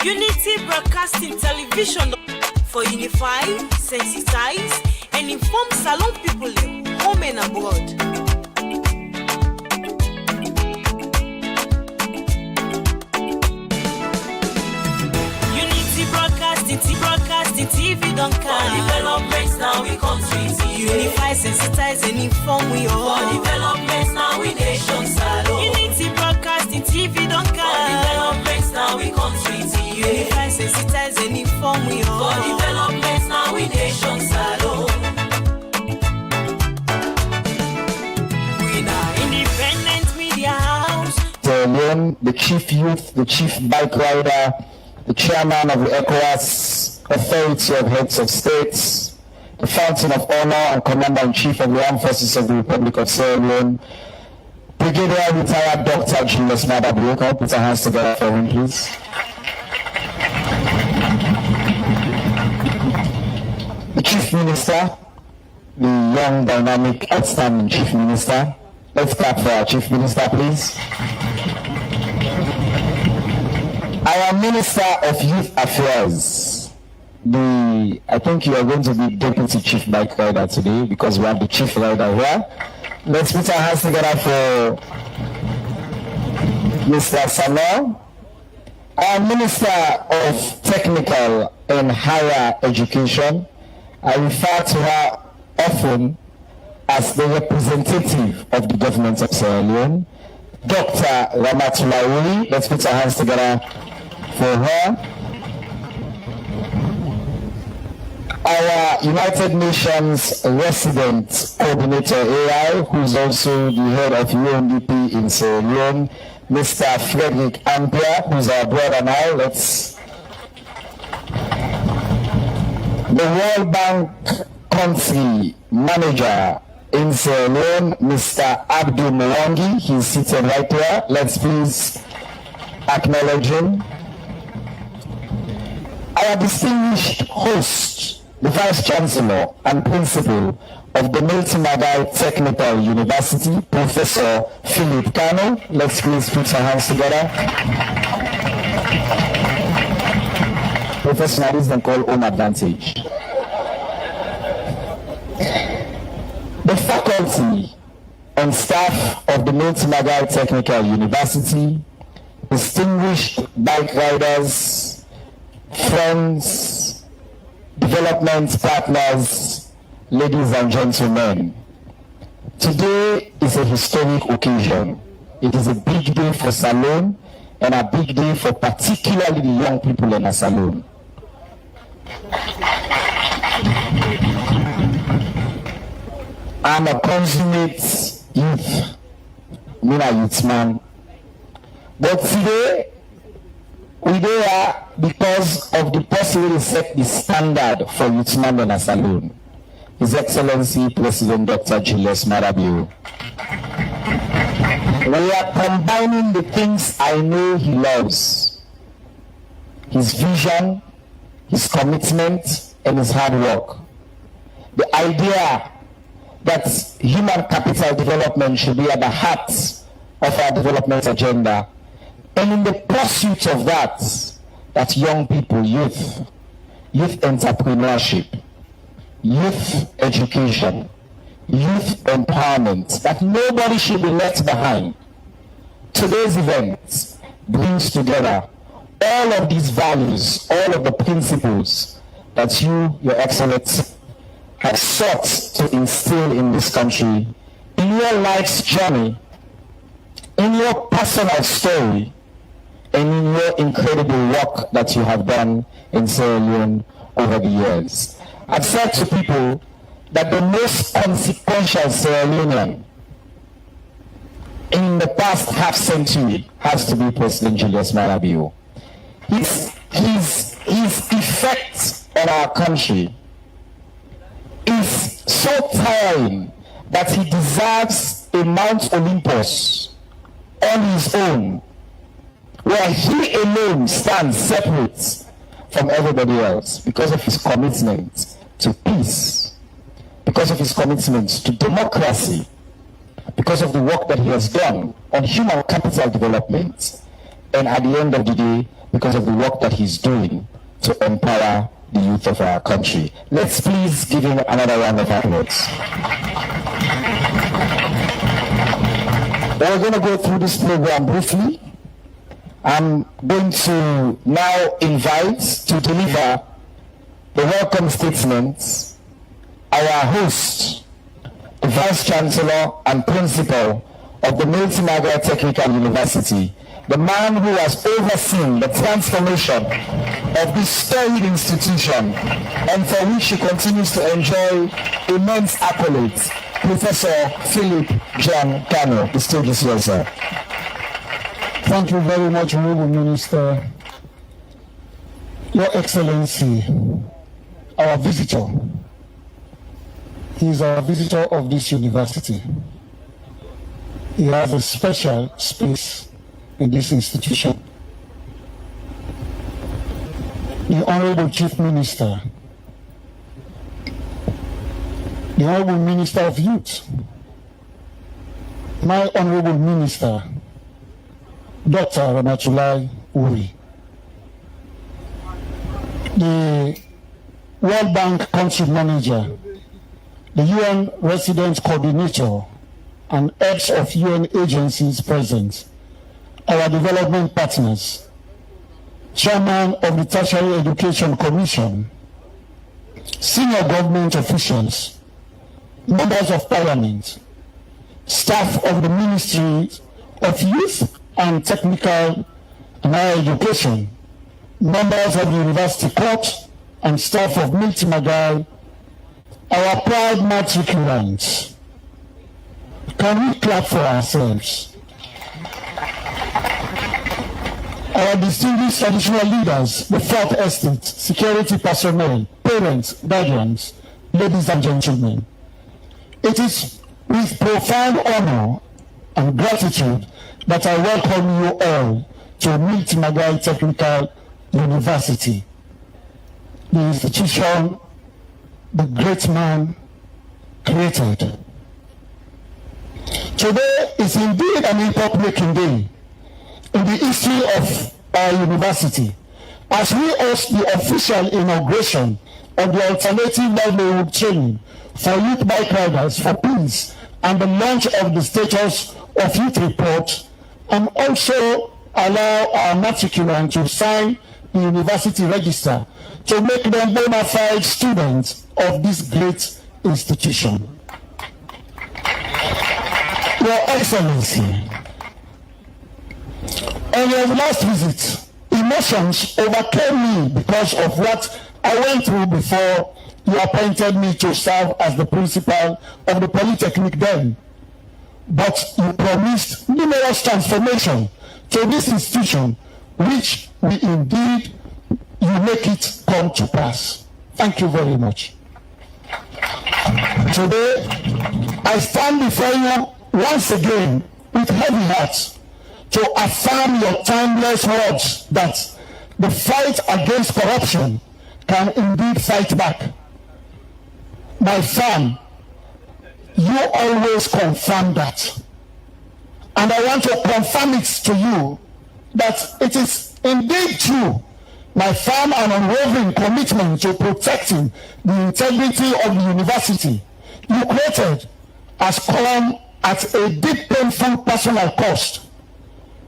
Unity Broadcasting Television for unify, sensitize, and inform Salon people home and abroad. Unity Broadcasting TV don't care. For developments now we come to unify, sensitize, and inform we all. For developments now we nation Salon. Unity Broadcasting TV don't care. For developments now we come to unify, sensitize, and inform we all. For developments now we nation Salon. We are independent media house. The chief youth, the chief bike rider, the chairman of the ECOWAS Authority of Heads of States, the Fountain of Honor and Commander-in-Chief of the Armed Forces of the Republic of Sierra Leone, Brigadier retired Dr. Julius Maada. Put our hands together for him, please. The Chief Minister, the young, dynamic, outstanding Chief Minister. Let's clap for our Chief Minister, please. Our Minister of Youth Affairs, I think you are going to be Deputy Chief Bike Rider today because we have the Chief Rider here. Let's put our hands together for Mr. Samuel. Our Minister of Technical and Higher Education, I refer to her often as the representative of the government of Sierra Leone, Dr. Ramatulauri. Let's put our hands together for her. Our United Nations resident coordinator AI, who is also the head of UNDP in Sierra Leone, Mr. Frederick Ampere, who is our brother now. The World Bank country manager in Sierra Leone, Mr. Abdul Mwangi, he's seated right here. Let's please acknowledge him. Our distinguished host, the Vice Chancellor and Principal of the Milton Margai Technical University, Professor Philip Kano. Let's please put our hands together. Professionalism called home advantage. The faculty and staff of the Milton Margai Technical University, distinguished bike riders, friends, development partners, ladies and gentlemen. Today is a historic occasion. It is a big day for Salon and a big day for particularly the young people in Salon. I'm a consummate youth, a youth man. But today, we are because of the person who set the standard for youth man in Salon, His Excellency President Dr. Julius Maada. We are combining the things I know he loves: his vision, his commitment, and his hard work. The idea that human capital development should be at the heart of our development agenda. And in the pursuit of that young people, youth entrepreneurship, youth education, youth empowerment, that nobody should be left behind. Today's event brings together all of these values, all of the principles that you, Your Excellency, have sought to instill in this country, in your life's journey, in your personal story, and in your incredible work that you have done in Sierra Leone over the years. I've said to people that the most consequential Sierra Leonean in the past half century has to be President Julius Maada. His effect on our country is so tiring that he deserves a Mount Olympus on his own, where he alone stands separate from everybody else because of his commitment to peace, because of his commitment to democracy, because of the work that he has done on human capital development, and at the end of the day, because of the work that he's doing to empower the youth of our country. Let's please give him another round of applause. We're going to go through this program briefly. I'm going to now invite to deliver the welcome statements our host, the Vice Chancellor and Principal of the Milton Margai Technical University, the man who has overseen the transformation of this storied institution and for which he continues to enjoy immense accolades, Professor Philip John Kano. The stage is yours, sir. Thank you very much, Honorable Minister. Your Excellency, our visitor. He is our visitor of this university. He has a special space in this institution. The Honorable Chief Minister, the Honorable Minister of Youth, my Honorable Minister, Dr. Ramatulai Uri, the World Bank Country Manager, the UN Resident Coordinator, and heads of UN agencies present, our development partners, Chairman of the Tertiary Education Commission, senior government officials, members of Parliament, staff of the Ministry of Youth and Technical and Higher Education, members of the University Court, and staff of Milton Margai, our proud matriculants. Can we clap for ourselves? Our distinguished traditional leaders, the Fourth Estate, security personnel, parents, guardians, ladies and gentlemen. It is with profound honor and gratitude that I welcome you all to Milton Margai Technical University, the institution the great man created. Today is indeed an important day in the history of our university as we host the official inauguration of the alternative livelihood training for youth bike riders for peace and the launch of the status of youth report, and also allow our matriculant to sign the university register to make them bona fide students of this great institution. Your Excellency, on your last visit, emotions overcame me because of what I went through before you appointed me to serve as the principal of the Polytechnic then. But you promised numerous transformation to this institution, which we indeed, you make it come to pass. Thank you very much. Today, I stand before you once again with heavy heart to affirm your timeless words that the fight against corruption can indeed fight back. My firm, you always confirm that. And I want to confirm it to you that it is indeed true. My firm and unwavering commitment to protecting the integrity of the university you created has come at a deep, painful personal cost.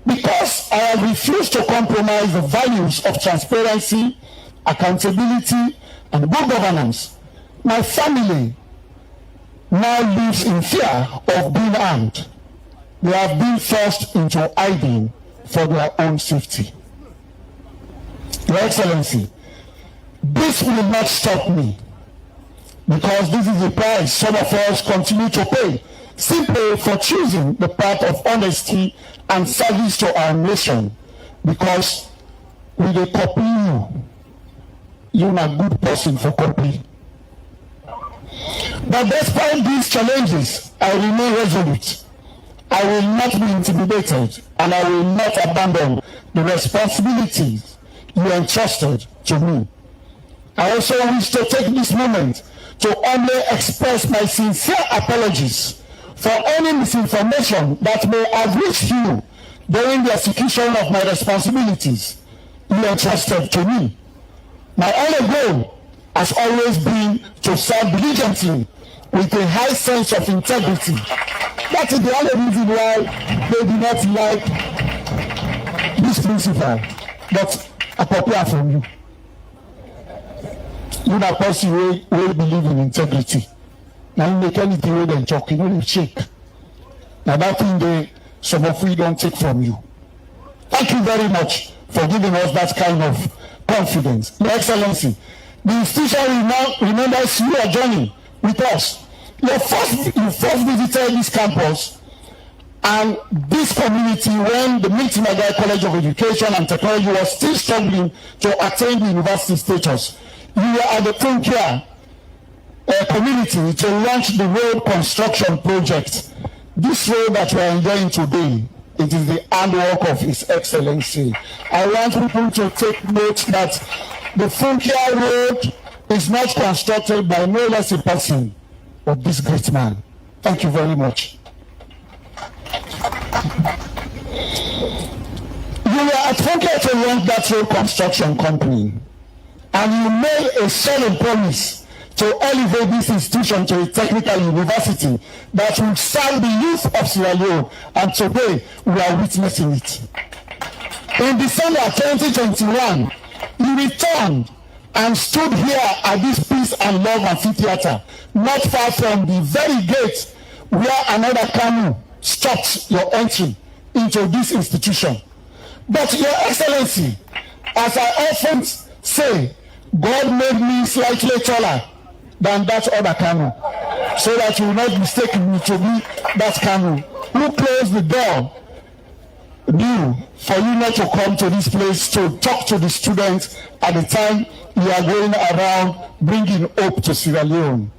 Because I have refused to compromise the values of transparency, accountability, and good governance, my family now lives in fear of being harmed. They have been forced into hiding for their own safety. Your Excellency, this will not stop me, because this is the price some of us continue to pay simply for choosing the path of honesty and service to our nation, because we dey copy you. You're a good person for copy. But despite these challenges, I remain resolute. I will not be intimidated, and I will not abandon the responsibilities you entrusted to me. I also wish to take this moment to humbly express my sincere apologies for any misinformation that may have reached you during the execution of my responsibilities you entrusted to me. My only goal has always been to serve diligently with a high sense of integrity. That is the only reason why they do not like this principle. But I prepare from you. You na person wey believe in integrity. Now you make anything wey dem talk, you no dey shake. Now that thing they some of we don't take from you. Thank you very much for giving us that kind of confidence. Your Excellency, the institution will now remembers your journey with us. You first visited this campus and this community when the Milton Margai College of Education and Technology was still struggling to attain the university status. You were at the frontier community to launch the road construction project. This road that we are enjoying today, it is the handwork of His Excellency. I want people to take note that the frontier road is not constructed by no less a person but this great man. Thank you very much. You were at frontier to launch that road construction company, and you made a solemn promise to elevate this institution to a technical university that will serve the youth of Sierra Leone, and today we are witnessing it. In December 2021, you returned and stood here at this Peace and Love Amphitheater, not far from the very gate where another canoe stopped your entry into this institution. But Your Excellency, as I often say, God made me slightly taller than that other canoe, so that you will not mistake me to be that canoe who closed the door due for you not to come to this place to talk to the students at the time you are going around bringing hope to Sierra Leone.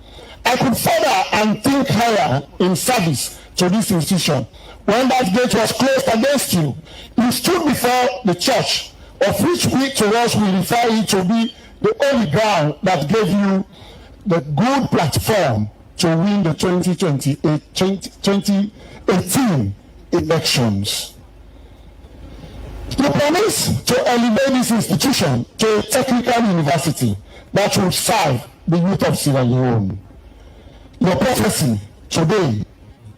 I could further and think higher in service to this institution. When that gate was closed against you, you stood before the church, of which we to us we refer it to be the only ground that gave you the good platform to win the 2018 elections. You promised to elevate this institution to a technical university that will serve the youth of Sierra Leone. Your prophecy today,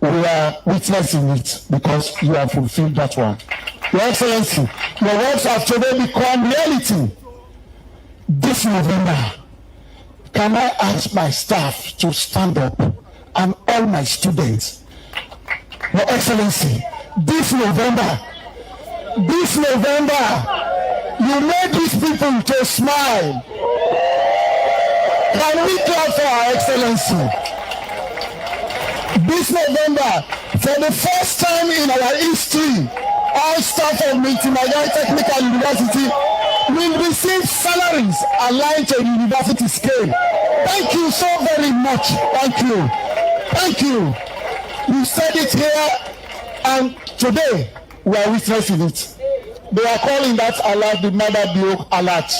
we are witnessing it because you have fulfilled that one. Your Excellency, your words have today become reality. This November, can I ask my staff to stand up and all my students? Your Excellency, this November, you made these people to smile. Can we clap for Our Excellency? This November, for the first time in our history, all staff of Milton Margai Technical University will receive salaries aligned to the university scale. Thank you so very much. Thank you. Thank you. You said it here, and today we are witnessing it. They are calling that alert the Maada alert.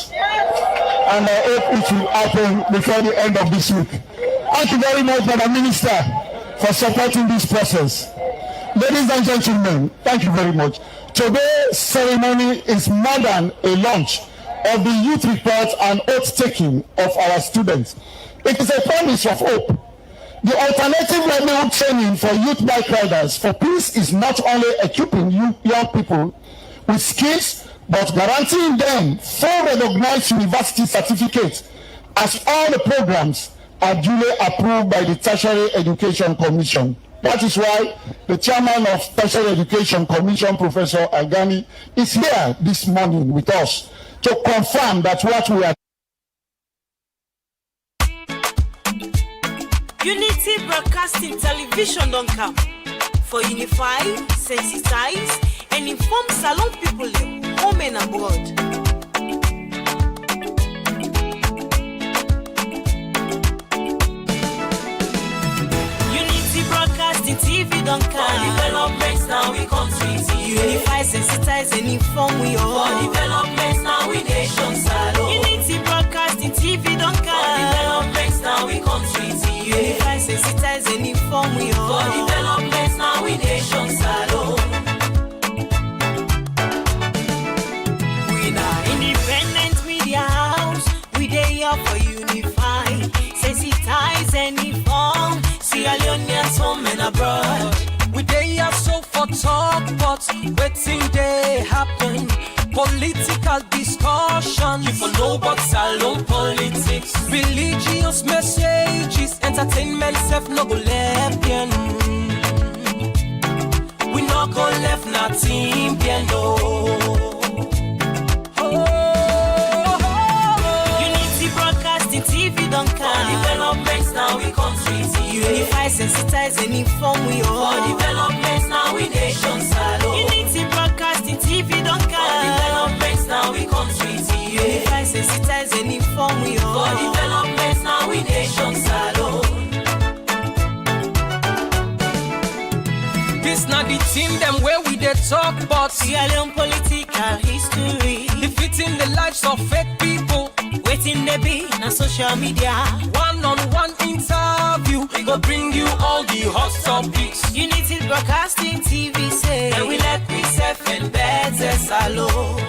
And I hope it will happen before the end of this week. Thank you very much, Madam Minister, for supporting this process. Ladies and gentlemen, thank you very much. Today's ceremony is more than a launch of the youth report and oath-taking of our students. It is a promise of hope. The alternative level training for youth bike riders for peace is not only equipping young people with skills, but guaranteeing them full recognized university certificates, as all the programs are duly approved by the Tertiary Education Commission. That is why the chairman of Tertiary Education Commission, Professor Agani, is here this morning with us to confirm that what we are. Unity Broadcasting Television don't come for unify, sensitize, and inform Salon people home and abroad. TV don't come. For developments now we country TV. Unify, sensitize, and inform we all. For developments now we nation salon. Unity Broadcasting TV don't come. For developments now we country TV. Unify, sensitize, and inform we all. For developments now we nation salon. but waiting they happen. Political discussion, you for know but salon politics. Religious messages, entertainment self no go left bien. We no go left nothing bien no. Unity Broadcasting TV don't come. Developments now we country see. Unify, sensitize and inform we all. For developments now we nation salon. Unity Broadcasting TV don't come. Developments now we country see. Unify, sensitize and inform we all. For developments now we nation salon. This not the team them where we dey talk but Sierra Leone political history. defeating the lives of fake people. Waiting they be na social media. One-on-one interview, we go bring you all the hot topics. Unity Broadcasting TV say, And we let we self and better salon.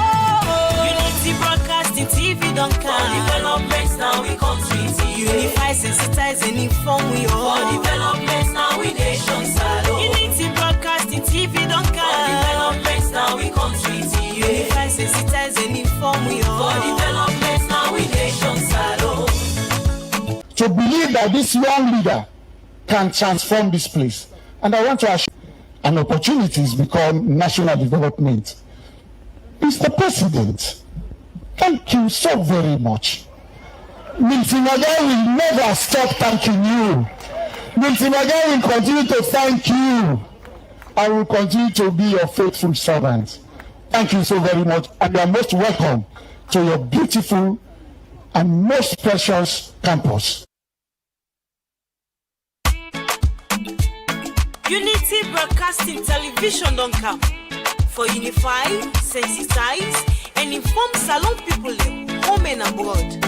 Unity Broadcasting TV don't For come. developments now we country see. Unify, sensitize and inform we For all. developments now we nation salon. Unity Broadcasting TV don't For come. developments now we country see. Unify, sensitize and inform we For all. developments now we nation salon. To believe that this young leader can transform this place. And I want to assure you, an opportunity has become national development. Mr. President, thank you so very much. Milton Margai will never stop thanking you. Milton Margai will continue to thank you. I will continue to be your faithful servant. Thank you so very much, and you are most welcome to your beautiful and most precious campus. Unity Broadcasting Television don't come. For unify, sensitize, and inform Salon people home and abroad.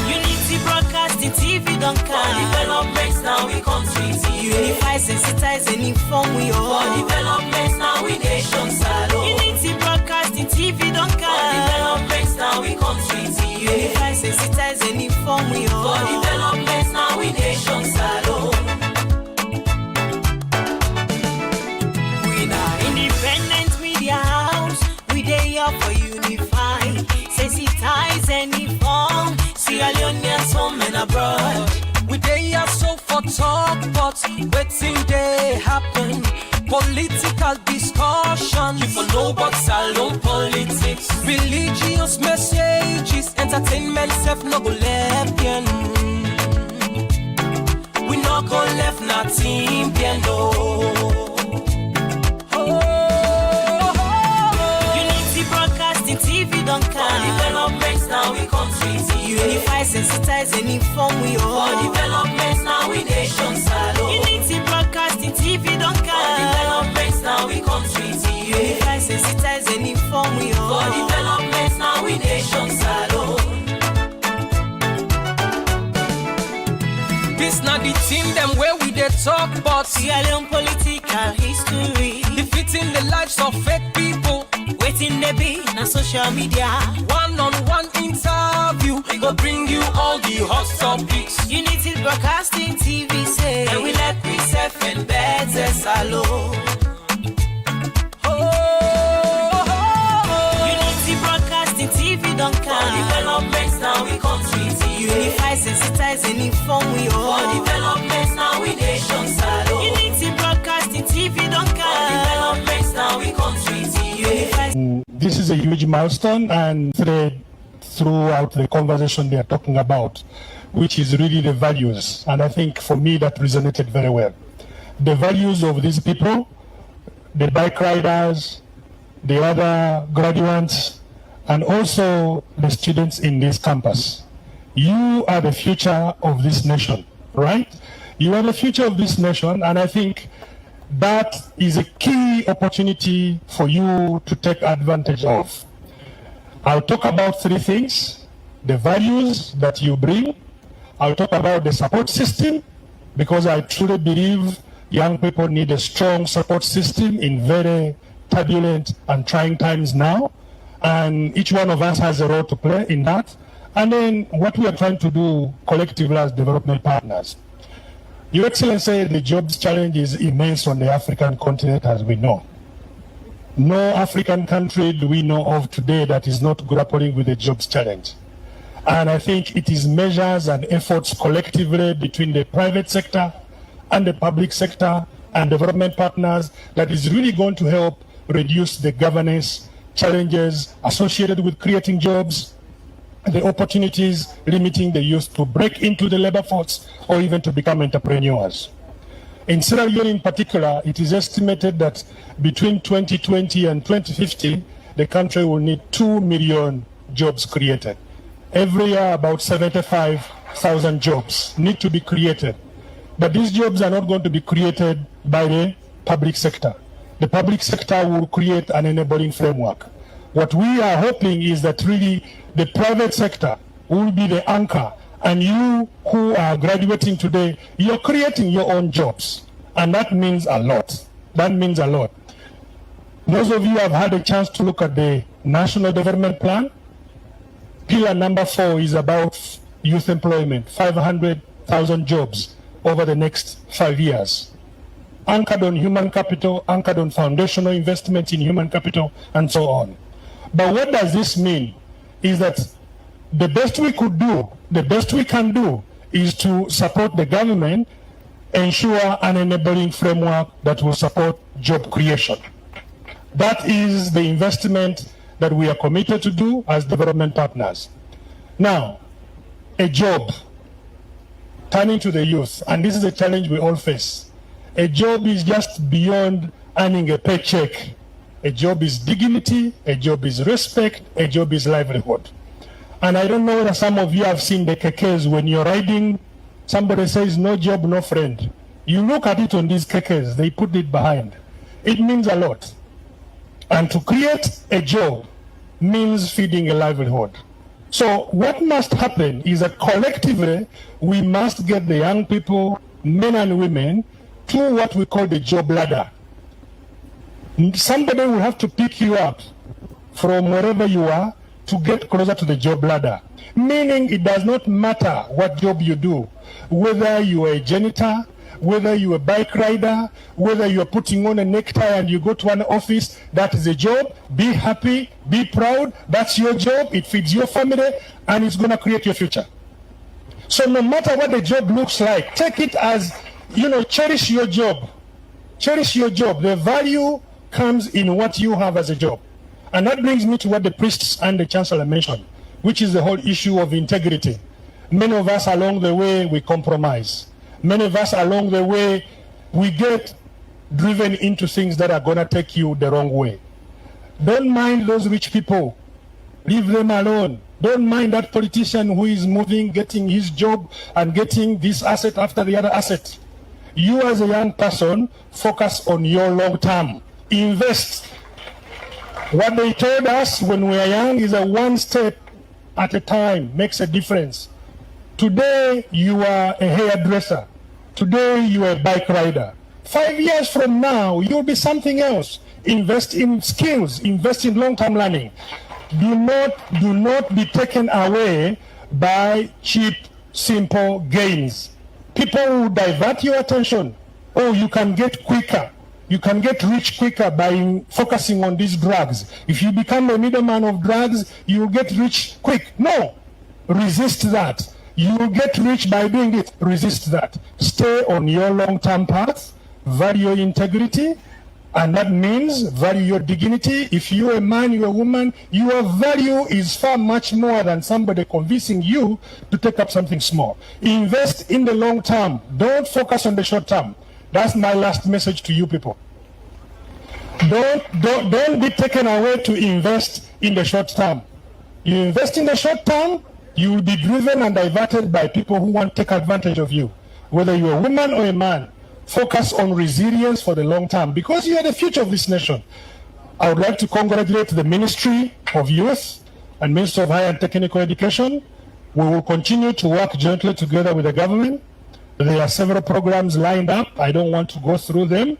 Unity Broadcasting TV don't For come. developments now we country see. Unify, sensitize, and inform we For all. developments now we nation salon. Unity Broadcasting TV don't For come. developments now we country see. Unify, sensitize, and inform we For all. developments now we nation salon. We na independent media house. We dey here for unify, sensitize, and inform Sierra Leoneans home and abroad. We dey are so for talk, but waiting they happen. Political discussion, you for know but salon politics. Religious messages, entertainment self no go left bien. We no go left nothing bien no. Unity Broadcasting TV don't For come. developments now we country see. Unify, sensitize, and inform we For all. developments now we nation salon. Unity Broadcasting TV don't For come. developments now we country see. Unify, sensitize, and inform we For all. developments now we nation salon. This not the team them where we dey talk but Sierra Leone political history. defeating the lives of fake people. Waiting they be na social media. One-on-one interview, we go bring you all the hot topics. Unity Broadcasting TV say, And we let we self and better salon. Unity Broadcasting TV don't For come. developments now we country see. Unify, sensitize, and inform we For all. developments now we nation salon. Unity Broadcasting TV don't For come. developments now we country see. Unify, This is a huge milestone and thread throughout the conversation they are talking about, which is really the values. And I think for me that resonated very well. The values of these people, the bike riders, the other graduates, and also the students in this campus. You are the future of this nation, right? You are the future of this nation, and I think that is a key opportunity for you to take advantage of. I'll talk about three things: the values that you bring. I'll talk about the support system, because I truly believe young people need a strong support system in very turbulent and trying times now. And each one of us has a role to play in that. And then what we are trying to do collectively as development partners. Your Excellency, the jobs challenge is immense on the African continent, as we know. No African country do we know of today that is not grappling with the jobs challenge. And I think it is measures and efforts collectively between the private sector and the public sector and development partners that is really going to help reduce the governance challenges associated with creating jobs, the opportunities limiting the youth to break into the labor force or even to become entrepreneurs. In Sierra Leone in particular, it is estimated that between 2020 and 2050, the country will need 2 million jobs created. Every year, about 75,000 jobs need to be created. But these jobs are not going to be created by the public sector. The public sector will create an enabling framework. What we are hoping is that really the private sector will be the anchor, and you who are graduating today, you're creating your own jobs. And that means a lot. That means a lot. Those of you who have had a chance to look at the National Development Plan, pillar number 4 is about youth employment, 500,000 jobs over the next 5 years. Anchored on human capital, anchored on foundational investment in human capital, and so on. But what does this mean? Is that the best we could do, the best we can do, is to support the government, ensure an enabling framework that will support job creation. That is the investment that we are committed to do as development partners. Now, a job, turning to the youth, and this is a challenge we all face. A job is just beyond earning a paycheck. A job is dignity, a job is respect, a job is livelihood. And I don't know whether some of you have seen the kekes when you're riding, somebody says no job, no friend. You look at it on these kekes, they put it behind. It means a lot. And to create a job means feeding a livelihood. So what must happen is that collectively, we must get the young people, men and women, to what we call the job ladder. Somebody will have to pick you up from wherever you are to get closer to the job ladder. Meaning it does not matter what job you do, whether you are a janitor, whether you're a bike rider, whether you're putting on a necktie and you go to an office, that is a job. Be happy, be proud, that's your job, it feeds your family, and it's going to create your future. So no matter what the job looks like, take it as, cherish your job. Cherish your job. The value comes in what you have as a job. And that brings me to what the priests and the chancellor mentioned, which is the whole issue of integrity. Many of us along the way, we compromise. Many of us along the way, we get driven into things that are going to take you the wrong way. Don't mind those rich people. Leave them alone. Don't mind that politician who is moving, getting his job and getting this asset after the other asset. You as a young person, focus on your long term. Invest. What they told us when we were young is that one step at a time makes a difference. Today, you are a hairdresser. Today, you are a bike rider. 5 years from now, you'll be something else. Invest in skills. Invest in long-term learning. Do not be taken away by cheap, simple gains. People will divert your attention. Oh, you can get quicker. You can get rich quicker by focusing on these drugs. If you become a middleman of drugs, you will get rich quick. No, resist that. You will get rich by doing it. Resist that. Stay on your long-term path, value your integrity, and that means value your dignity. If you're a man, you're a woman, your value is far much more than somebody convincing you to take up something small. Invest in the long term. Don't focus on the short term. That's my last message to you people. Don't be taken away to invest in the short term. You invest in the short term, you will be driven and diverted by people who want to take advantage of you. Whether you're a woman or a man, focus on resilience for the long term because you are the future of this nation. I would like to congratulate the Ministry of Youth and Ministry of Higher and Technical Education. We will continue to work jointly together with the government. There are several programs lined up. I don't want to go through them,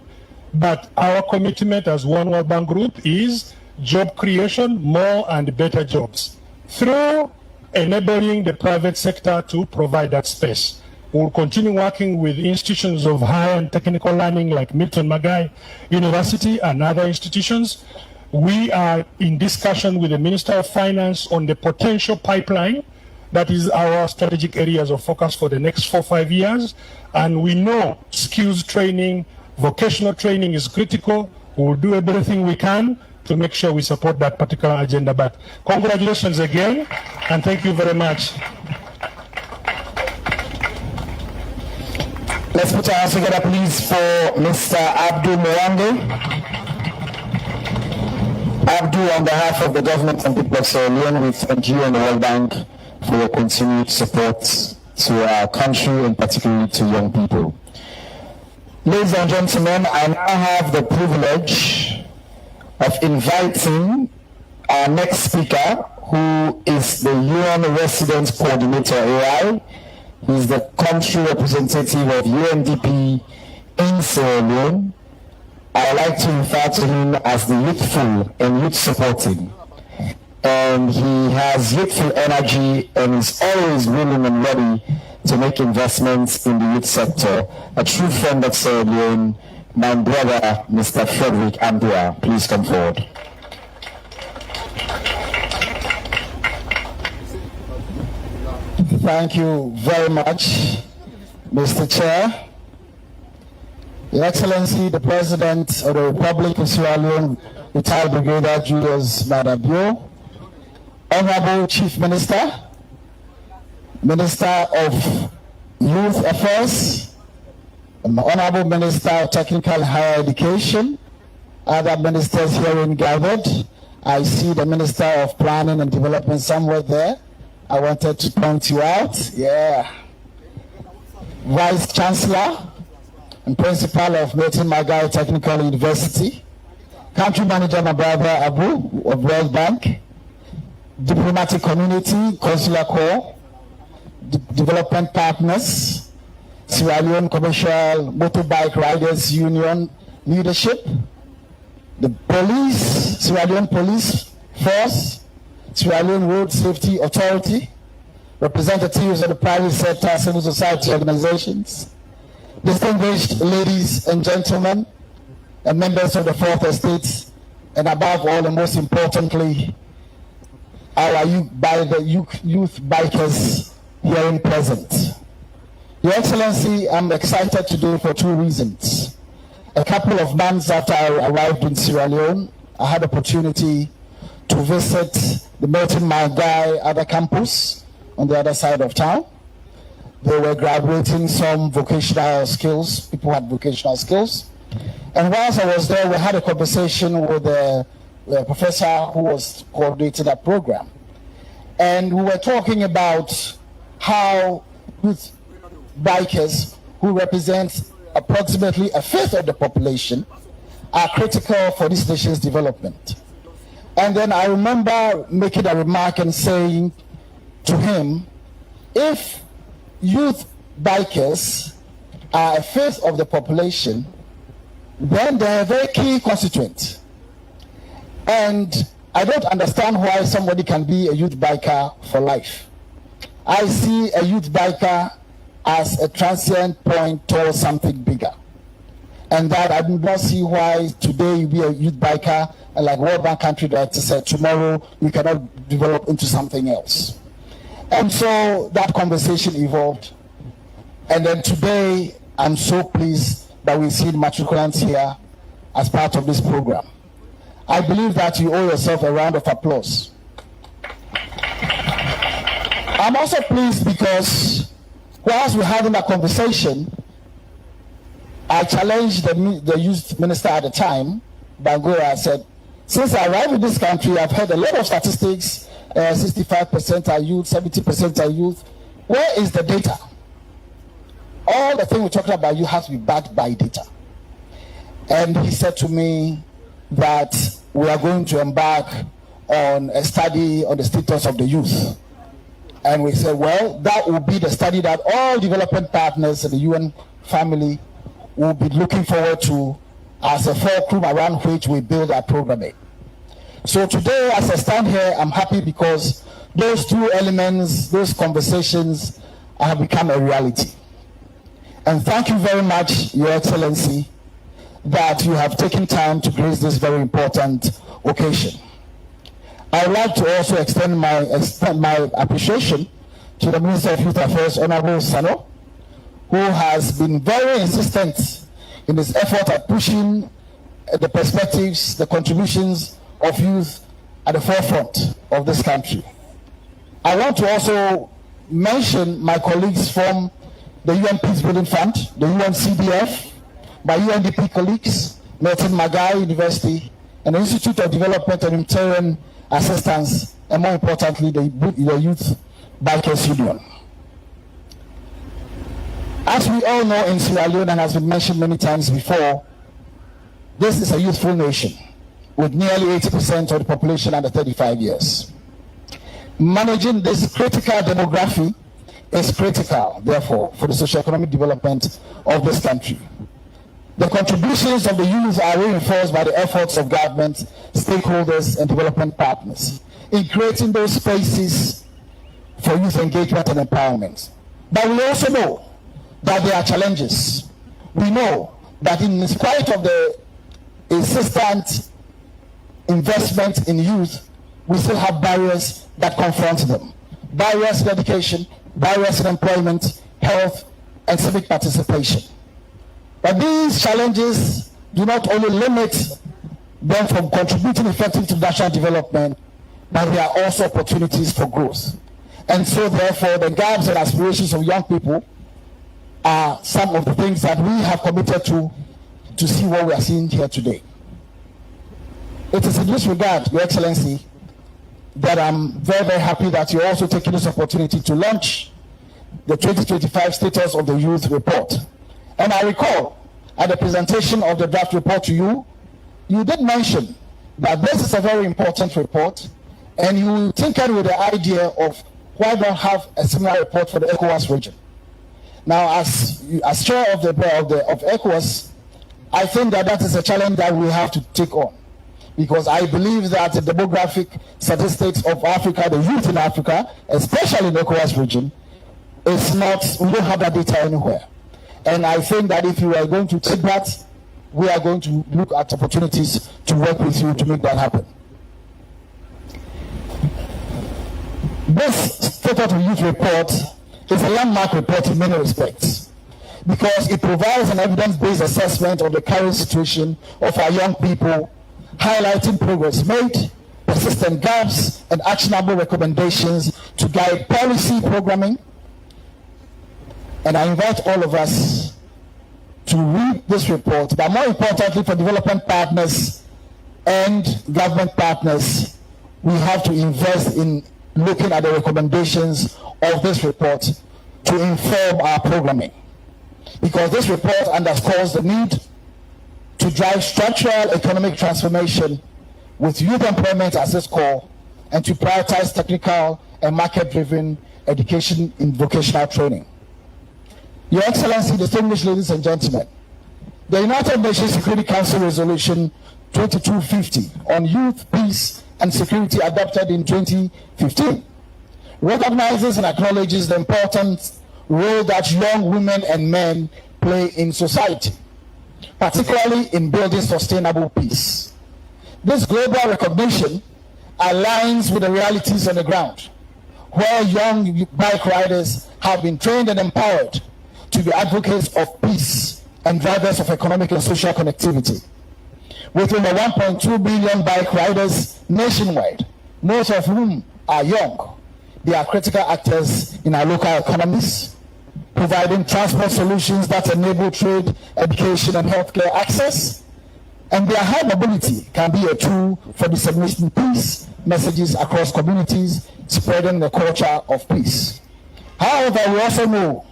but our commitment as One World Bank Group is job creation, more and better jobs through enabling the private sector to provide that space. We'll continue working with institutions of higher and technical learning like Milton Margai University and other institutions. We are in discussion with the Minister of Finance on the potential pipeline. That is our strategic areas of focus for the next 4 or 5 years. And we know skills training, vocational training is critical. We'll do everything we can to make sure we support that particular agenda. But congratulations again, and thank you very much. Let's put our hands together, please, for Mr. Abdul Mowange. Abdul, on behalf of the government and people of Sierra Leone, we thank you and the World Bank for your continued support to our country and particularly to young people. Ladies and gentlemen, I now have the privilege of inviting our next speaker, who is the UN Resident Coordinator AI. He's the country representative of UNDP in Sierra Leone. I like to refer to him as the youthful and youth supporting. And he has youthful energy and is always willing and ready to make investments in the youth sector. A true friend of Sierra Leone, my brother, Mr. Frederick Ambua. Please come forward. Thank you very much, Mr. Chair. Your Excellency, the President of the Republic of Sierra Leone, retired Brigadier Julius Maada, Honorable Chief Minister, Minister of Youth Affairs, Honorable Minister of Technical and Higher Education, other ministers herein gathered. I see the Minister of Planning and Development somewhere there. I wanted to point you out. Yeah. Vice Chancellor and Principal of Milton Margai Technical University, Country Manager, my brother Abu of World Bank, Diplomatic Community, Consular Corps, Development Partners, Sierra Leone Commercial Motorbike Riders Union leadership, the police, Sierra Leone Police Force, Sierra Leone Road Safety Authority, representatives of the private sector, civil society organizations, distinguished ladies and gentlemen, and members of the Fourth Estate, and above all and most importantly, our youth bikers here in present. Your Excellency, I'm excited today for 2 reasons. A couple of months after I arrived in Sierra Leone, I had opportunity to visit the Milton Margai other campus on the other side of town. They were graduating some vocational skills. People had vocational skills. And whilst I was there, we had a conversation with the professor who was coordinating that program. And we were talking about how youth bikers, who represent approximately a fifth of the population, are critical for this nation's development. And then I remember making a remark and saying to him, if youth bikers are a fifth of the population, then they're a very key constituent. And I don't understand why somebody can be a youth biker for life. I see a youth biker as a transient point towards something bigger. And that I do not see why today you be a youth biker, and like World Bank country director said, tomorrow you cannot develop into something else. And so that conversation evolved. And then today, I'm so pleased that we see matriculants here as part of this program. I believe that you owe yourself a round of applause. I'm also pleased because whilst we're having that conversation, I challenged the youth minister at the time, Bangura. I said, since I arrived in this country, I've heard a lot of statistics, 65% are youth, 70% are youth. Where is the data? All the thing we're talking about, you have to be backed by data. And he said to me that we are going to embark on a study on the status of the youth. And we said, well, that will be the study that all development partners in the UN family will be looking forward to as a fulcrum around which we build our programming. So today, as I stand here, I'm happy because those two elements, those conversations have become a reality. And thank you very much, Your Excellency, that you have taken time to grace this very important occasion. I would like to also extend my appreciation to the Minister of Youth Affairs, Honorable Sano, who has been very insistent in his effort at pushing the perspectives, the contributions of youth at the forefront of this country. I want to also mention my colleagues from the UN Peace Building Fund, the UNCDF, my UNDP colleagues, Milton Margai University, and the Institute of Development and Humanitarian Assistance, and more importantly, the Youth Bikers Union. As we all know in Sierra Leone, and has been mentioned many times before, this is a youthful nation with nearly 80% of the population under 35 years. Managing this critical demography is critical, therefore, for the socio-economic development of this country. The contributions of the youth are reinforced by the efforts of government, stakeholders, and development partners in creating those spaces for youth engagement and empowerment. But we also know that there are challenges. We know that in spite of the insistent investment in youth, we still have barriers that confront them. Barriers in education, barriers in employment, health, and civic participation. But these challenges do not only limit them from contributing effectively to national development, but there are also opportunities for growth. And so therefore, the gaps and aspirations of young people are some of the things that we have committed to see what we are seeing here today. It is in this regard, Your Excellency, that I'm very, very happy that you're also taking this opportunity to launch the 2025 Status of the Youth Report. And I recall at the presentation of the draft report to you, you did mention that this is a very important report, and you tinkered with the idea of why don't have a similar report for the ECOWAS region. Now, as chair of ECOWAS, I think that is a challenge that we have to take on, because I believe that the demographic statistics of Africa, the youth in Africa, especially in the ECOWAS region, is not, we don't have that data anywhere. And I think that if you are going to take that, we are going to look at opportunities to work with you to make that happen. This State of the Youth report is a landmark report in many respects, because it provides an evidence-based assessment of the current situation of our young people, highlighting progress made, persistent gaps, and actionable recommendations to guide policy programming. And I invite all of us to read this report, but more importantly, for development partners and government partners, we have to invest in looking at the recommendations of this report to inform our programming. Because this report underscores the need to drive structural economic transformation with youth employment as its core, and to prioritize technical and market-driven education in vocational training. Your Excellency, distinguished ladies and gentlemen, the United Nations Security Council Resolution 2250 on youth, peace, and security, adopted in 2015, recognizes and acknowledges the important role that young women and men play in society, particularly in building sustainable peace. This global recognition aligns with the realities on the ground, where young bike riders have been trained and empowered to be advocates of peace and drivers of economic and social connectivity. With over 1.2 billion bike riders nationwide, most of whom are young, they are critical actors in our local economies, providing transport solutions that enable trade, education, and healthcare access. And their high mobility can be a tool for disseminating peace messages across communities, spreading the culture of peace. However, we also know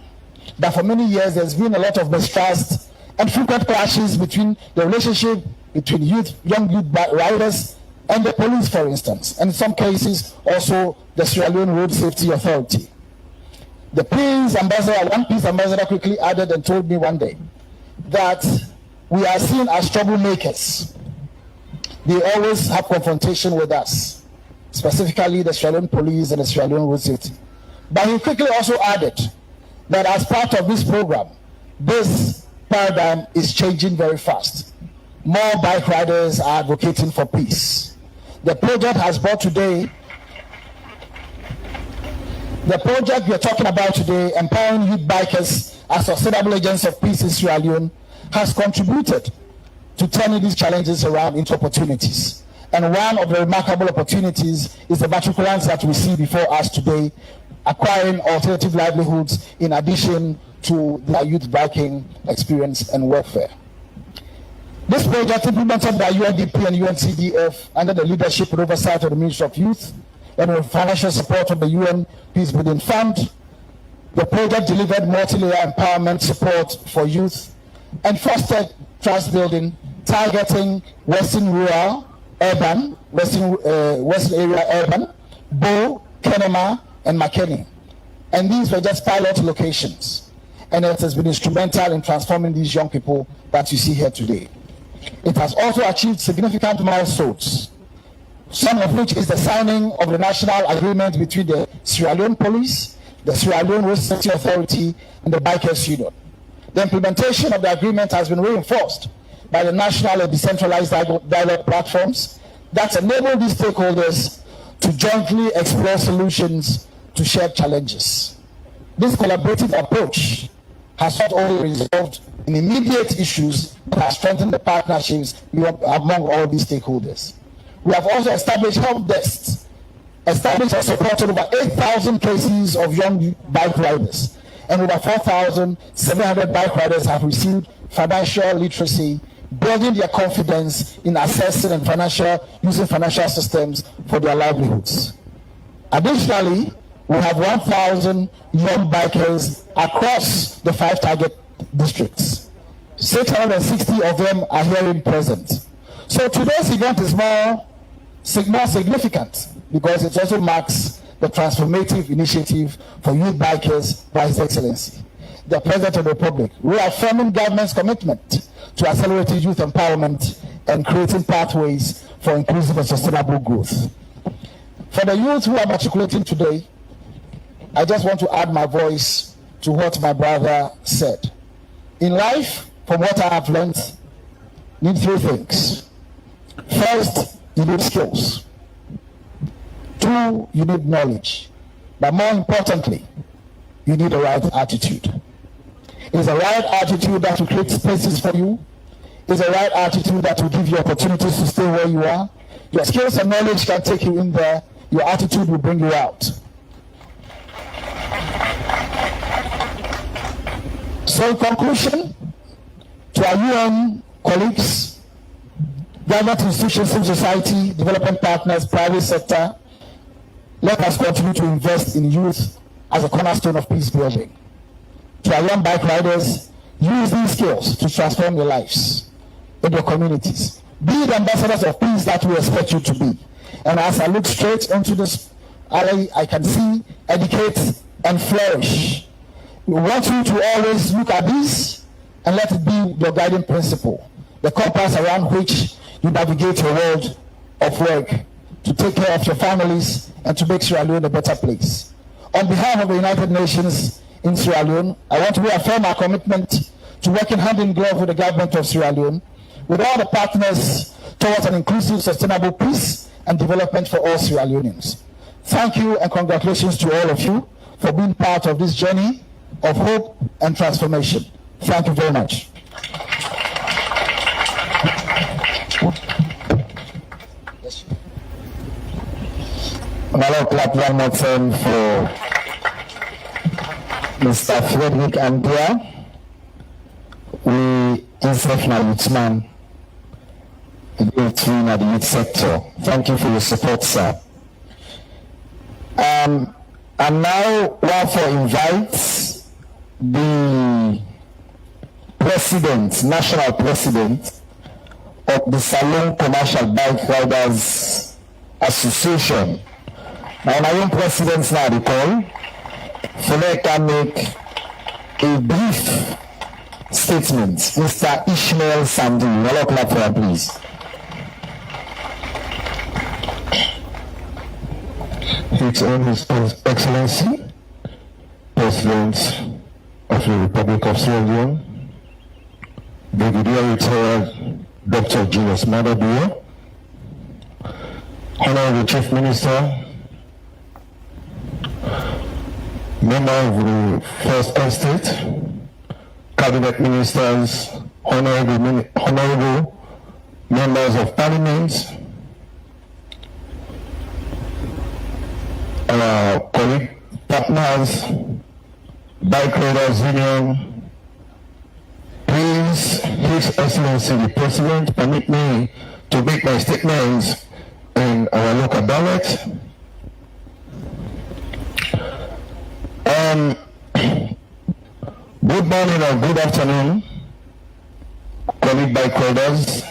that for many years there's been a lot of mistrust and frequent clashes between the relationship between young youth riders and the police, for instance, and in some cases also the Sierra Leone Road Safety Authority. The peace ambassador, one peace ambassador, quickly added and told me one day that we are seen as troublemakers. They always have confrontation with us. specifically the Sierra Leone Police and the Sierra Leone Road Safety. But he quickly also added that as part of this program, this paradigm is changing very fast. More bike riders are advocating for peace. The project we are talking about today, empowering youth bikers as sustainable agents of peace in Sierra Leone, has contributed to turning these challenges around into opportunities. And one of the remarkable opportunities is the matriculants that we see before us today, acquiring alternative livelihoods in addition to their youth biking experience and welfare. This project, implemented by UNDP and UNCDF under the leadership and oversight of the Ministry of Youth and with financial support of the UN Peacebuilding Fund, the project delivered multi-layer empowerment support for youth and fostered trust building, targeting Western rural, urban, Western area urban, Bo, Kenema, and Makeni. And these were just pilot locations. And it has been instrumental in transforming these young people that you see here today. It has also achieved significant milestones, some of which is the signing of the national agreement between the Sierra Leone Police, the Sierra Leone Road Safety Authority, and the Bikers Union. The implementation of the agreement has been reinforced by the national and decentralized dialogue platforms that enable these stakeholders to jointly explore solutions to shared challenges. This collaborative approach has not only resolved in immediate issues, but has strengthened the partnerships among all these stakeholders. We have also established help desks, established and supported over 8,000 cases of young bike riders, and over 4,700 bike riders have received financial literacy, building their confidence in assessing and using financial systems for their livelihoods. Additionally, we have 1,000 young bikers across the 5 target districts. 660 of them are here in present. So today's event is more significant because it also marks the transformative initiative for youth bikers by His Excellency, the President of the Republic, reaffirming government's commitment to accelerating youth empowerment and creating pathways for inclusive and sustainable growth. For the youth who are matriculating today, I just want to add my voice to what my brother said. In life, from what I have learned, you need 3 things. First, you need skills. 2, you need knowledge. But more importantly, you need the right attitude. It is the right attitude that will create spaces for you. It is the right attitude that will give you opportunities to stay where you are. Your skills and knowledge can take you in there. Your attitude will bring you out. So in conclusion, to our UN colleagues, government institutions, civil society, development partners, private sector, let us continue to invest in youth as a cornerstone of peace building. To our young bike riders, use these skills to transform your lives in your communities. Be the ambassadors of peace that we expect you to be. And as I look straight into this alley, I can see, educate, and flourish. We want you to always look at this and let it be your guiding principle, the compass around which you navigate your world of work to take care of your families and to make Sierra Leone a better place. On behalf of the United Nations in Sierra Leone, I want to reaffirm our commitment to working hand in glove with the government of Sierra Leone, with all the partners towards an inclusive, sustainable peace and development for all Sierra Leoneans. Thank you and congratulations to all of you for being part of this journey of hope and transformation. Thank you very much. Now clap one more time for Mr. Frederick Ampia. We international youthman between the youth sector. Thank you for your support, sir. And now therefore invites the president, national president of the Salon Commercial Bike Riders Association. Now my own president now the call. Fele can make a brief statement. Mr. Ishmael Sandu. Hello, clap for him, please. His Excellency, President of the Republic of Sierra Leone, Brigadier Retired Dr. Julius Maada, Honorable Chief Minister, Member of the First Estate, Cabinet Ministers, Honorable Members of Parliament, our colleague partners, Bike Riders Union, please, His Excellency the President, permit me to make my statements in our local dialect. Good morning or good afternoon, colleague bike riders.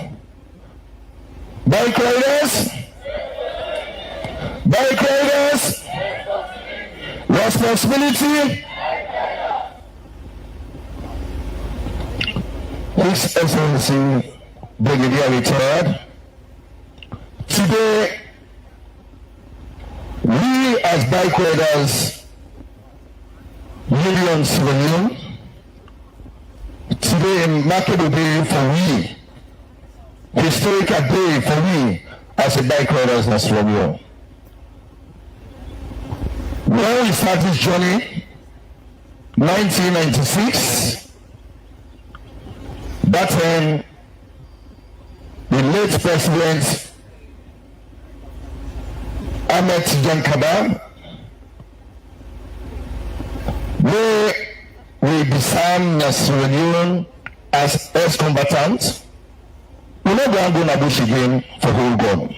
Bike riders! Bike riders! Responsibility! His Excellency Brigadier Retired, today we as bike riders, Union Civilian, today a remarkable day for we, historical day for we as a bike riders in Sierra Leone. When we started this journey, 1996, that time the late President Ahmed John Kabab, where we disarmed Sierra Leone as ex-combatants, we're not going to go to bush again for whole gun.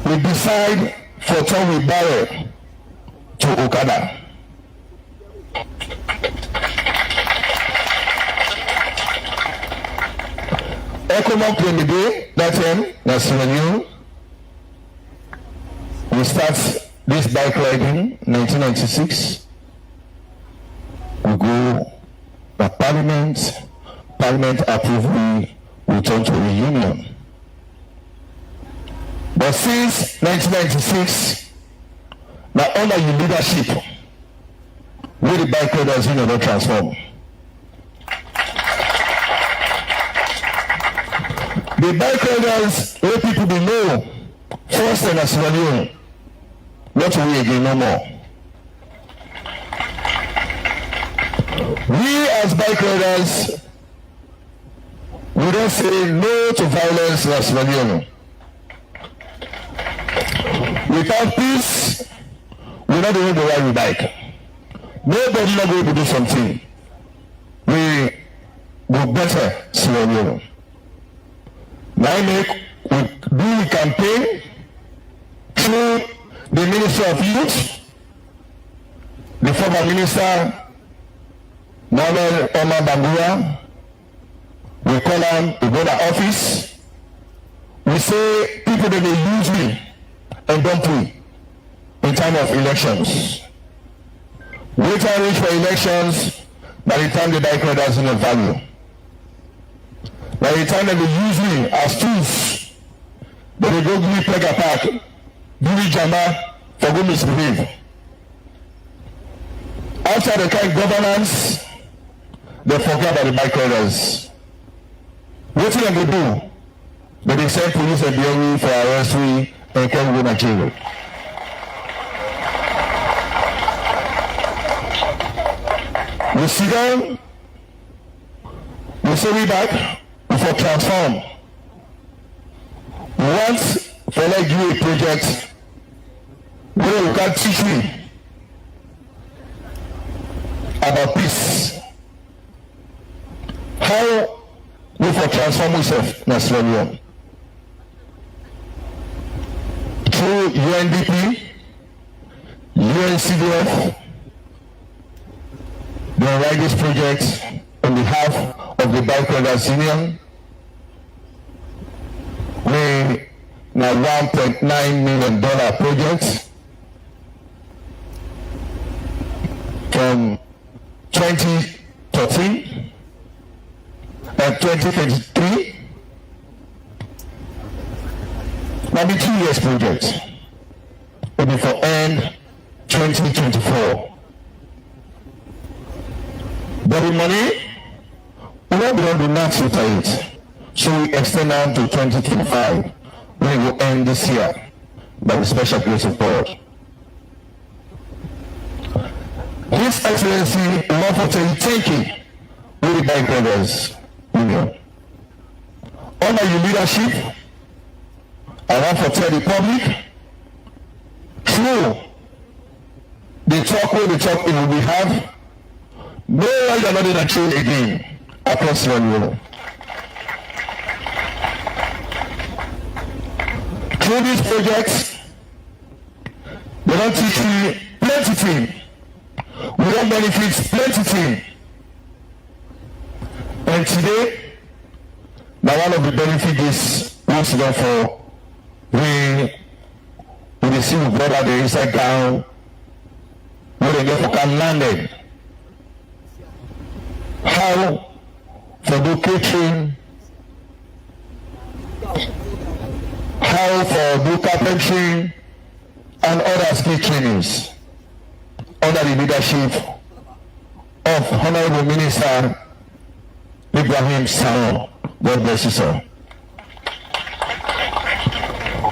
We decide for turn we barrel to Okada. Economic day that time, that's Sierra Leone. We start this bike riding 1996. We go to Parliament approve we return to the Union. But since 1996, now under your leadership, we the bike riders Union don't transform. The bike riders, where people they know, first and Sierra Leone, not we again no more. We as bike riders, we don't say no to violence in Sierra Leone. Without peace, we're not able to ride the bike. Nobody not going to do something. We go better Sierra Leone. Now we do the campaign through the Minister of Youth, the former Minister Mohamed Omar Bangura. We call him the border office. We say people that they use me and dump me in time of elections. Wait and reach for elections by the time the bike riders in the value. By the time that they use me as tools, they go give me peg attack, give me jama for good misbehave. After the kind governance, they forget about the bike riders. What do they do? They send police and BOE for arrest we and can go to jail. We sit down, we say we back, for transform. We want for like you a project where you can teach me about peace. How we for transform yourself in Sierra Leone. Through UNDP, UNCDF, they write this project on behalf of the Bike Riders Union. We now $1.9 million project from 2013 and 2023. Maybe 2 years. biggest project. It will be for end 2024. But the money, we won't be able to match with it. So we extend on to 2025, when it will end this year by the special grace of God. His Excellency, lawful thank you, with the Bike Brothers Union. Under your leadership, I want to tell the public, through the talk where the talk it will be have, no one is not in a train again across the world. Through these projects, they don't teach me plenty things. We don't benefit plenty things. And today, now one of the benefits once again for we see the brother there inside down, where they get for can landed. How for do catering, how for do carpentry and other skill trainings under the leadership of Honorable Minister Ibrahim Sano. God bless you, sir.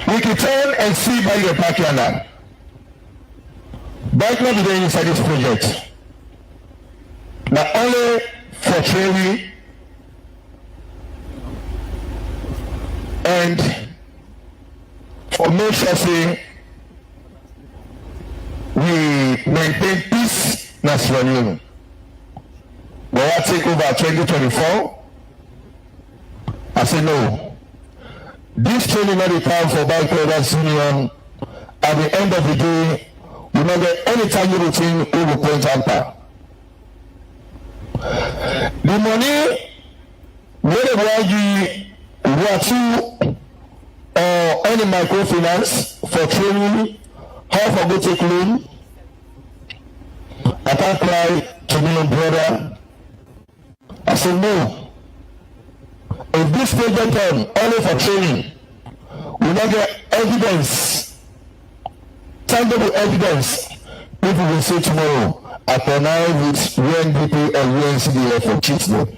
We can turn and see by the backyard now. Bike not be inside this project. Not only for training and for make sure say we maintain peace nationally. But I take over 2024. I say no. This training not the time for Bike Brothers Union. At the end of the day, we not get any tangible thing we will point out. The money whether you are to or any microfinance for training, how for go take loan. I can't cry to me brother. I said no. If this project done only for training, we not get evidence, tangible evidence. People will say tomorrow, I connive with UNDP and UNCDF for cheat loan.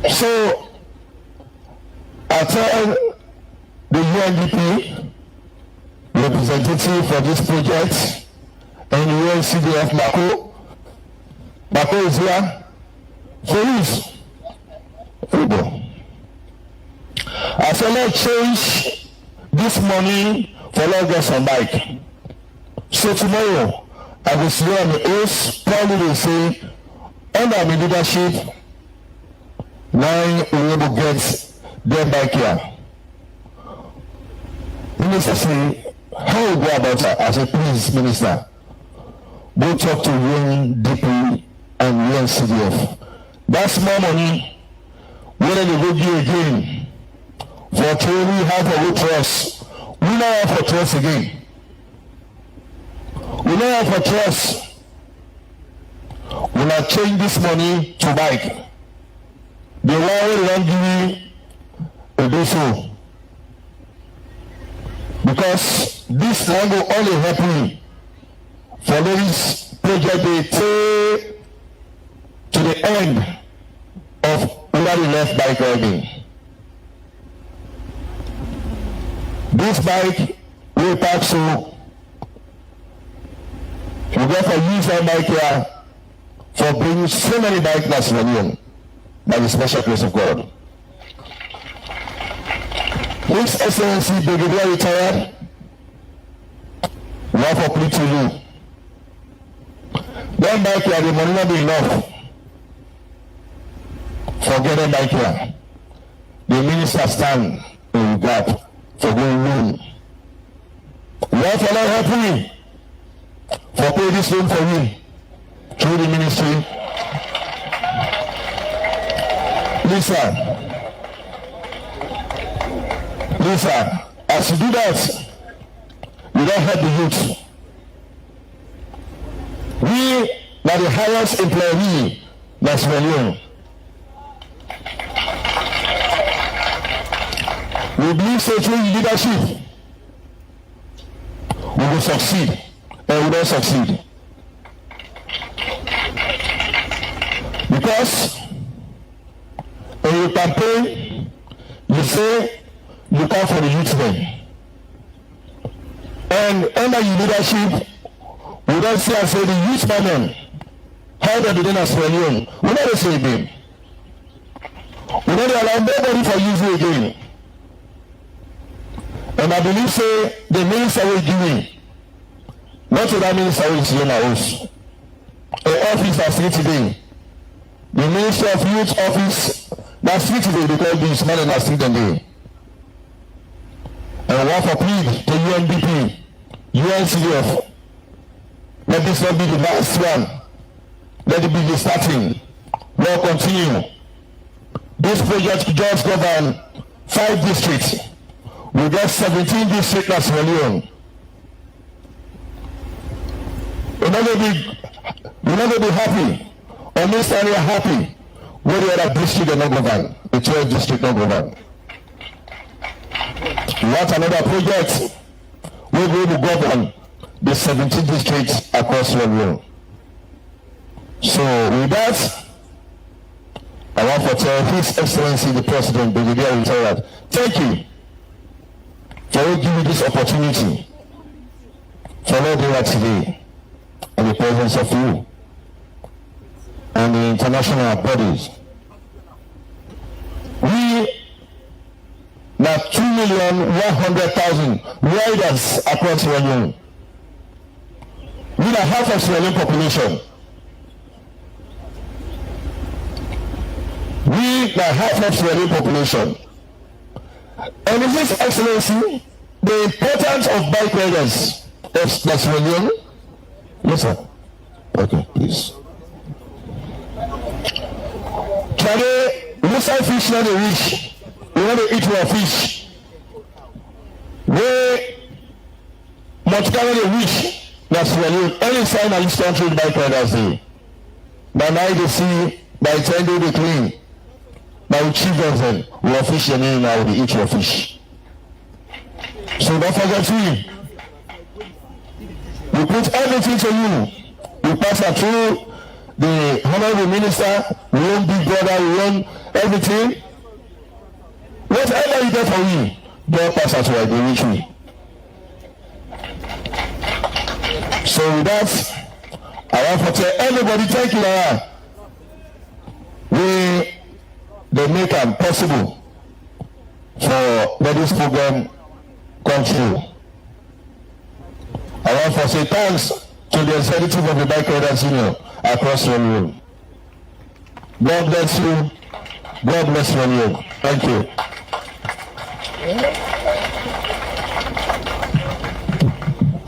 So I tell the UNDP representative for this project and UNCDF Mako is here. Police. I said let's change this money for let's get some bike. So tomorrow I will see on the host, probably will say under my leadership, now we will get their bike here. Minister say, how we go about that? I said, please, Minister, go talk to UNDP and UNCDF. That's more money. Whether they go do again for training, how for good trust. We now have for trust again. We now have for trust. We now change this money to bike. The one we don't give you a do so. Because this one will only help me for this project they take to the end of where the left bike riding. This bike will pack so we got to use our bike here for bringing so many bikes nationally by the special grace of God. His Excellency Brigadier retired, we have a plea to you. That bike here, the money not be enough for getting bike here. The minister stand in the gap for going loan. We have to not help me for pay this loan for me through the ministry. Listen, as you do that, you don't help the youth. We are the highest employee that's million. We believe so through leadership, we will succeed, and we don't succeed. Because when you campaign, you say you come for the youth then. And under your leadership, we don't say and say the youth men, how they begin as Sierra Leone. We never say again. We don't allow nobody for using again. And I believe say the minister will give me, not to that minister will see in our house. The office that's here today. The Minister of Youth office that's here today because this man and I still there. And one for plead to UNDP, UNCDF. Let this not be the last one. Let it be the starting. We'll continue. This project just govern 5 districts. We got 17 districts as Sierra Leone. We're not going to be happy. Or most are happy where the other district are not governed. The 12 district not governed. We want another project where we will govern the 17 districts across the world. So with that, I want to tell His Excellency the President, Brigadier Retired, thank you for giving me this opportunity for all day today in the presence of you and the international bodies. We now 2,100,000 riders across Sierra Leone. We are half of Sierra Leone population. We are half of Sierra Leone population. And is His Excellency the importance of bike riders of Sierra Leone? Yes, sir. Okay, please. Today, Musa fish not a wish. We want to eat raw fish. We must carry a wish. That's Sierra Leone. Any sign of this country bike riders day. By night they see, by 10 days they clean. By children, we are fish and now we eat raw fish. So don't forget me. We put everything to you. We pass it through the Honorable Minister, we own Big Brother, we own everything. Whatever you get for me, don't pass it to where they reach me. So with that, I want to tell everybody thank you, Lord. They make it possible for this program come true. I want to say thanks to the executive of the Bike Riders Union across the world. God bless you. God bless you. Thank you.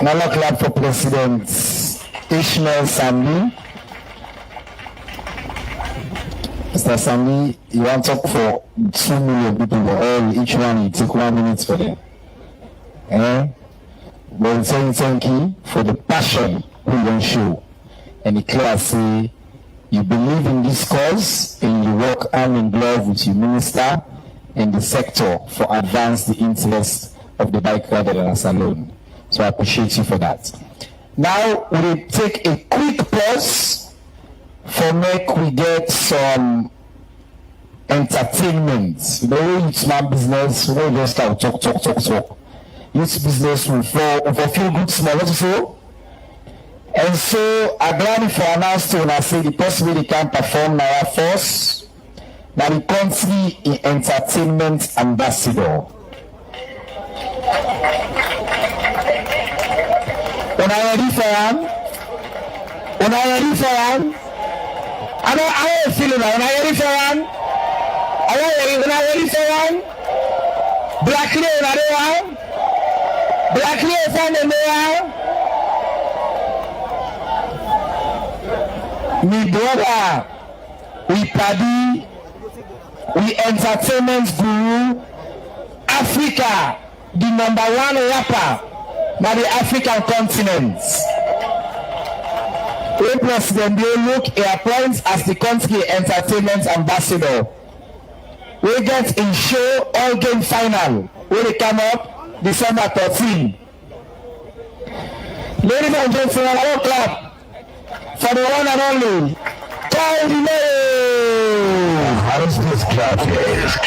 Another clap for President Ishmael Sami. Mr. Sami, you want to talk for 2 million people, all each one you take 1 minute for them. Well, thank you for the passion we don't show. And the class say you believe in this cause and you work hand in glove with your minister and the sector for advance the interest of the bike riders alone. So I appreciate you for that. Now we will take a quick pause for make we get some entertainment. You know, it's my business, we don't just talk. Youth business will feel good small also. And so I'm glad for announce to when I say the person they can perform now first, that the country in entertainment ambassador. When I ready for him, I don't feel it now. When I ready for him, when I ready for him, Black Leo na there, Black Leo from the there. Me brother, we party, we entertainment guru, Africa, the #1 rapper by the African continent. The president they look he appoints as the country entertainment ambassador. We get in show all game final when they come up December 13. Ladies and gentlemen, I will clap for the one and only Julius. How is this jockey? Yes.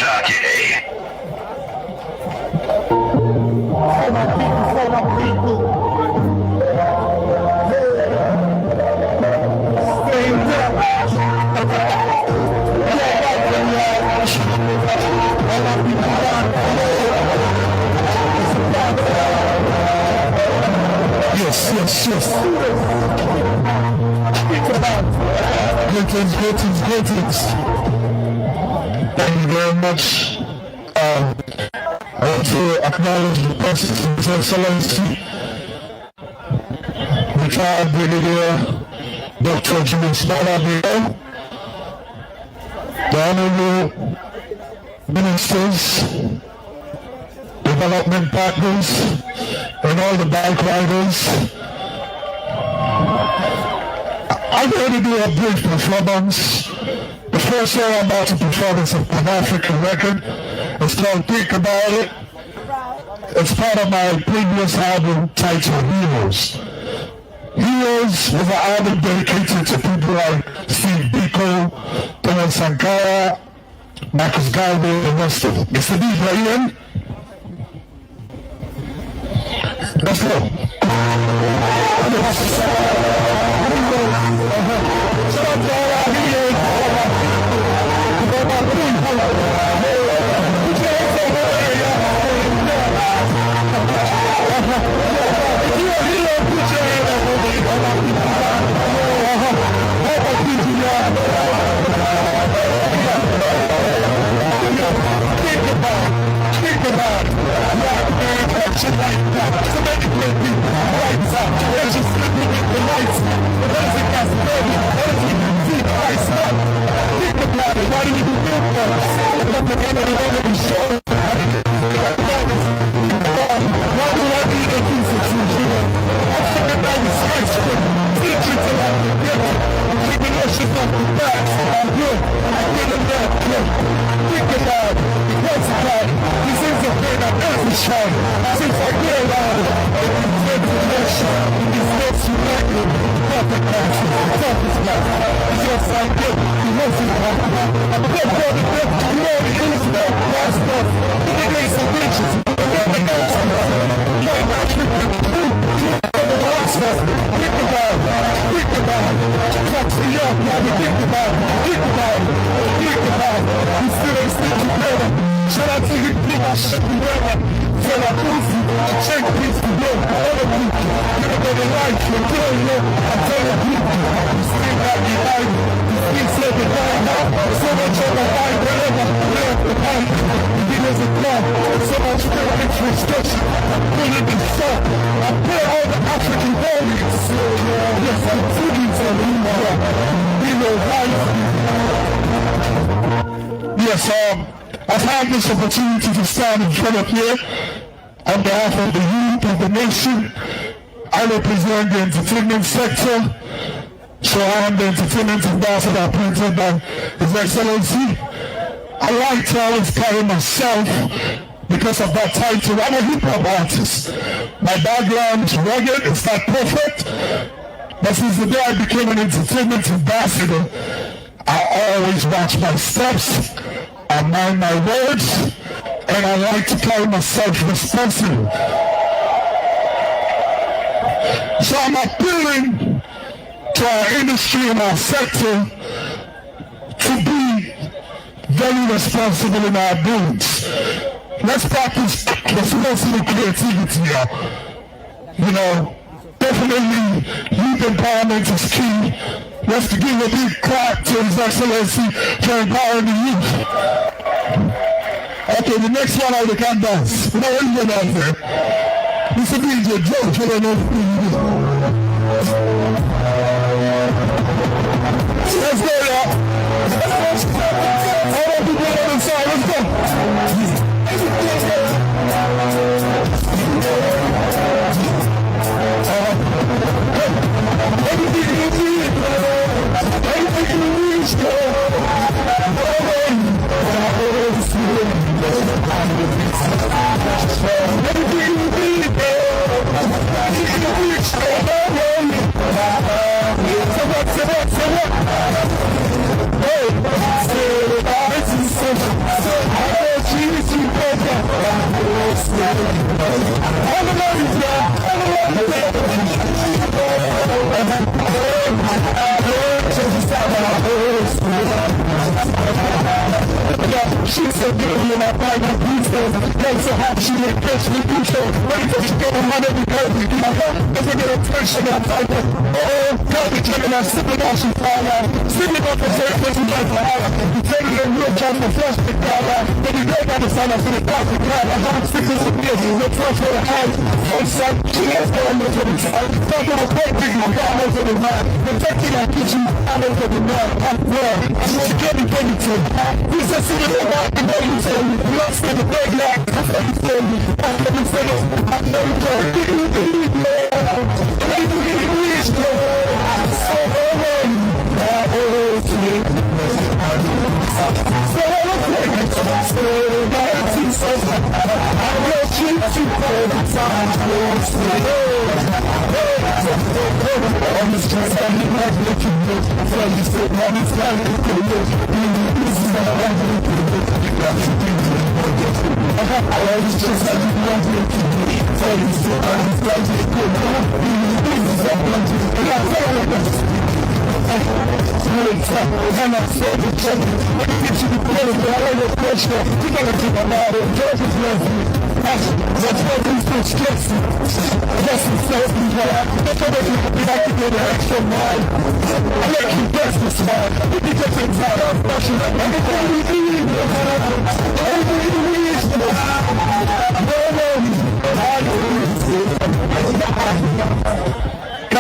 Greetings. Thank you very much. I want to acknowledge the presence of His Excellency, retired Brigadier Dr. Julius, the honorable ministers, development partners, and all the bike riders. I'm going to do a brief performance. The first song I'm about to perform is a Pan-African record. It's called Think About It. It's part of my previous album titled Heroes. Heroes was an album dedicated to people like Steve Biko, Thomas Sankara, Marcus Garvey, and the rest of them. Mr. DJ, are you in? Let's go. Yes, I've had this opportunity to stand in front of you on behalf of the youth of the nation. I represent the entertainment sector, so I am the entertainment ambassador appointed by His Excellency. I like to always carry myself because of that title. I'm a hip-hop artist. My background is rugged, it's not perfect, but since the day I became an entertainment ambassador, I always watch my steps, I mind my words, and I like to carry myself responsibly. So I'm appealing to our industry and our sector to be very responsible in our doings. Let's practice responsible creativity here. You know, definitely youth empowerment is key. Let's give a big clap to His Excellency for empowering the youth. Okay, the next one I can dance. You know what you doing out there? Mr. DJ Joe, I don't know who you do. Let's go, y'all. All the people on the side, let's go. She's so good in my private details. Like so hot, she didn't catch me control. Wait till she get on my every curve. My heart doesn't get attention. I'm like, oh, God, the chicken, I'm sipping on, she fall out. Sipping on the surface, you like my hour. You take it in real time, the flesh, the crowd out. Then you break on the sun, I see the dark, the crowd. I'm hot, stickers with this, you look for the house. Oh, son, she has gone over the side. Talking about great big, my God, over the mind. Protecting our kitchen, I'm over the mind. I'm well. I'm security, baby, too. He's a city, I know you say you lost in the big life. I know you say you. I know you say you. I know you say you. So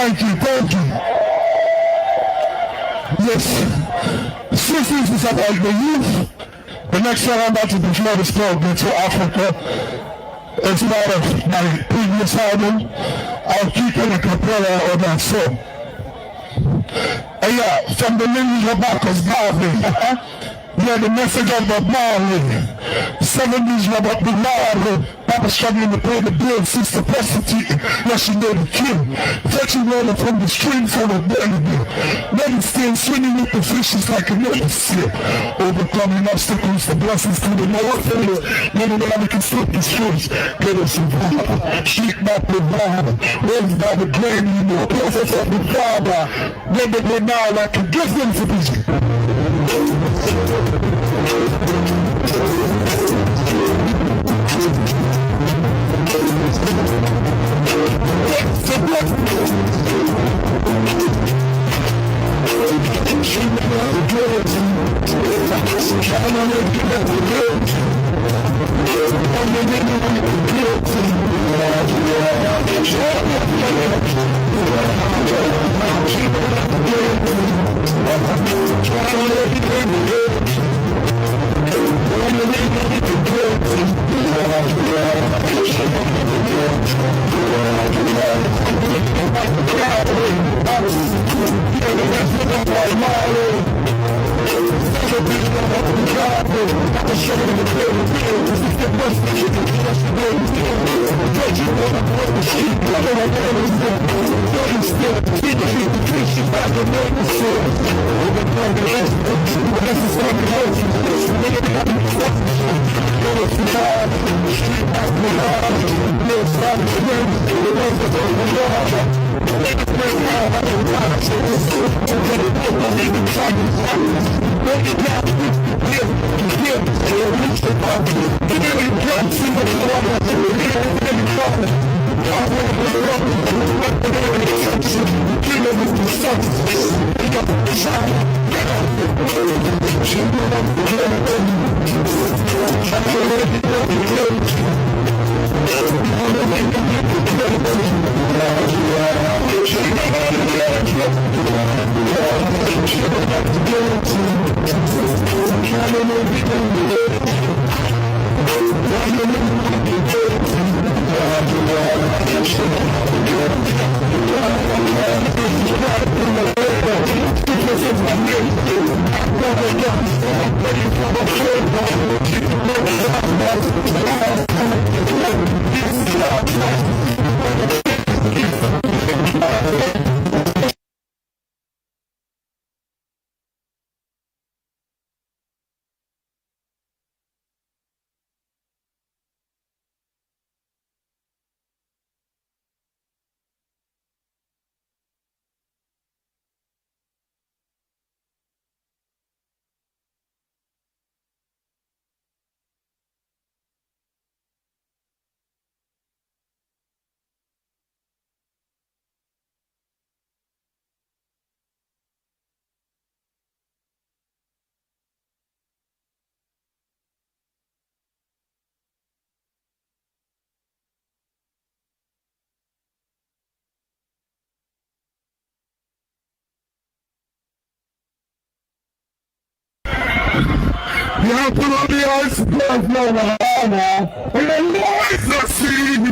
Thank you. Yes, since this is about the youth, the next time I'm about to perform is called Go to Africa. It's part of my previous album. I'll keep it a cappella on that song. And yeah, from the lineage of Marcus Garvey. Yeah, the message of the Margai. 70s Robert Margai. Papa struggling to pay the bill since the prostitute. Yeah, she made a kill. Fetching water from the stream full of belly bill. Many still swimming with the fishes like a little seal. Overcoming obstacles, the blessings to the Lord. Many man can slip the streets. Get us involved. Street map with Maada. Raised by the grain, you know. Process of the Father. Never go now like a gift them for vision. put on the ice blood flow and the lights are seen.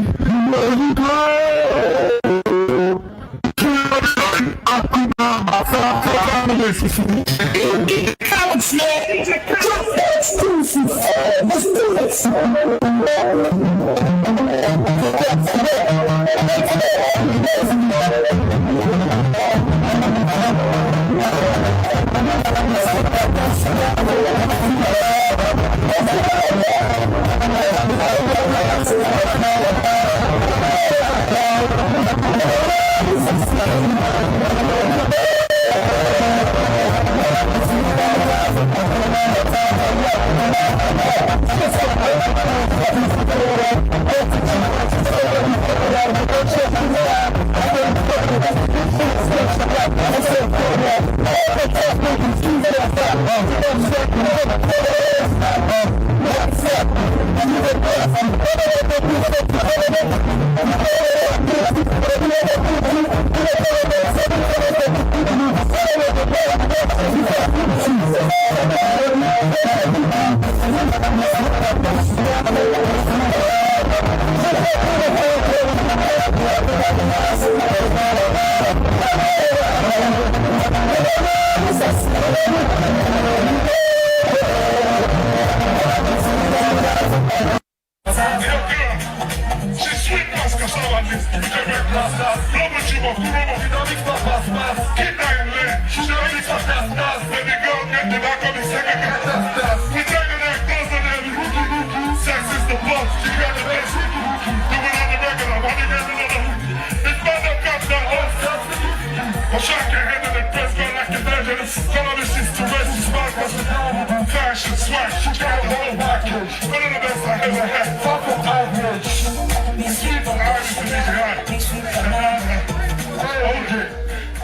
Fashion, swag, she got the whole package. One of the best I ever had. Fuck with average.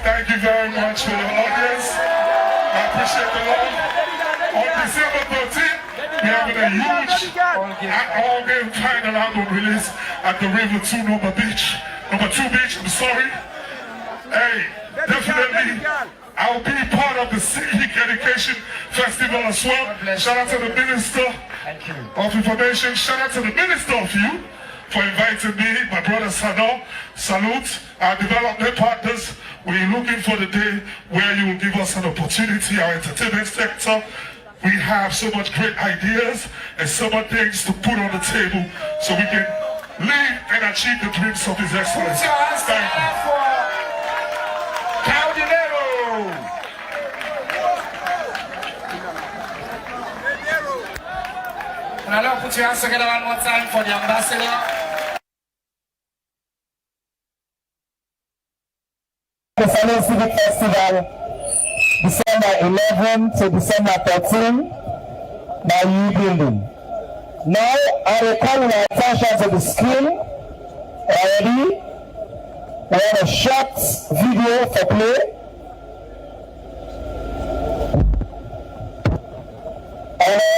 Thank you very much for the audience. I appreciate the love. On December 13th, we have a huge all-game final album release at the River 2 Number 2 Beach. I'm sorry. Hey, definitely. I'll be part of the Civic Education Festival as well. Shout out to the Minister of Information. Shout out to the Minister of Youth for inviting me, my brother Sano. Salute our development partners. We're looking for the day where you will give us an opportunity, our entertainment sector. We have so much great ideas and so much things to put on the table so we can live and achieve the dreams of His Excellency. Thank you. And I love put your hands together one more time for the ambassador. The Salon Civic Festival, December 11 to December 13, by U Building. Now, I will call your attention to the screen already. We have a short video for play.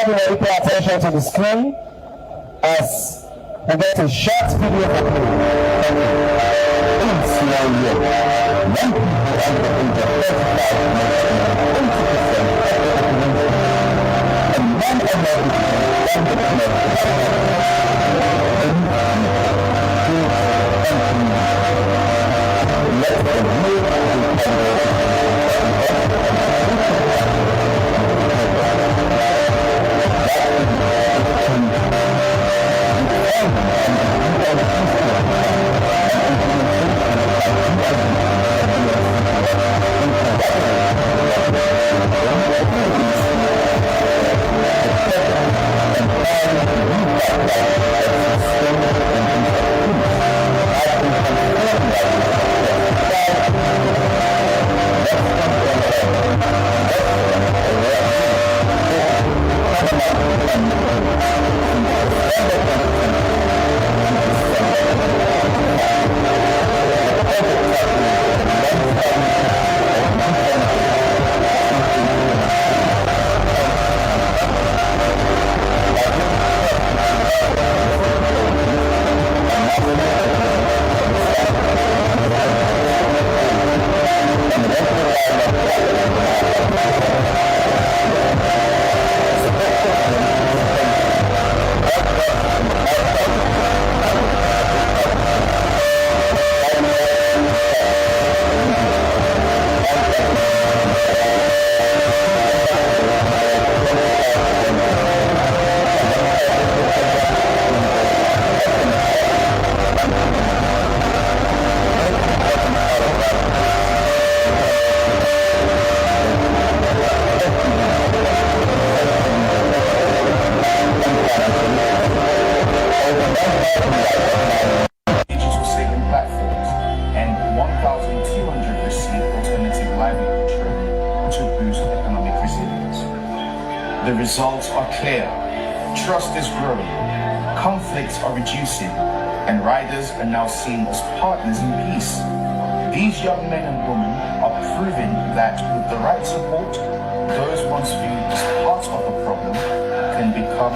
Everybody pay attention to the screen as we get a short video for play. clear. Trust is growing, conflicts are reducing, and riders are now seen as partners in peace. These young men and women are proving that with the right support, those once viewed as part of the problem can become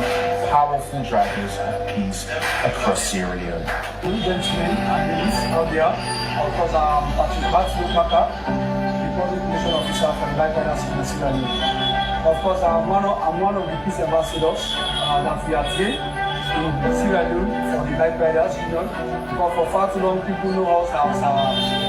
powerful drivers of peace across Sierra Leone. Gentlemen and ladies out there, of course, Patrick Batsukaka, the public mission officer for the Bike Riders in Sierra Leone. Of course, I'm one of the peace ambassadors that we are here in Sierra Leone for the Bike Riders Union. Because for far too long, people know us as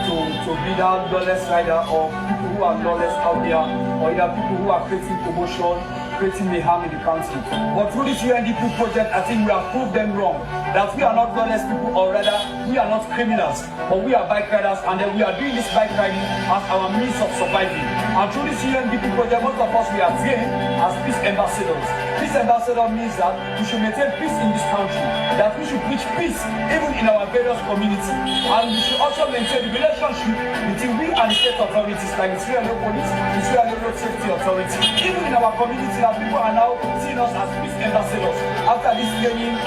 to be that lawless rider, or people who are lawless out there, or either people who are creating commotion, creating mayhem in the country. But through this UNDP project, I think we have proved them wrong. That we are not lawless people, or rather, we are not criminals, but we are bike riders, and then we are doing this bike riding as our means of surviving. And through this UNDP project, most of us, we are trained as peace ambassadors. Peace ambassador means that we should maintain peace in this country, that we should preach peace even in our various communities, and we should also maintain the relationship between we and the state authorities, like the Sierra Leone Police, the Sierra Leone Road Safety Authority. Even in our community, that people are now seeing us as peace ambassadors. After this training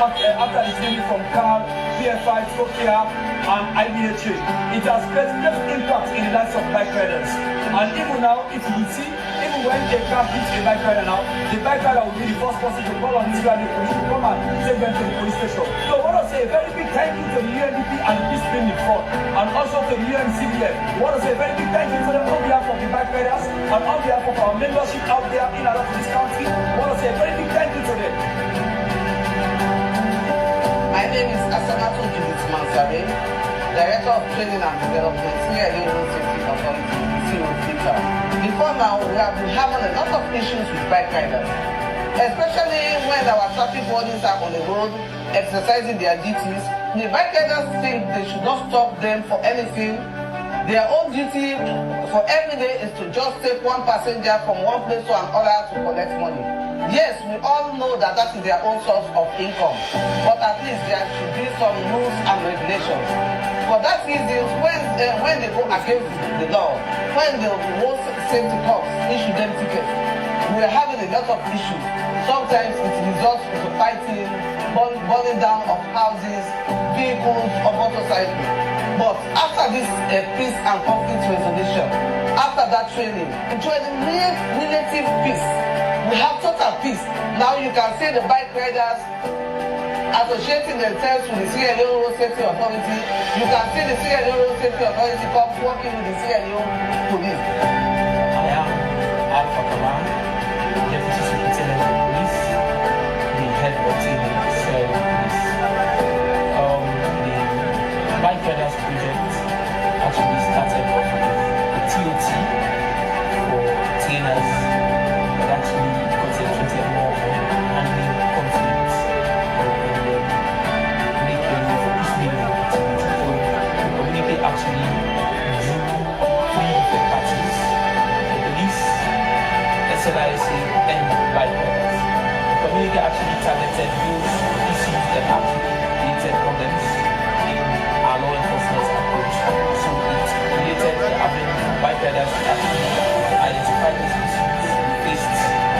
from CAR, PFI, Tokyo, and IBHA, it has created great impact in the lives of bike riders. And even now, if you see, even when a car hits a bike rider now, the bike rider will be the first person to call on the Sierra Leone Police to come and take them to the police station. So I want to say a very big thank you to the UNDP and the peace training front, and also to the UNCDF. I want to say a very big thank you to them on behalf of the bike riders and on behalf of our membership out there in and out of this country. I want to say a very big thank you to them. My name is Asanatu Julius, Director of Training and Development here at the Road Safety Authority, Before now, we have been having a lot of issues with bike riders, especially when our traffic wardens are on the road exercising their duties. The bike riders think they should not stop them for anything. Their own duty for every day is to just take one passenger from one place to another to collect money. Yes, we all know that that is their own source of income, but at least there should be some rules and regulations. For that reason, when they go against the law, when the road safety cops issue them tickets, we are having a lot of issues. Sometimes it results into fighting, burning down of houses, vehicles, or motorcycles. But after this peace and conflict resolution, after that training, enjoying relative peace, we have total peace. Now you can see the bike riders associating themselves with the Sierra Leone Road Safety Authority. You can see the Sierra Leone Road Safety Authority cops working with the Sierra Leone Police. I am Alpha Kaman, Deputy Superintendent of Police, the head of team in the Sierra Leone Police. The Bike Riders project actually started off with a TOT for trainers that actually concentrated more on handling conflicts and making for peacebuilding activities. So the community actually drew 3 different parties: the police, SLIC, and bike riders. The community actually targeted those issues that actually created problems in our law enforcement approach. So it created the avenue for bike riders to actually identify those issues faced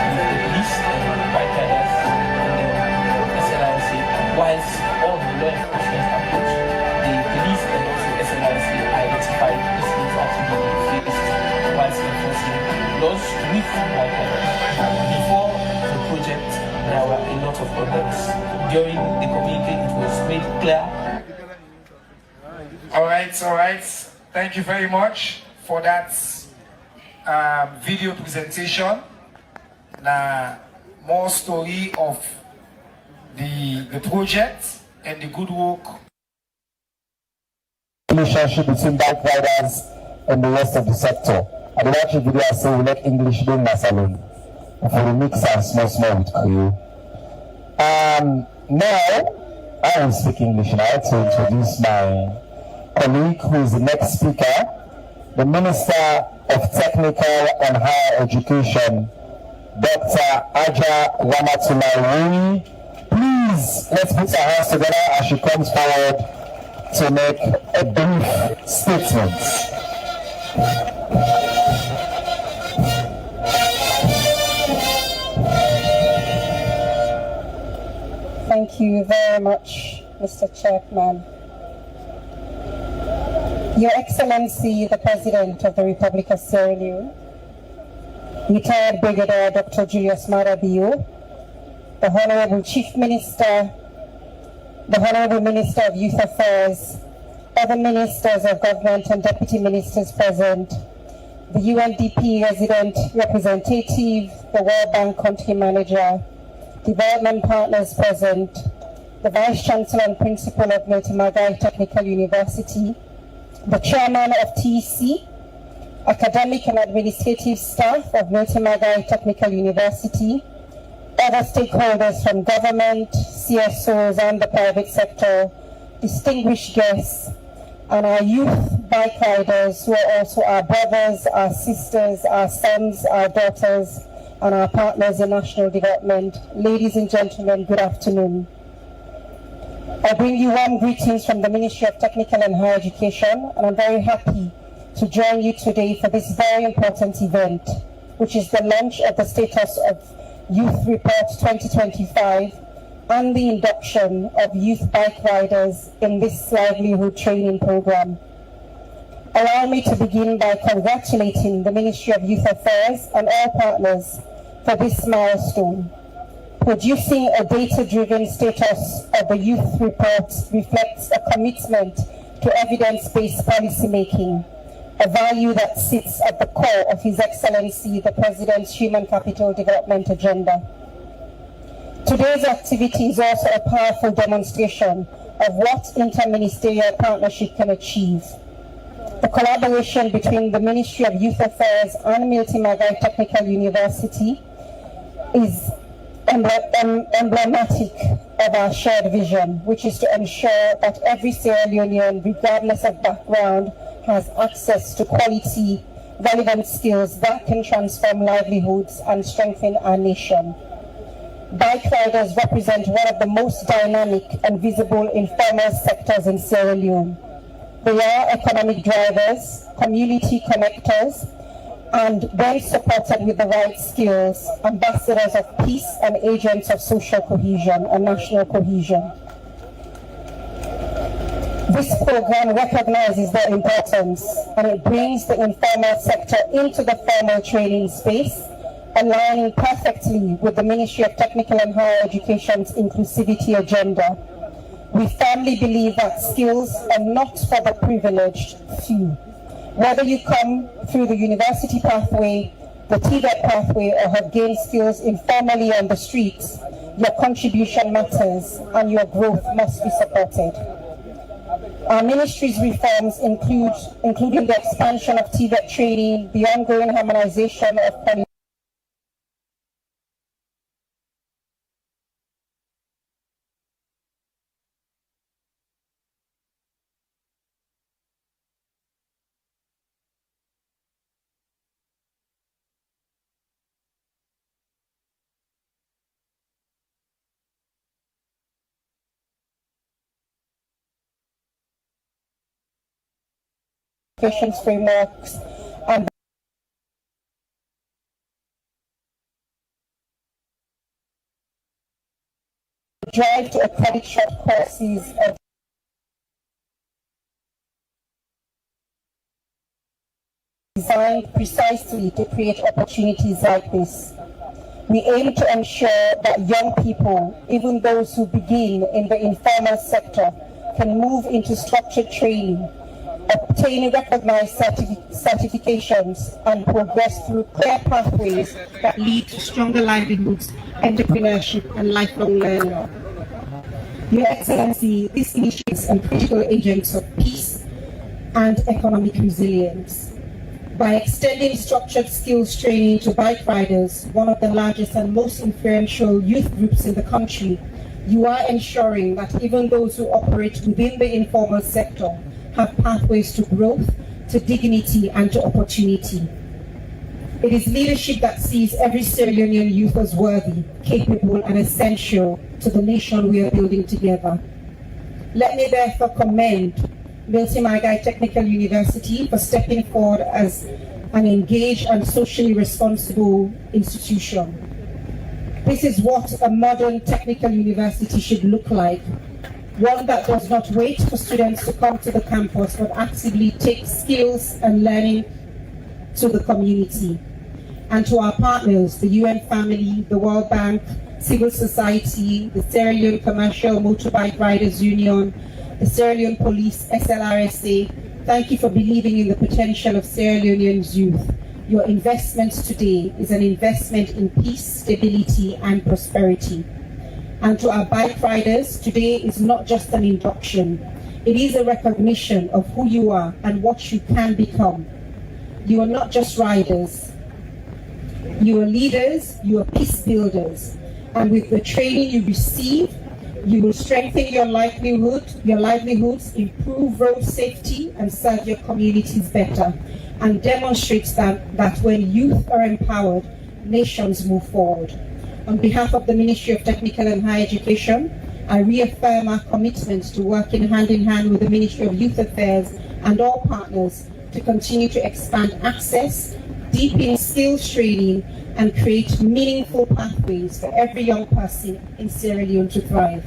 with the police and bike riders and the SLIC, whilst all the law enforcement approach, the police and also SLIC identified issues actually being faced whilst enforcing laws with bike riders. Before the project, there were a lot of problems. During the community, it was made clear. All right. Thank you very much for that video presentation. Now, more story of the project and the good work. Relationship between bike riders and the rest of the sector. And the watch video I say we let English do Masalon. For the mix and small with Creole. Now I will speak English now to introduce my colleague who is the next speaker, the Minister of Technical and Higher Education, Dr. Aja Ramatulai. Please, let's put our hands together as she comes forward to make a brief statement. Thank you very much, Mr. Chairman. Your Excellency, the President of the Republic of Sierra Leone, retired Brigadier Dr. Julius Maada, the Honorable Chief Minister, the Honorable Minister of Youth Affairs, other ministers of government and deputy ministers present, the UNDP resident representative, the World Bank country manager, development partners present, the Vice Chancellor and Principal of Margai Technical University, the Chairman of TC, academic and administrative staff of Margai Technical University, other stakeholders from government, CSOs and the private sector, distinguished guests, and our youth bike riders who are also our brothers, our sisters, our sons, our daughters, and our partners in national development. Ladies and gentlemen, good afternoon. I bring you warm greetings from the Ministry of Technical and Higher Education, and I'm very happy to join you today for this very important event, which is the launch of the Status of Youth Report 2025 and the induction of youth bike riders in this livelihood training program. Allow me to begin by congratulating the Ministry of Youth Affairs and all partners for this milestone. Producing a data-driven status of the youth report reflects a commitment to evidence-based policymaking, a value that sits at the core of His Excellency the President's Human Capital Development Agenda. Today's activity is also a powerful demonstration of what interministerial partnership can achieve. The collaboration between the Ministry of Youth Affairs and Margai Technical University is emblematic of our shared vision, which is to ensure that every Sierra Leonean, regardless of background, has access to quality, relevant skills that can transform livelihoods and strengthen our nation. Bike riders represent one of the most dynamic and visible informal sectors in Sierra Leone. They are economic drivers, community connectors, and when supported with the right skills, ambassadors of peace and agents of social cohesion and national cohesion. This program recognizes their importance, and it brings the informal sector into the formal training space, aligning perfectly with the Ministry of Technical and Higher Education's inclusivity agenda. We firmly believe that skills are not for the privileged few. Whether you come through the university pathway, the TVET pathway, or have gained skills informally on the streets, your contribution matters and your growth must be supported. Our ministry's reforms including the expansion of TVET training, the ongoing harmonization of frameworks and drive to accredit short courses designed precisely to create opportunities like this. We aim to ensure that young people, even those who begin in the informal sector, can move into structured training, obtain recognized certifications, and progress through clear pathways that lead to stronger livelihoods, entrepreneurship, and lifelong learning. Your Excellency, this initiates and critical agents of peace and economic resilience. By extending structured skills training to bike riders, one of the largest and most influential youth groups in the country, you are ensuring that even those who operate within the informal sector have pathways to growth, to dignity, and to opportunity. It is leadership that sees every Sierra Leonean youth as worthy, capable, and essential to the nation we are building together. Let me therefore commend Margai Technical University for stepping forward as an engaged and socially responsible institution. This is what a modern technical university should look like. One that does not wait for students to come to the campus, but actively takes skills and learning to the community. And to our partners, the UN family, the World Bank, civil society, the Sierra Leone Commercial Motorbike Riders Union, the Sierra Leone Police, SLRSA, thank you for believing in the potential of Sierra Leoneans youth. Your investment today is an investment in peace, stability, and prosperity. And to our bike riders, today is not just an induction. It is a recognition of who you are and what you can become. You are not just riders. You are leaders, you are peace builders. And with the training you receive, you will strengthen your livelihoods, improve road safety, and serve your communities better. And demonstrates that when youth are empowered, nations move forward. On behalf of the Ministry of Technical and Higher Education, I reaffirm our commitment to working hand in hand with the Ministry of Youth Affairs and all partners to continue to expand access, deepen skills training, and create meaningful pathways for every young person in Sierra Leone to thrive.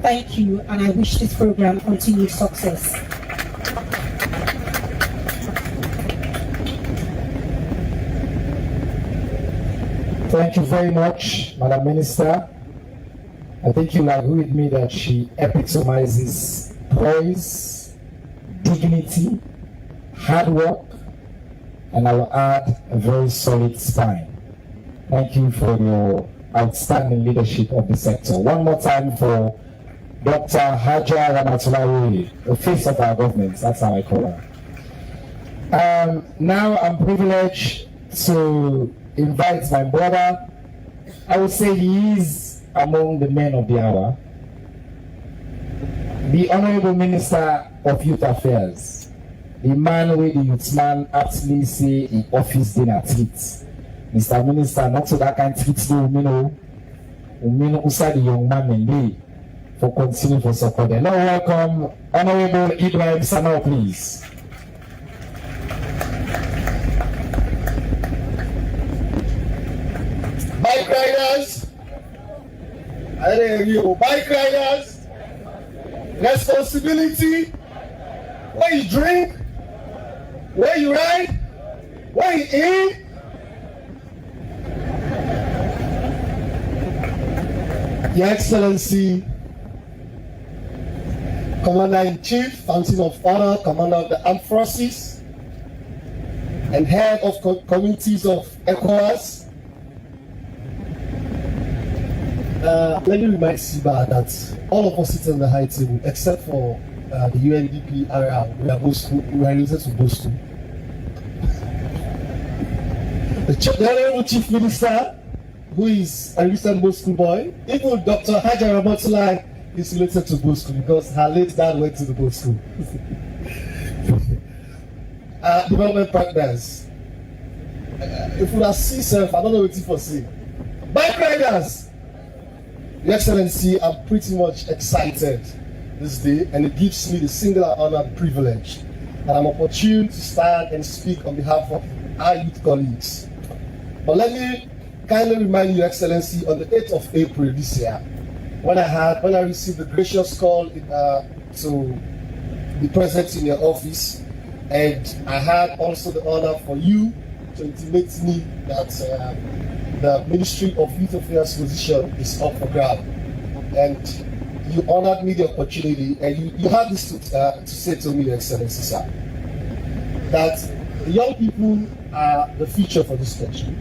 Thank you, and I wish this program continued success. Thank you very much, Madam Minister. I think you'll agree with me that she epitomizes poise, dignity, hard work, and I will add a very solid spine. Thank you for your outstanding leadership of the sector. One more time for Dr. Hajar Ramatulawi, the face of our government. That's how I call her. Now I'm privileged to invite my brother. I would say he is among the men of the hour, the Honorable Minister of Youth Affairs, the man with the youthman actually say in office dinner treat. Mr. Minister, not so that kind of treat the young man and for continuing for support. Now welcome Honorable Ibrahim Sanao, please. Bike riders, I didn't hear you. Bike riders, responsibility, where you drink, where you ride, where you eat. Your Excellency, Commander-in-Chief, Fountain of Honor, Commander of the Armed Forces, and Head of Communities of ECOWAS. Let me remind Siba that all of us sit on the high table, except for the UNDP area. We are related to Boston. The Honorable Chief Minister, who is a recent Boston boy, even Dr. Hajar Ramatulai is related to Boston because her late dad went to the Boston. Development partners. If we are self, I don't know what for say. Bike riders. Your Excellency, I'm pretty much excited this day, and it gives me the singular honor and privilege that I'm opportune to stand and speak on behalf of our youth colleagues. But let me kindly remind Your Excellency, on the 8th of April this year, when I received the gracious call to be present in your office, and I had also the honor for you to intimate me that the Ministry of Youth Affairs position is up for grab. And you honored me the opportunity, and you had this to say to me, Your Excellency, sir, that the young people are the future for this country.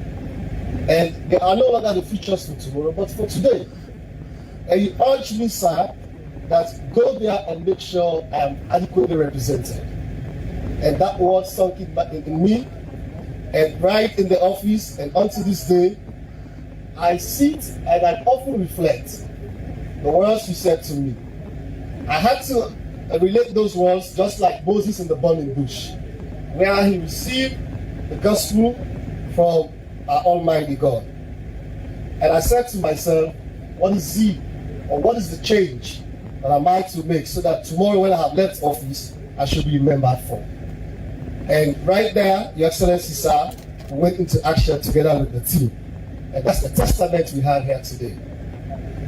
And they are no longer the futures for tomorrow, but for today. And you urge me, sir, that go there and make sure I'm adequately represented. And that word sunk in me, and right in the office, and unto this day, I sit and I often reflect the words you said to me. I had to relate those words just like Moses in the burning bush, where he received the gospel from our Almighty God. And I said to myself, what is he, or what is the change that I might to make so that tomorrow when I have left office, I should be remembered for. And right there, Your Excellency, sir, we went into action together with the team. And that's the testament we have here today.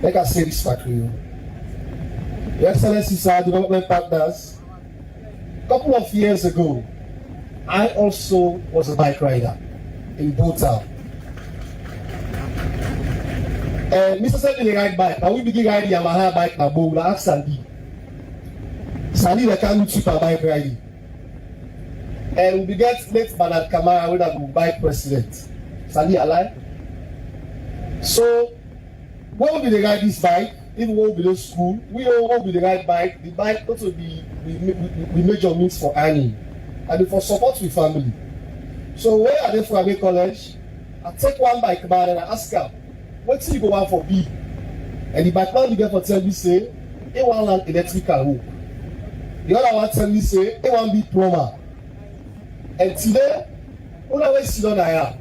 Let us say this for you. Your Excellencies, our development partners, a couple of years ago, I also was a bike rider in Bota. And Mr. said we ride bike, and we begin riding Yamaha bike and we ask Sandy. Sandy, they can't do cheaper bike riding. And we began to make Bernard Kamara with a bike president. Sandy alive? So, when we ride this bike, even when we go to school, we all will be the right bike. The bike also be we major means for earning and for support with family. So where are they from college? I take one bike man and I ask her, what do you go on for B? And the bike man began for tell me say, he want an electrical hook. The other one tell me say, he want be plumber. And today, when I always sit on here,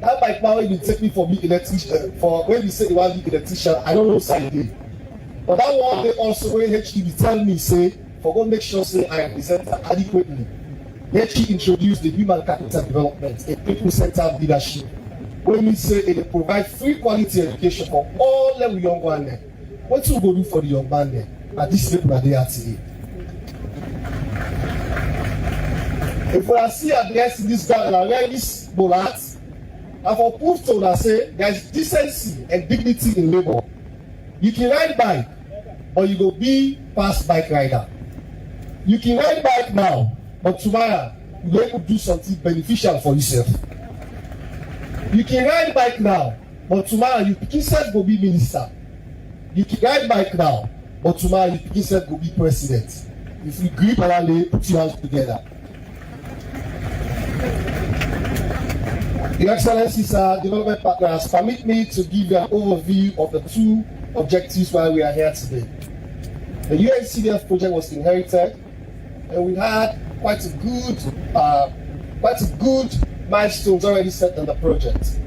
that bike man will take me for be electrician. For when we say he want be electrician, I don't know side day. But that one day also when HTV tell me say, for go make sure say I represent adequately. HTV introduced the human capital development, a people-centered leadership. When we say it provide free quality education for all level young man there. What you go do for the young man there? And this people are there today. If we see address in this garden and wear this bullet, I for proof to that say there is decency and dignity in labor. You can ride bike, or you go be past bike rider. You can ride bike now, but tomorrow you go able to do something beneficial for yourself. You can ride bike now, but tomorrow you pick yourself go be minister. You can ride bike now, but tomorrow you pick yourself go be president. If you grip around it, put your hands together. Your Excellencies, our development partners, permit me to give you an overview of the two objectives why we are here today. The UNCDF project was inherited, and we had quite a good milestones already set in the project.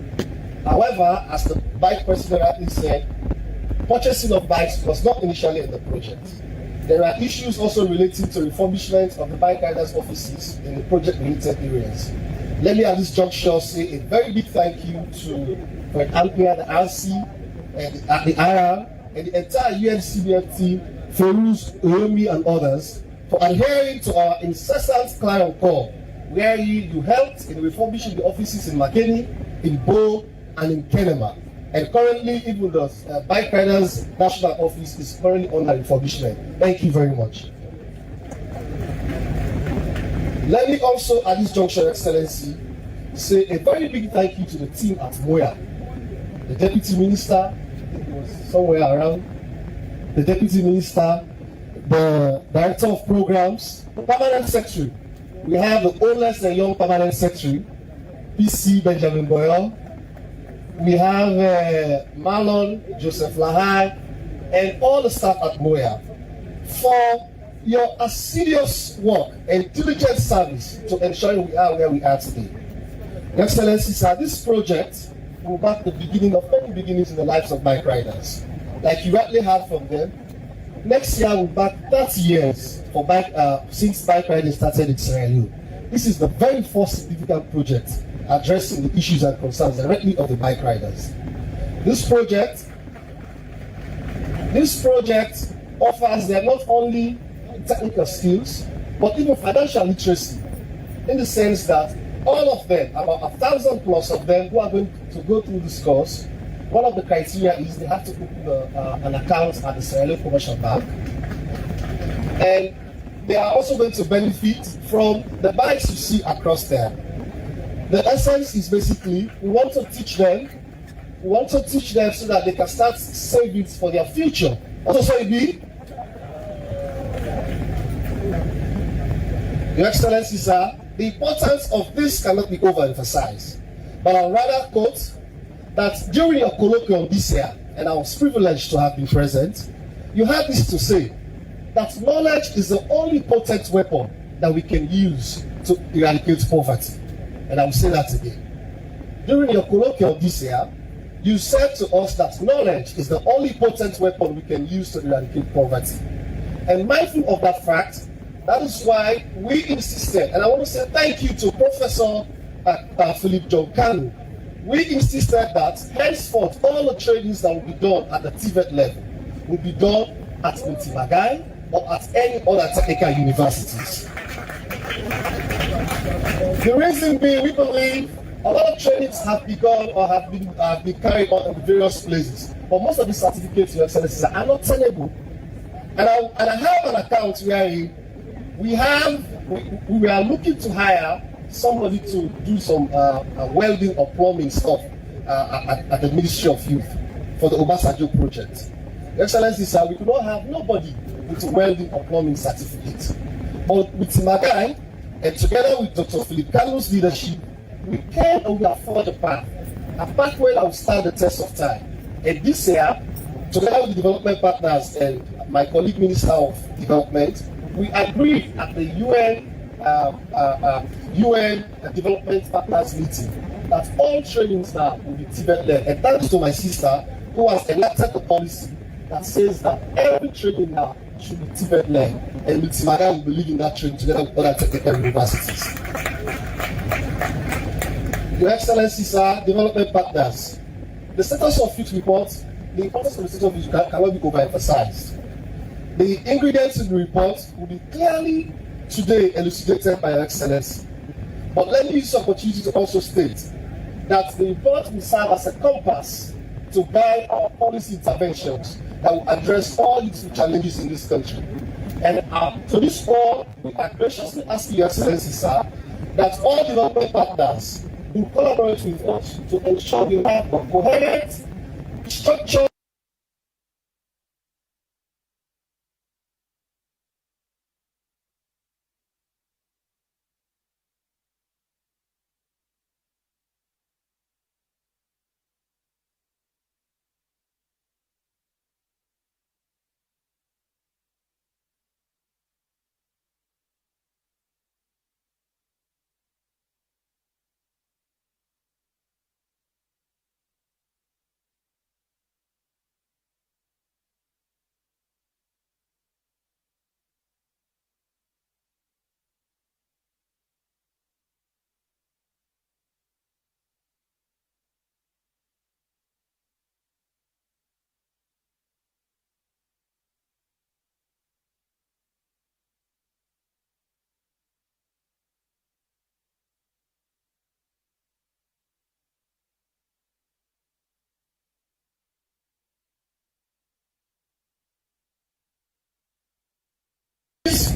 However, as the bike president rightly said, purchasing of bikes was not initially in the project. There are issues also relating to refurbishment of the bike riders' offices in the project-related areas. Let me at this juncture say a very big thank you to Fred Alpia, the RC, and the IR, and the entire UNCDF team, Feruz, Uyomi, and others, for adhering to our incessant client call, where you helped in refurbishing the offices in Makeni, in Bo, and in Kenema. And currently, even the Bike Riders National Office is currently under refurbishment. Thank you very much. Let me also, at this juncture, Excellency, say a very big thank you to the team at Moya. The Deputy Minister, I think he was somewhere around, the Deputy Minister, the Director of Programs, the Permanent Secretary. We have the oldest and young Permanent Secretary, PC Benjamin Boyle. We have Marlon, Joseph Lahai, and all the staff at Moya for your assiduous work and diligent service to ensure we are where we are today. Your Excellencies, this project will mark the beginning of many beginnings in the lives of bike riders. Like you rightly heard from them, next year will mark 30 years for since bike riding started in Sierra Leone. This is the very first significant project addressing the issues and concerns directly of the bike riders. This project offers them not only technical skills, but even financial literacy, in the sense that all of them, about 1,000 plus of them who are going to go through this course, one of the criteria is they have to open an account at the Sierra Leone Commercial Bank. And they are also going to benefit from the bikes you see across there. The essence is basically, we want to teach them so that they can start savings for their future. Also, Your Excellencies, the importance of this cannot be overemphasized. But I'd rather quote that during your colloquium this year, and I was privileged to have been present, you had this to say, that knowledge is the only potent weapon that we can use to eradicate poverty. And I will say that again. During your colloquium this year, you said to us that knowledge is the only potent weapon we can use to eradicate poverty. And mindful of that fact, that is why we insisted, and I want to say thank you to Professor Philip John Kanu, we insisted that henceforth all the trainings that will be done at the TVET level will be done at Margai or at any other technical universities. The reason being, we believe a lot of trainings have begun or have been carried on in various places, but most of the certificates, Your Excellencies, are not tenable. And I have an account where we are looking to hire somebody to do some welding or plumbing stuff at the Ministry of Youth for the Obasanjo project. Your Excellencies, we could not have nobody with a welding or plumbing certificate. But with Margai, and together with Dr. Philip Kalu's leadership, we came and we have forged a pathway that will stand the test of time. And this year, together with the development partners and my colleague Minister of Development, we agreed at the UN Development Partners meeting that all trainings now will be TVET-led. And thanks to my sister who has enacted the policy that says that every training now should be TVET-led. And with Maada will be leading that training together with other technical universities. Your Excellencies, development partners, the status of youth report, the importance of the status of youth cannot be overemphasized. The ingredients in the report will be clearly today elucidated by Your Excellency. But let me use this opportunity to also state that the report will serve as a compass to guide our policy interventions that will address all these challenges in this country. And to this call, we are graciously asking Your Excellency, sir, that all development partners will collaborate with us to ensure we have a coherent structure.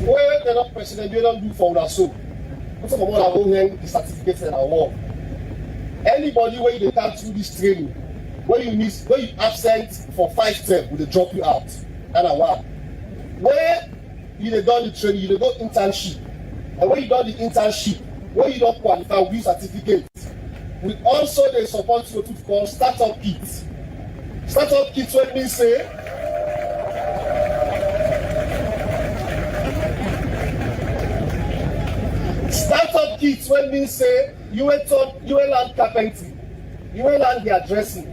Where they're not president, they don't do for us so. Most of them are going the certificates and award. Anybody where you can't do this training, where you absent for 5 terms, will they drop you out? And award. Where you done the training, you go internship, and when you done the internship, where you don't qualify with certificates, we also they support you to call startup kits. Startup kits what means say. Startup kits when means say you will learn carpentry, you will learn hairdressing,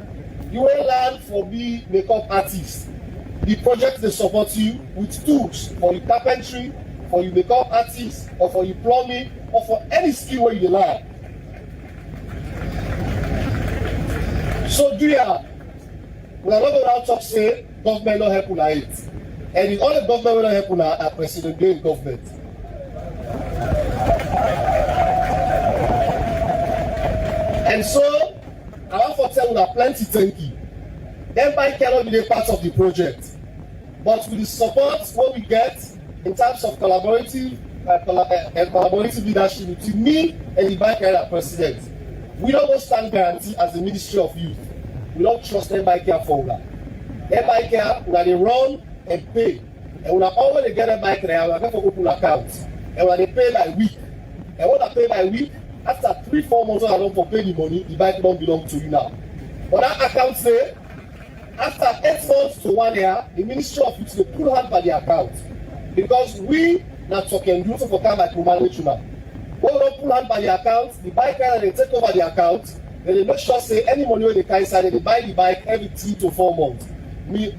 you will learn for be makeup artist. The project they support you with tools for your carpentry, for your makeup artist, or for your plumbing, or for any skill where you learn. So do ya? We are not going to talk say government not help una it, and in all the government will not help una president doing government. And so, I want to tell you that plenty thank you. Everybody cannot be a part of the project. But with the support what we get in terms of collaborative leadership between me and the Margai president, we don't stand guarantee as the Ministry of Youth. We don't trust Margai for that. Margai, when they run and pay, and when I always get Margai, I will go open accounts. And when they pay by week, and when I pay by week, after 3-4 months, I don't pay the money, the bike don't belong to you now. But that account say, after 8 months to 1 year, the Ministry of Youth will pull hand by the account. Because we not talking you for come like manage now. When we don't pull hand by the account, the bike they take over the account, then they make sure say any money when they can inside, they buy the bike every 3 to 4 months. We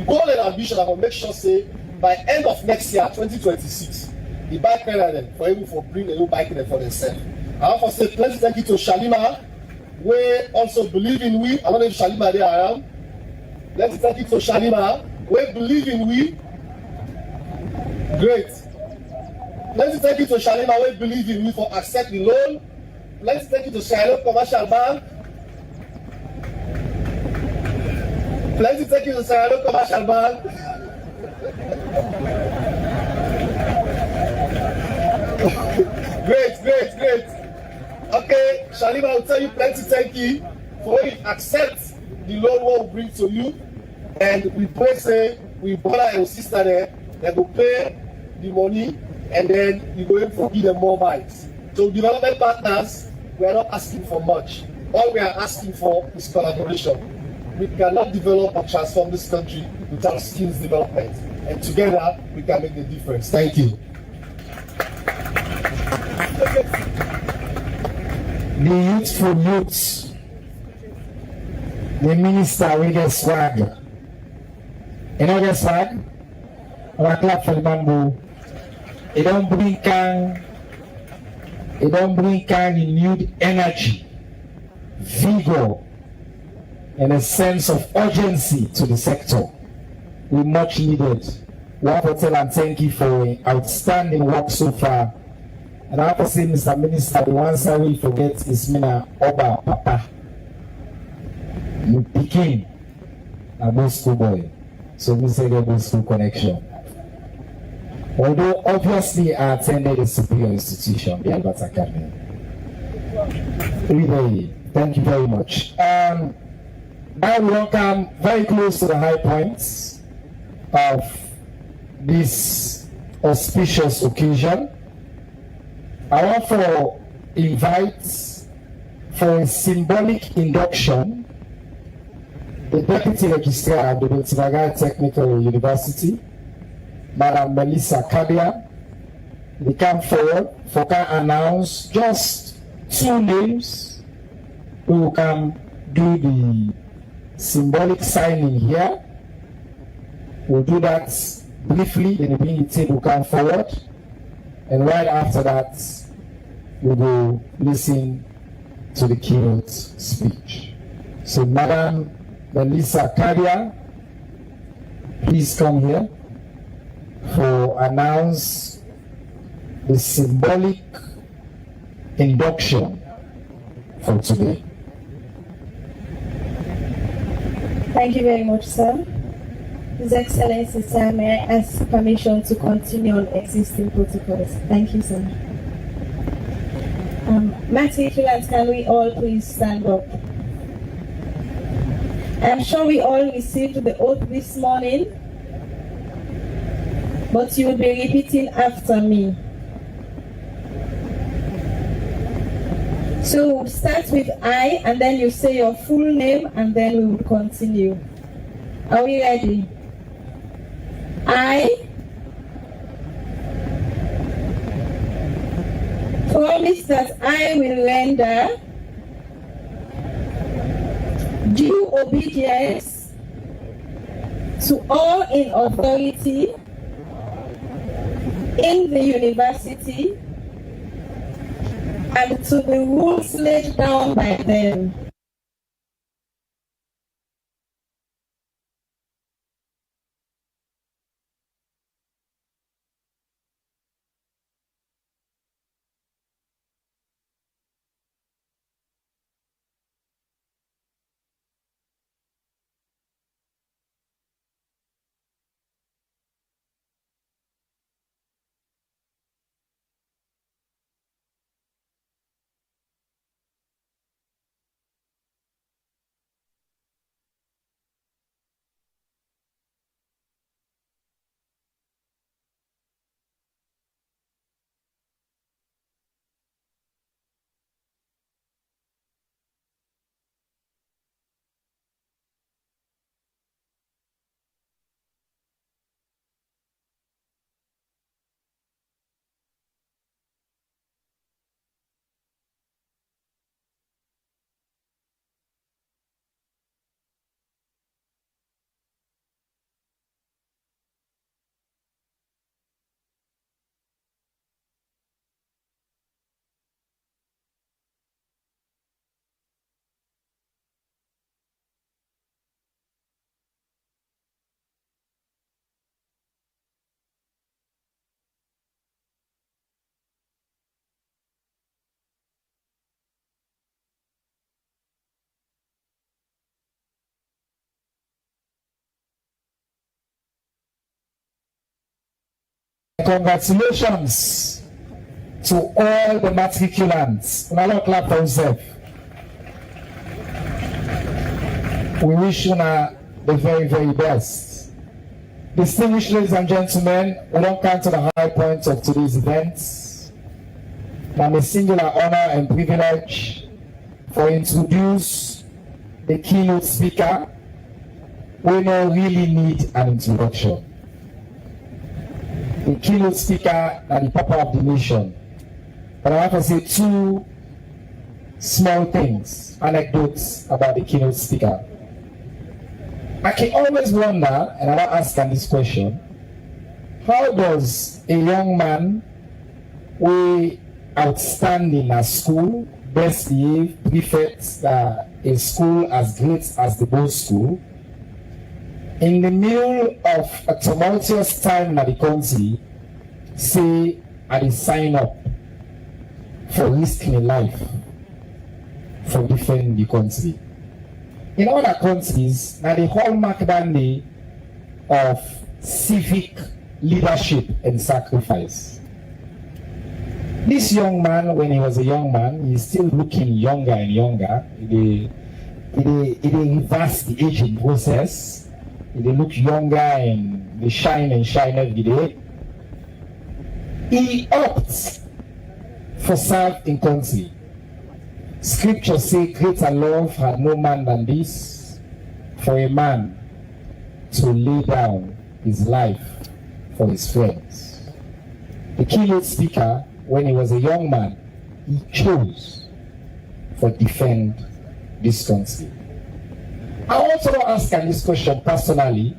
goal and ambition I will make sure say by end of next year, 2026, the bike them for able to bring a new bike there for themselves. I want to say plenty thank you to Shalima, we also believe in we. I don't know if Shalima there around. Let's take it to Shalima. We believe in we. Great. Let's take it to Shalima. We believe in we for accept the loan. Let's take it to Shiloh Commercial Bank. Let's take it to Shiloh Commercial Bank. Great. Okay, Shalima, I'll tell you plenty thank you for when you accept the loan what we bring to you. And we pray, say, we brother and sister there, they will pay the money and then you go in to give them more bites. So development partners, we are not asking for much. All we are asking for is collaboration. We cannot develop or transform this country without skills development. And together, we can make the difference. Thank you. The youthful youths, the minister will get swag. You know get swag? Or clap for the bamboo. It don't bring renewed energy, vigor, and a sense of urgency to the sector. We much needed. We have to tell and thank you for outstanding work so far. And I have to say, Mr. Minister, the ones I will forget is Mina Oba Papa. You Peking, a good school boy. So we say a good school connection. Although obviously I attended a superior institution, the Albert Academy. Really, thank you very much. Now we will come very close to the high points of this auspicious occasion. I want to invite for a symbolic induction the Deputy Registrar of the Margai Technical University, Madam Melissa Kabia. They come forward for can announce just 2 names who can do the symbolic signing here. We'll do that briefly, then the meeting table come forward. And right after that, we will listen to the keynote speech. So Madam Melissa Kabia, please come here for announce the symbolic induction for today. Thank you very much, sir. His Excellency, sir, may I ask permission to continue on existing protocols? Thank you, sir. Matriculants, can we all please stand up? I'm sure we all received the oath this morning, but you will be repeating after me. So we'll start with I, and then you say your full name, and then we will continue. Are we ready? I promise that I will render due obedience to all in authority in the university and to the rules laid down by them. Congratulations to all the matriculants. Now clap for yourself. We wish you the very, very best. Distinguished ladies and gentlemen, we don't come to the high point of today's event. I'm a singular honor and privilege for introduce the keynote speaker. We don't really need an introduction. The keynote speaker and the papa of the nation. But I want to say two small things, anecdotes about the keynote speaker. I can always wonder, and I want to ask him this question, how does a young man who outstanding at school, best behaved, prefect a school as great as the Bow School, in the middle of a tumultuous time in the country, say, I sign up for risking life for defending the country. In other countries, now the hallmark day of civic leadership and sacrifice. This young man, when he was a young man, he's still looking younger and younger. He reverse the aging process. They look younger and they shine and shine every day. He opts for serve in country. Scripture say, greater love had no man than this, for a man to lay down his life for his friends. The keynote speaker, when he was a young man, he chose to defend this country. I also want to ask this question personally,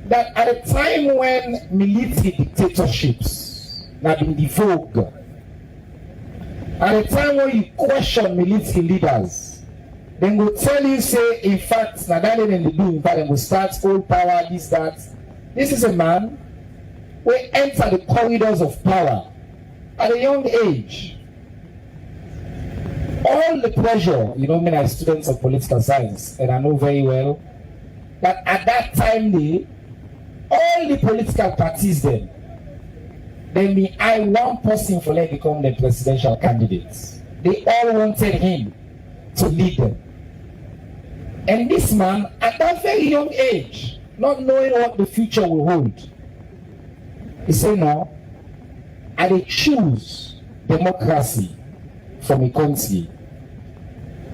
that at a time when military dictatorships have been devoted, at a time when you question military leaders, then will tell you, say, in fact, now that they do, in fact, they will start old power, this, that. This is a man who entered the corridors of power at a young age. All the pressure, you know, many are students of political science, and I know very well that at that time, all the political parties then be I one person for them become the presidential candidates. They all wanted him to lead them. And this man, at that very young age, not knowing what the future will hold, he said, no, I choose democracy from a country.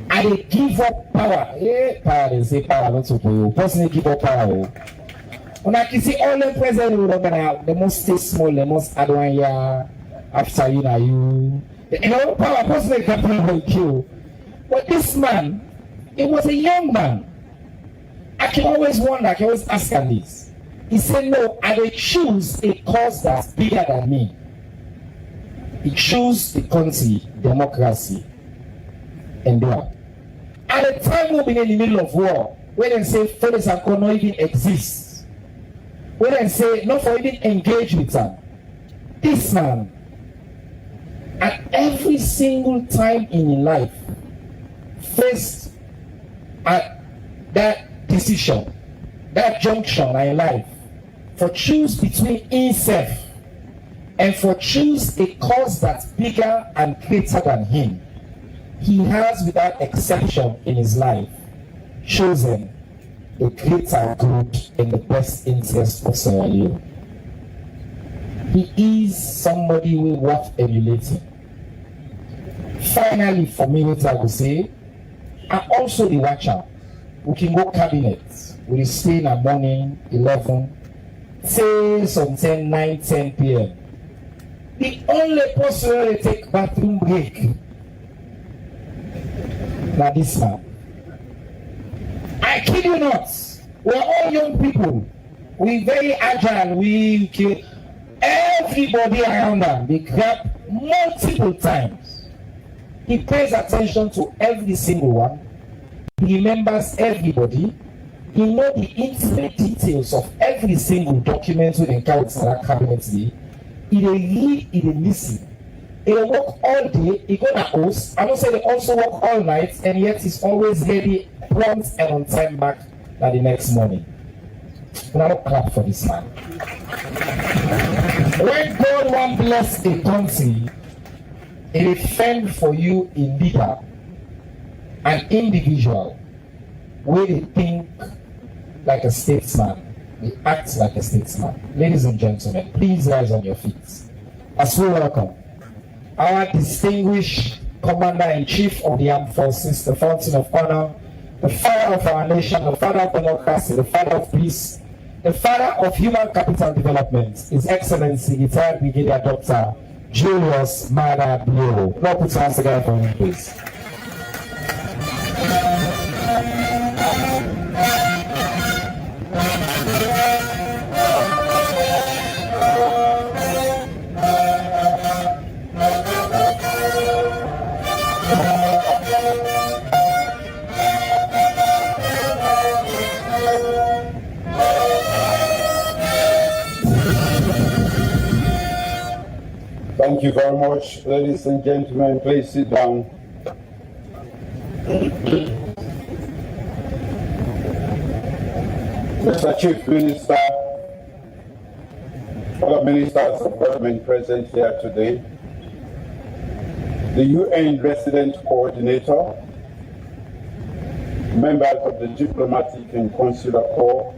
I give up power. Yeah, power, they say power, not so for you. Personally, give up power. When I can see all the presidents, they must stay small, they must add 1 year after you know you. You know, power, personally, can kill. But this man, he was a young man. I can always wonder, I can always ask him this. He said, no, I will choose a cause that's bigger than me. He chose the country, democracy, and war. At the time we'll be in the middle of war, when they say Felix and Co not even exist, when they say not for even engage with them, this man, at every single time in his life, faced at that decision, that junction in life, for choose between himself and for choose a cause that's bigger and greater than him. He has, without exception in his life, chosen the greater good in the best interest of Sierra Leone. He is somebody who worth emulating. Finally, for me, what I will say, and also the watcher, we can go cabinet. We will stay in the morning, 11, say some 10, 9, 10 p.m. The only person who take bathroom break, now this man. I kid you not, we're all young people. We're very agile. We kill everybody around them. They grab multiple times. He pays attention to every single one. He remembers everybody. He knows the intimate details of every single document within that cabinet. He read, he listen. He work all day, he go to host. I don't say they also work all night, and yet he's always ready, prompt and on time back the next morning. And I don't clap for this man. When God wants bless a country, it will fend for you a leader, an individual, where they think like a statesman, they act like a statesman. Ladies and gentlemen, please rise on your feet as we welcome our distinguished Commander-in-Chief of the Armed Forces, the Fountain of Honor, the father of our nation, the father of democracy, the father of peace, the father of human capital development, His Excellency, retired Brigadier Dr. Julius Maada. Now put your hands together for him, please. Thank you very much, ladies and gentlemen. Please sit down. Mr. Chief Minister, other ministers of government present here today, the UN Resident Coordinator, members of the Diplomatic and Consular Corps,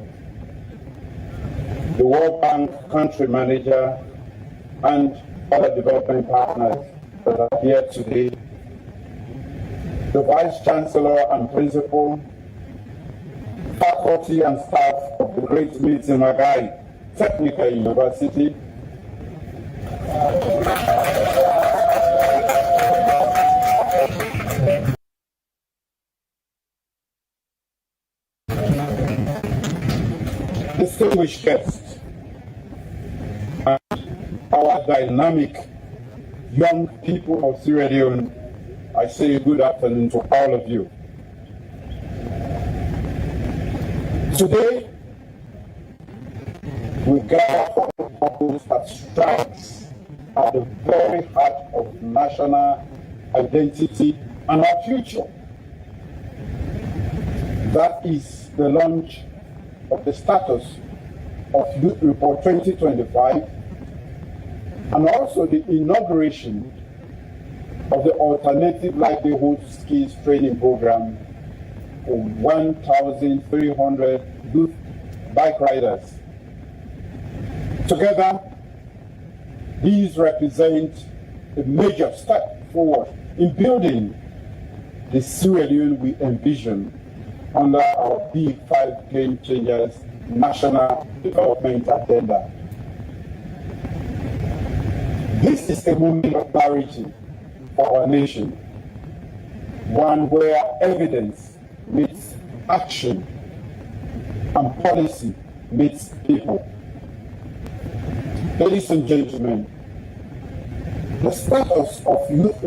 the World Bank Country Manager, and other development partners that are here today, the Vice Chancellor and Principal, faculty and staff of the great Milton Margai Technical University, distinguished guests, and our dynamic young people of Sierra Leone, I say good afternoon to all of you. Today, we gather for a purpose that strikes at the very heart of national identity and our future. That is the launch of the status of Youth Report 2025, and also the inauguration of the Alternative Livelihood Skills Training Program for 1,300 youth bike riders. Together, these represent a major step forward in building the Sierra Leone we envision under our Big Five Game Changers National Development Agenda. This is a moment of clarity for our nation, one where evidence meets action and policy meets people. Ladies and gentlemen, the status of youth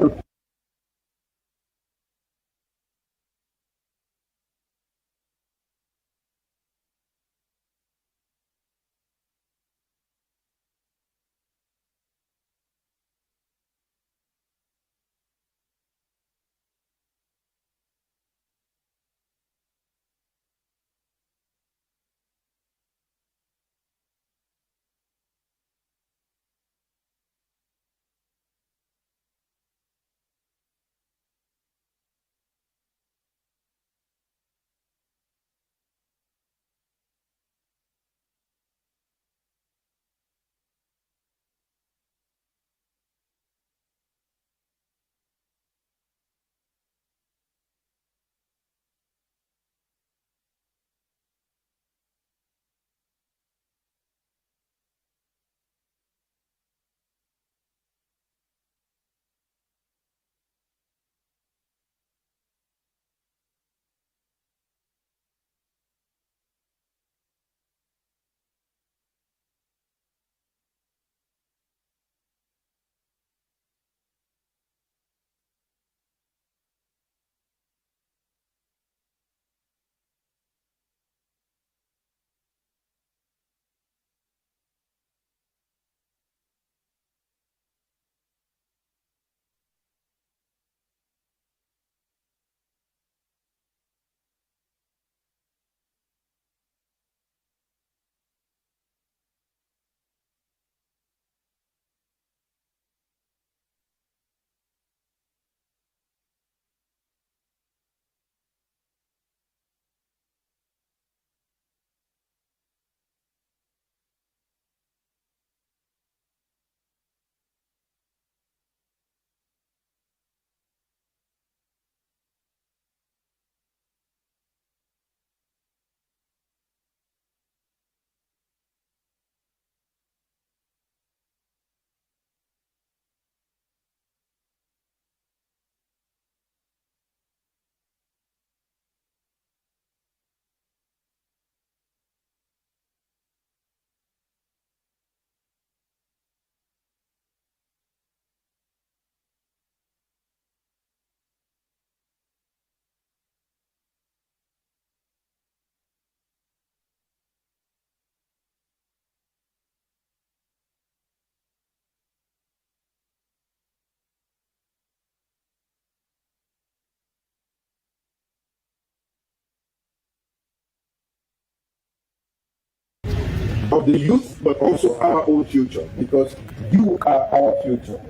of the youth, but also our own future, because you are our future.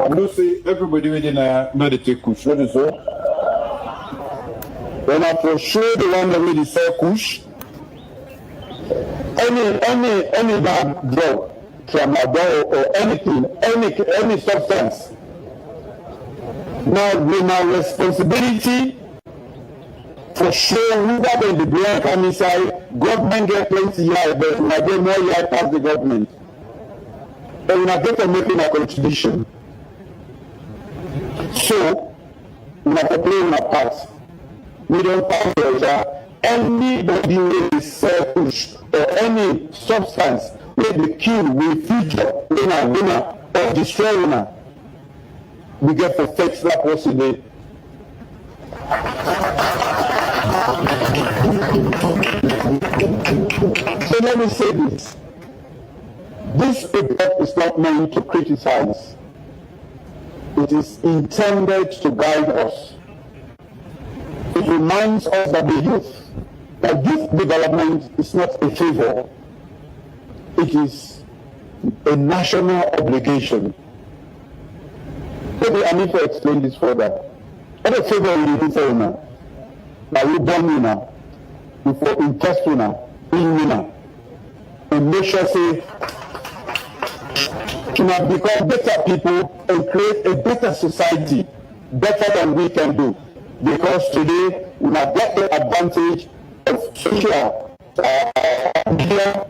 I will say everybody within a meditate kush. What is so? When I for sure the one that really say kush, any bad drug, tramadol or anything, any substance. Now with my responsibility for sure who got in the brain come inside, government get plenty here, but when I get more here past the government. But when I get to making a contribution. So when I play my part, we don't pass pressure. Anybody who is selfish or any substance will be killed with future winner or destroy winner. We get to fix that person there. So let me say this. This report is not meant to criticize. It is intended to guide us. It reminds us that youth development is not a favor. It is a national obligation. Maybe I need to explain this further. What a favor we do for now. Now we born winner, we for invest winner, winner, and make sure say to now become better people and create a better society, better than we can do. Because today we have got the advantage of social media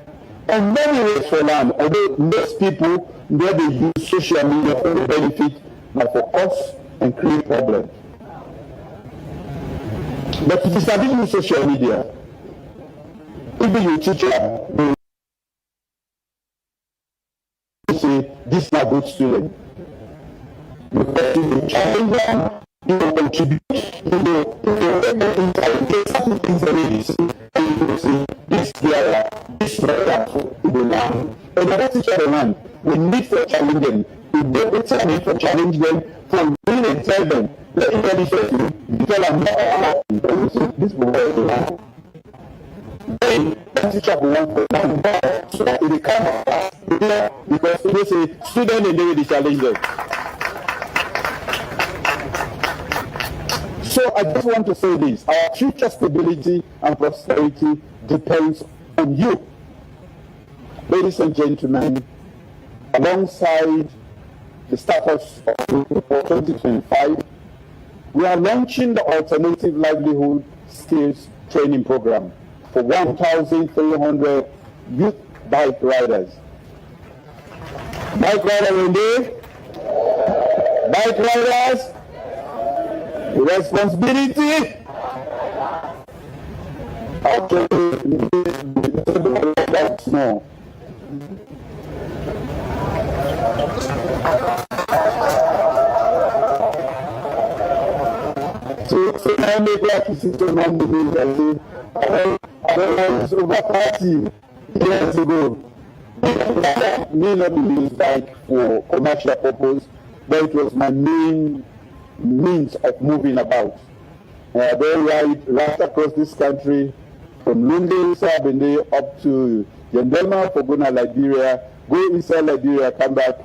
and many ways for land. Although most people they use social media for the benefit, but for us and create problems. But if you start using social media, even your teacher will say this is not good student. Because you challenge them, you will contribute, you will certain things already see, and you will say this here, this brother, you will learn. And the teacher will learn. We need to challenge them. We need to challenge them from being and tell them, let me tell you something, because I'm not this will work. Then the teacher will want to learn more, so that it will come up because they say students and they will challenge them. So I just want to say this, our future stability and prosperity depends on you. Ladies and gentlemen, alongside the status of for 2025, we are launching the Alternative Livelihood Skills Training Program for 1,300 youth bike riders. Bike riders in there? Bike riders? Responsibility? Okay, that's no. So I make like this is on the news. I was over 30 years ago. May not be used like for commercial purpose, but it was my main means of moving about. I ride across this country from Lunde, Sabende up to Yendelma, Fogona, Liberia, go inside Liberia, come back,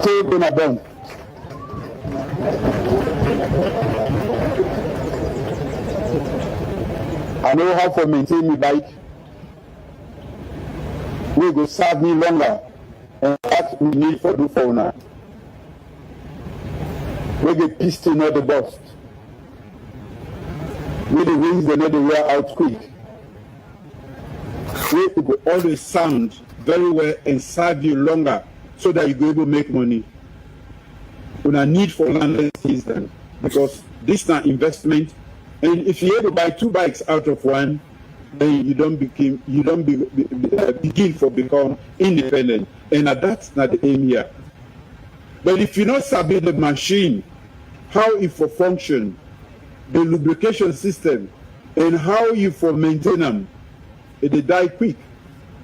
take Bonabon. I know how to maintain my bike. We go serve me longer, and that we need for do for now. We get pissed to know the bust. We the wings they know the wear out quick. We will always sound very well and serve you longer so that you go able to make money. When I need for landless is them because this is not investment. And if you're able to buy 2 bikes out of one, then you don't begin to become independent. And that's not the aim here. But if you not sabi the machine, how it for function, the lubrication system, and how you for maintain them, they die quick.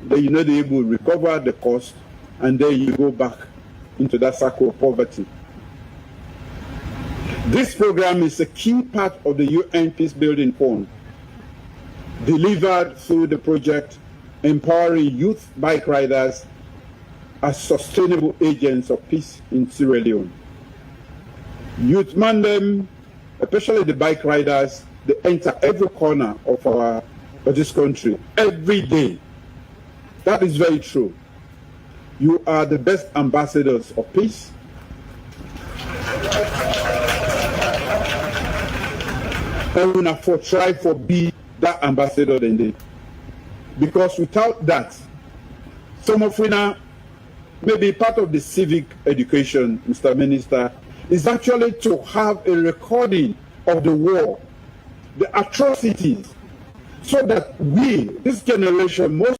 Then you know they're able to recover the cost, and then you go back into that cycle of poverty. This program is a key part of the UN Peace Building Fund. delivered through the project empowering youth bike riders as sustainable agents of peace in Sierra Leone. Youth mandem, especially the bike riders, they enter every corner of this country every day. That is very true. You are the best ambassadors of peace. And we have to try to be that ambassador indeed. Because without that, some of us maybe part of the civic education, Mr. Minister, is actually to have a recording of the war, the atrocities, so that we, this generation, most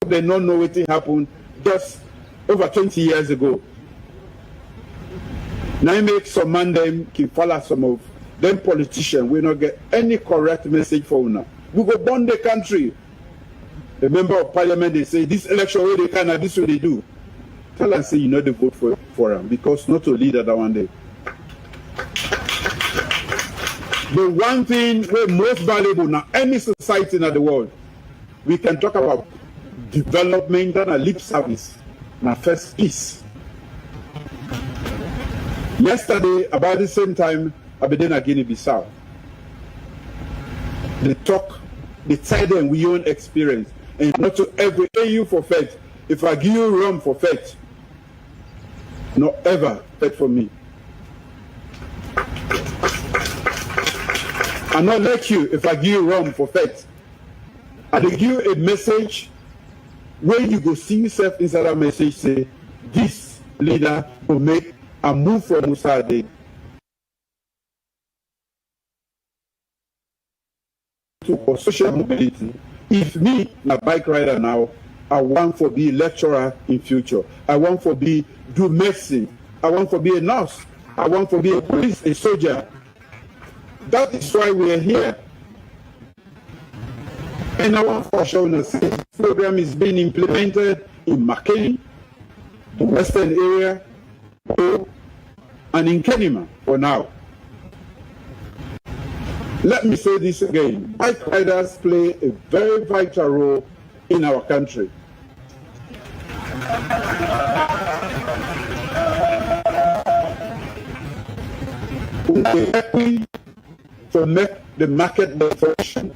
they don't know what happened just over 20 years ago. Now I make some man them can follow some of them politicians will not get any correct message for now. We go burn the country. The member of parliament they say this election where they can and this way they do. Tell and say you know they vote for them because not to lead that one day. The one thing we're most valuable now, any society in the world, we can talk about development and a lip service. Now first peace. Yesterday, about the same time, I've been in Guinea-Bissau. They talk, they tell them we own experience. And not to every AU for faith. If I give you rum for faith, not ever faith for me. I'm not like you if I give you rum for faith. I will give you a message where you go see yourself inside that message say, this leader will make a move from Musade to social mobility. If me, a bike rider now, I want to be a lecturer in future. I want to be do medicine. I want to be a nurse. I want to be a police, a soldier. That is why we are here. And I want for sure this program is being implemented in Margai, the western area, and in Kenema for now. Let me say this again. Bike riders play a very vital role in our country. We are happy to make the market function.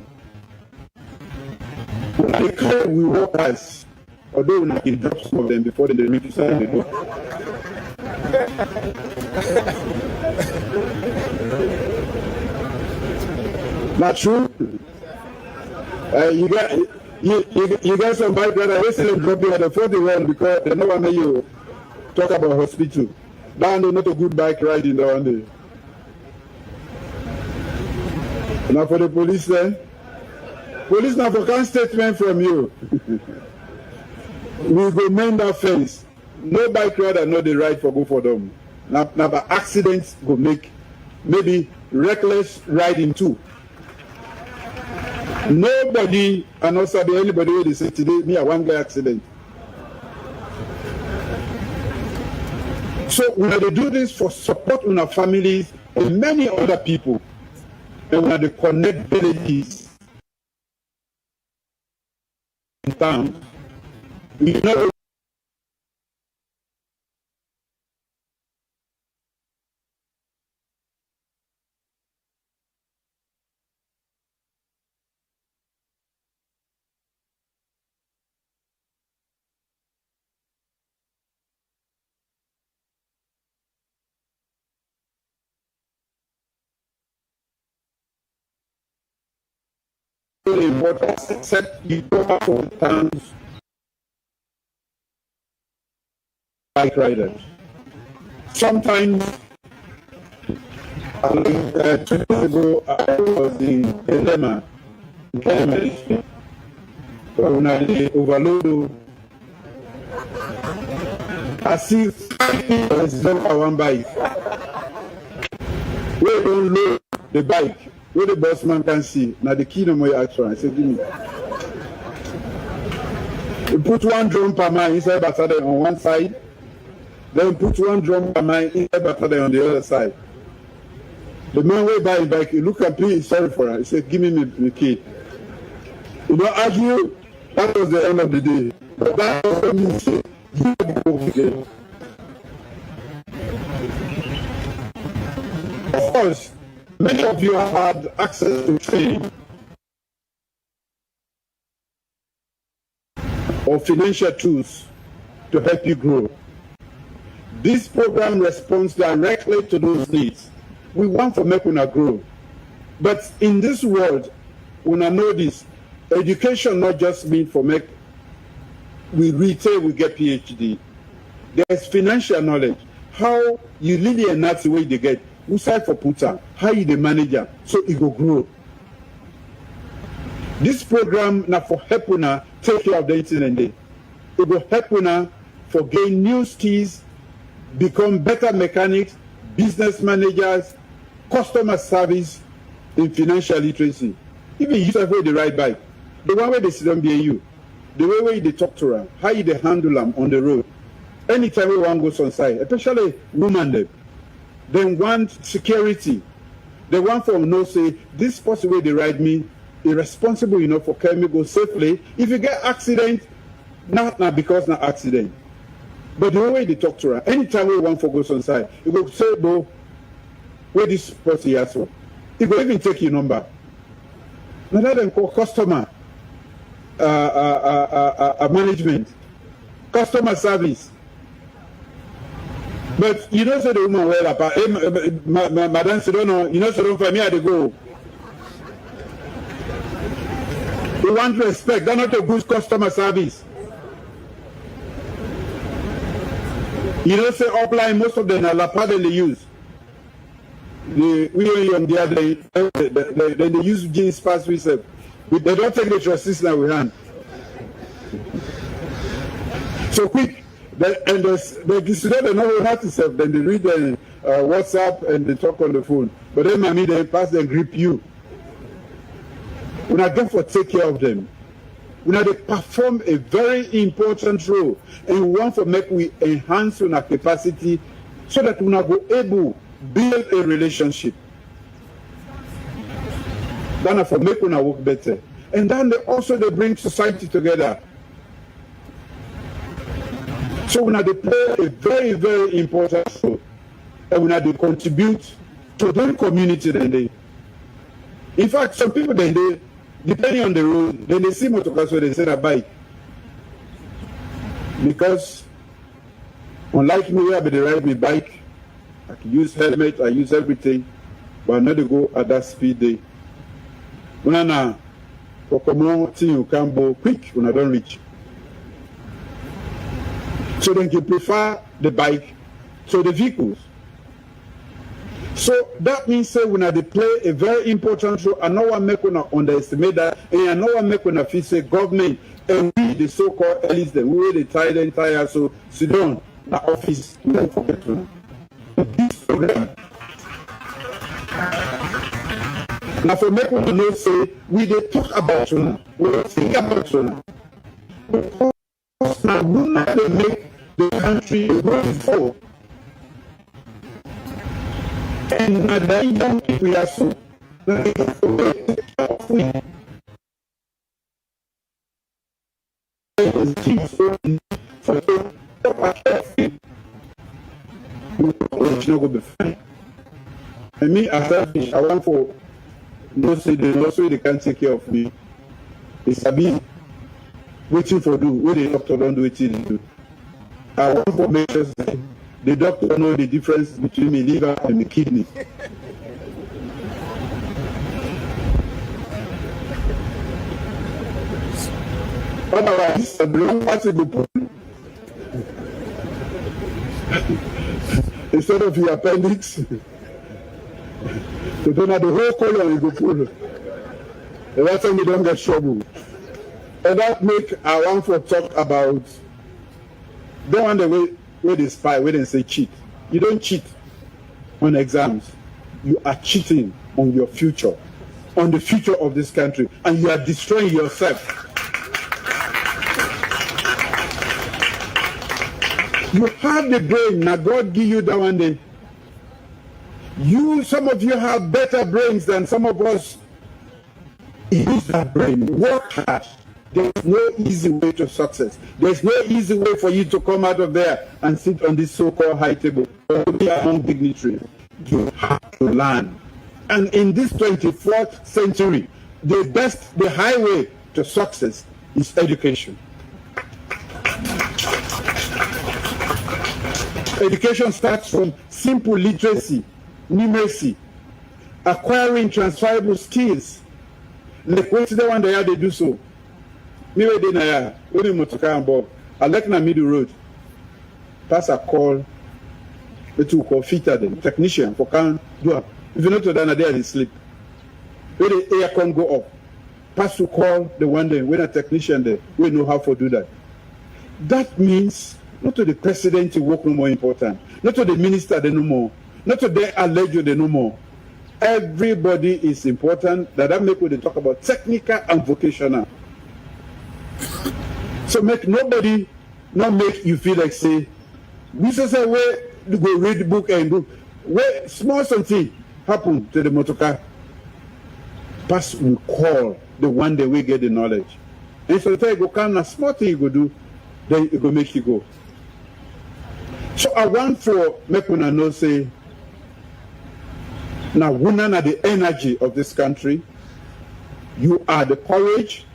We work as, although we can drop some of them before they make to sign the book. Not true. You got some bike riders. They still drop you at the 41 because they know what you talk about hospital. Down there, not a good bike riding down there. Now for the police then. Police now for kind statement from you. We go mend that fence. No bike rider know the right for go for them. Now the accidents go make maybe reckless riding too. Nobody and also anybody where they say today me a one guy accident. So we have to do this for support on our families and many other people. And we have to connect villages in town. We know important except you go out for towns bike riders. Sometimes 2 days ago I was in Kenema district. So when I overload I see 5 people on one bike. We don't load the bike. Where the boss man can see, now the key no more action. I said, give me. You put one drum per mile inside Batada on one side, then put one drum per mile inside Batada on the other side. The man will buy a bike, he look at me, he's sorry for her. He said, give me the key. You don't argue, that was the end of the day. But that was what he said, you have to go again. Of course, many of you have had access to training or financial tools to help you grow. This program responds directly to those needs. We want to make una grow. But in this world, una know this, education not just mean for make we retail, we get PhD. There's financial knowledge. How you really and that's the way they get. Who side for puta? How you the manager? So it will grow. This program now for help una take care of the internet day. It will help una for gain new skills, become better mechanics, business managers, customer service, in financial literacy. Even you have the right bike. The one where they sit down behind you, the way where they talk to them, how you they handle them on the road. Anytime we one goes on site, especially women then want security. They want for no say, this person where they ride me, irresponsible enough for carrying me go safely. If you get accident, not because not accident. But the way they talk to her, anytime we want for goes on site, you go say, bro, where this person has for. He will even take your number. Now let them call customer management, customer service. But you don't say the woman well up. Madam said, no, you know, so don't for me, I go. We want respect. That's not a good customer service. You don't say offline, most of them are la part they use. We on the other, they use jeans pass we say. They don't take the trust now with hand. So quick. And they students they know how to serve. Then they read the WhatsApp and they talk on the phone. But then mommy they pass and grip you. We not going to take care of them. We not they perform a very important role, and we want to make we enhance our capacity so that we not go able build a relationship. Then for make we work better, and then they bring society together. So we they play a very, very important role, and we they contribute to the community. Then in fact, some people then they, depending on the road, then they see motorcars where they say a bike, because unlike me, I be ride my bike, I can use helmet, I use everything, but I not to go at that speed day. When I for community you can go quick when I don't reach. So then you prefer the bike to the vehicles. So that means that when they play a very important role, and no one make una underestimate that, and no one make una feel say government and we the so-called elites, the way they tie so sit down the office, don't forget to this program. Now for make una know say we they talk about you, we think about you. Because now we not they make the country go forward. And the young people are so and me as I want for no say they can't take care of me. It's a bit waiting for do where the doctor don't do it they do. I want to make sure the doctor know the difference between the liver and the kidney. Otherwise, a long possible problem. Instead of the appendix, to don't have the whole colon, you go pull. And that's when you don't get trouble. And that make I want to talk about the one the way where they spy, where they say cheat. You don't cheat on exams. You are cheating on your future, on the future of this country, and you are destroying yourself. You have the brain, now God give you that one day. Some of you have better brains than some of us. Use that brain. Work hard. There's no easy way to success. There's no easy way for you to come out of there and sit on this so-called high table or be among dignitaries. You have to learn. And in this 24th century, the highway to success is education. Education starts from simple literacy, numeracy, acquiring transferable skills. Like what's the one they do so? Maybe they na when you motoka and bob. I like na middle road. Pass a call. It will call fitter them technician for can do it. If you not to that, they sleep. When the air can go up, pass to call the one day when a technician there, we know how to do that. That means not to the president to work no more important, not to the minister they no more, not to the alleged they no more. Everybody is important. That make when they talk about technical and vocational. So make nobody not make you feel like say, this is a way to go read the book and go. Where small something happen to the motorcar, pass will call the one day we get the knowledge. And so you go kind of small thing you go do, then it go make you go. So I want for make una know say now women are the energy of this country. You are the courage.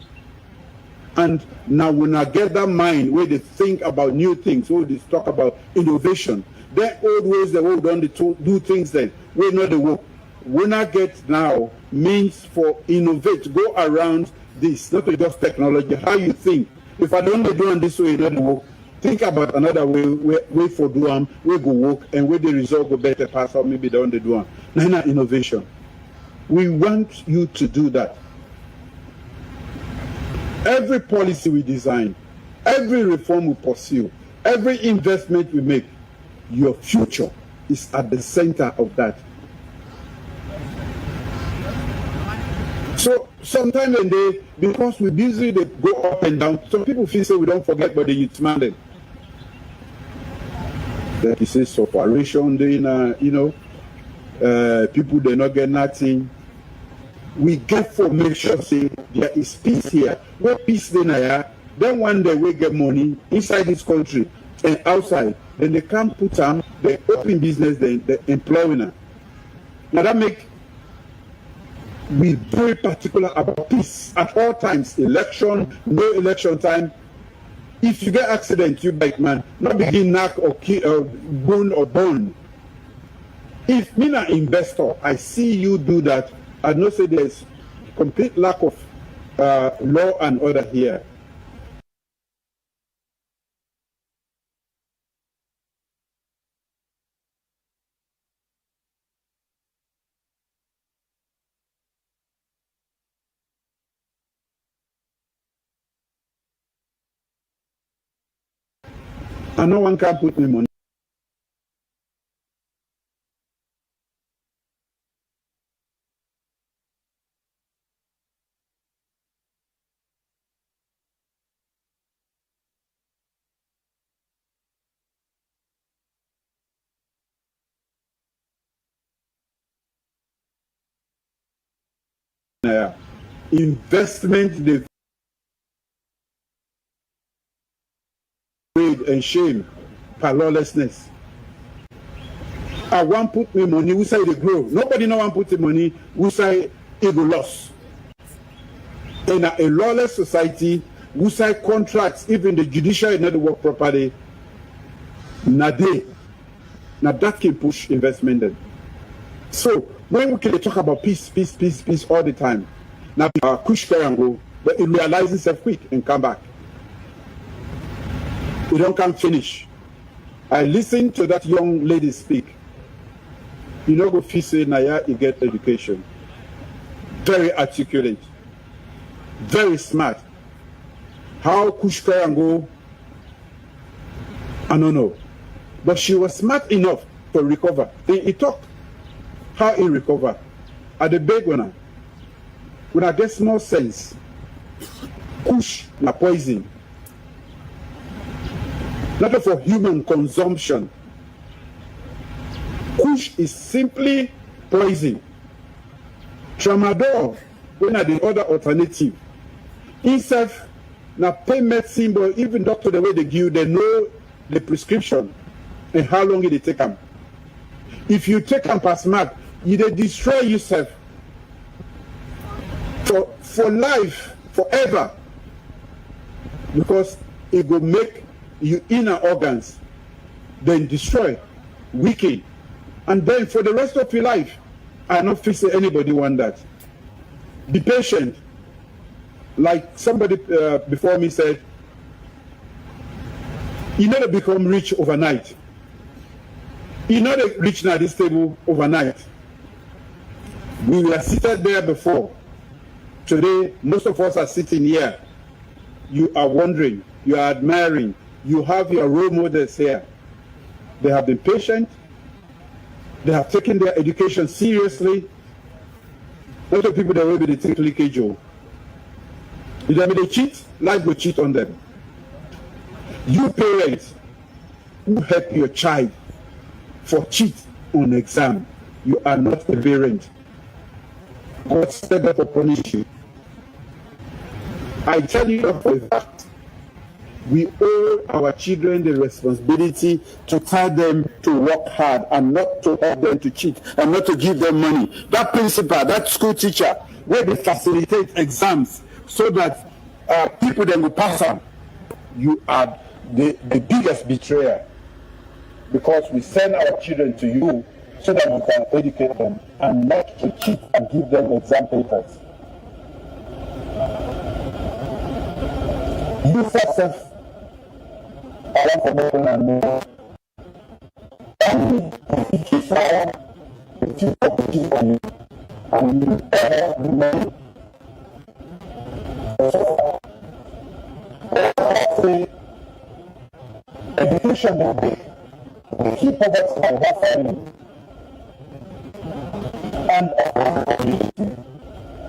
And now when I get that mind where they think about new things, where they talk about innovation, their old ways they will do things then. We know the work. When I get now means for innovate, go around this, not just technology, how you think. If I don't do it this way, it doesn't work. Think about another way for do them, we go work, and where the result go better pass or maybe they don't do them. Now innovation. We want you to do that. Every policy we design, every reform we pursue, every investment we make, your future is at the center of that. So sometimes when because we busy, they go up and down. Some people feel say we don't forget, but the youth mandate. That is a separation, people they not get nothing. We get for make sure say there is peace here. Where peace then one day we get money inside this country and outside. Then they can't put them, they open business, they employ them. Now that make we very particular about peace at all times. Election, no election time. If you get accident, you bike man, not begin knock or kill or bone or bone. If me an investor, I see you do that, I know say there's complete lack of law and order here. And no one can put me money. Investment, the greed and shame, for lawlessness. I want put me money, who say they grow. Nobody no one put the money, who say it will loss. In a lawless society, who say contracts, even the judiciary not work properly, now that can push investment then. So when we can talk about peace all the time, now push and go, but it realizes itself quick and come back. We don't come finish. I listened to that young lady speak. You know, go say Naya, you get education. Very articulate, very smart. How Kushka and go, I don't know. But she was smart enough to recover. He talked how he recovered. At the big one, when I get small sense, kush na poison. Not for human consumption. Kush kush is simply poison. Tramadol, when are the other alternative? Instead, now pain medicine, but even doctor, the way they give, they know the prescription and how long it take them. If you take them past mark, you they destroy yourself for life, forever, because it will make your inner organs then destroy, weaken, and then for the rest of your life, I not fix anybody want that. Be patient. Like somebody before me said, you never become rich overnight. You not rich now this table overnight. We were seated there before. Today, most of us are sitting here. You are wondering, you are admiring, you have your role models here. They have been patient. They have taken their education seriously. A lot of people that will be the take leakage. If they cheat, life will cheat on them. You parents who help your child for cheat on exam, you are not a parent. God step up to punish you. I tell you for a fact, we owe our children the responsibility to tell them to work hard and not to help them to cheat and not to give them money. That principal, that school teacher, where they facilitate exams so that people then will pass on, you are the biggest betrayer, because we send our children to you so that we can educate them and not to cheat and give them exam papers. You yourself, I want to make them know. And if you try, if you talk to you, and you ever remain, so say, education will be the key poverty of that family and of the community,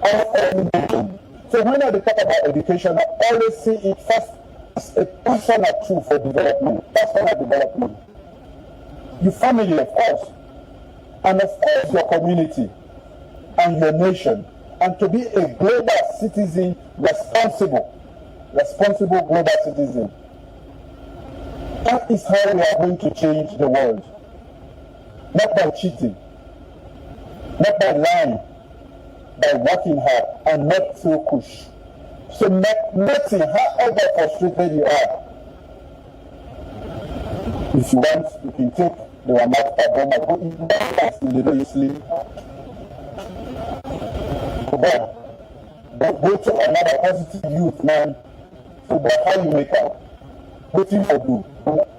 of every nation. So when I talk about education, I always see it first as a personal tool for development, personal development. Your family, of course, and of course your community and your nation, and to be a global citizen, responsible global citizen. That is how we are going to change the world. Not by cheating, not by lying, by working hard and not through push. So nothing, however frustrated you are, if you want, you can take the Ramat Padoma, go in that fast in the day you sleep. Go to another positive youth, man. So about how you make out. Waiting for you.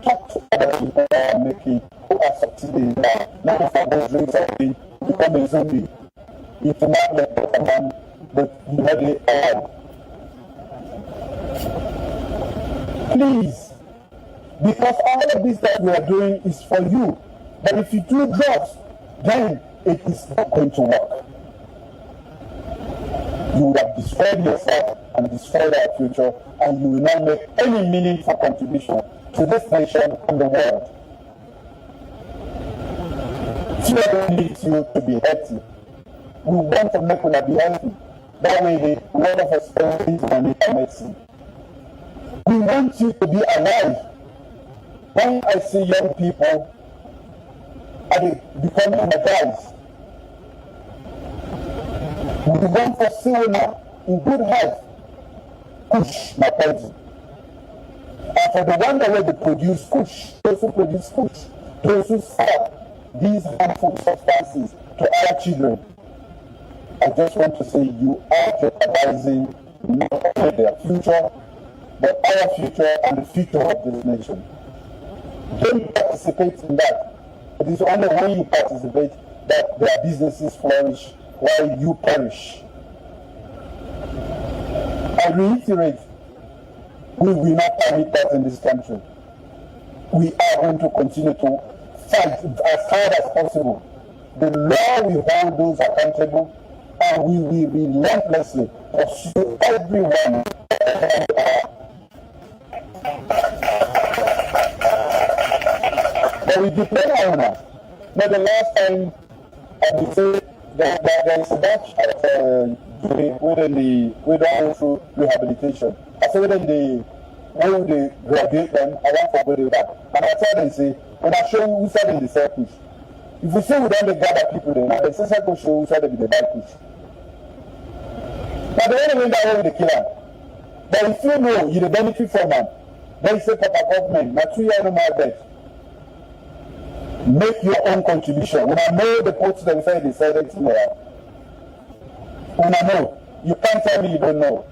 Talk to other people who are making, who are succeeding now. Not if I go doing something, become a zombie. You do not let the man, but you let it out. Please. Because all of this that we are doing is for you. But if you do drugs, then it is not going to work. You would have destroyed yourself and destroyed our future, and you will not make any meaningful contribution to this nation and the world. Children need you to be healthy. We want to make them be healthy. That way, a lot of us spend money on medicine. We want you to be alive. When I see young people, they become energized. We want for silver in good health. Kush, my cousin. And for the one that way they produce kush, those who produce kush, those who sell these harmful substances to our children, I just want to say you are jeopardizing not only their future, but our future and the future of this nation. Don't participate in that. It is only when you participate that their businesses flourish while you perish. I reiterate, we will not permit that in this country. We are going to continue to fight as hard as possible. The law will hold those accountable, and we will relentlessly pursue everyone. But we depend on us. But the last time I would say that there is a batch within the through rehabilitation. I said when they graduate them, I want to go to that. And I tell them, say, when I show you who said in the circus, if you say we don't gather people there, now the circle show who said in the back push. Now the only way that way with the killer. But if you know you the benefit from them, then say Papa government, now 2 years no more debt. Make your own contribution. When I know the posts that we say they said it's there. When I know, you can't tell me you don't know.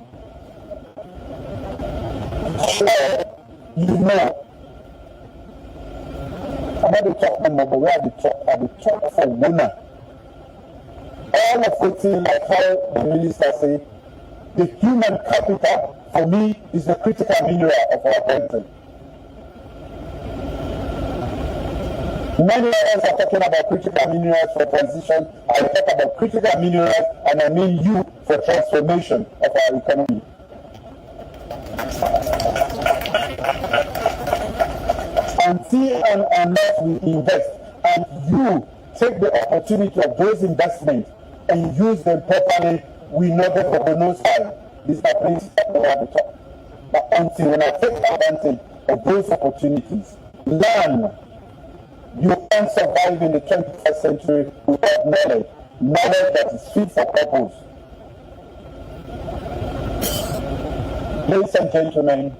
You know. I'm not the talk no more, but we are the talk for winner. All of it, like how the minister say, the human capital for me is the critical mineral of our country. Many of us are talking about critical minerals for transition. I talk about critical minerals, and I mean you for transformation of our economy. Until and unless we invest, and you take the opportunity of those investments and use them properly, we know that for the no side. This is a place that we have to talk. But until when I take advantage of those opportunities, learn. You can't survive in the 21st century without knowledge. Knowledge that is fit for purpose. Ladies and gentlemen,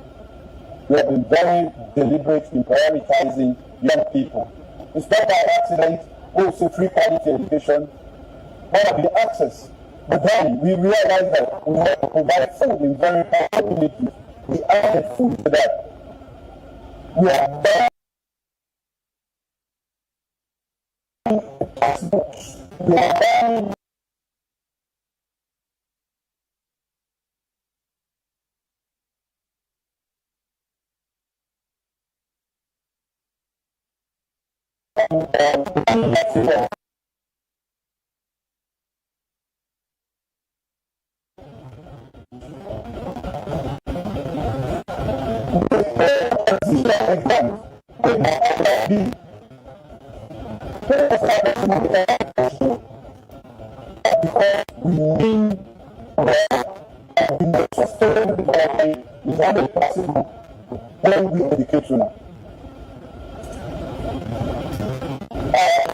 we have been very deliberate in prioritizing young people. It's not by accident, also free quality education, one of the access. But then we realized that we have to provide food in very poor communities. We added food to that. We are done. We are done. Because we mean that we make sustainable development is only possible when we educate you now.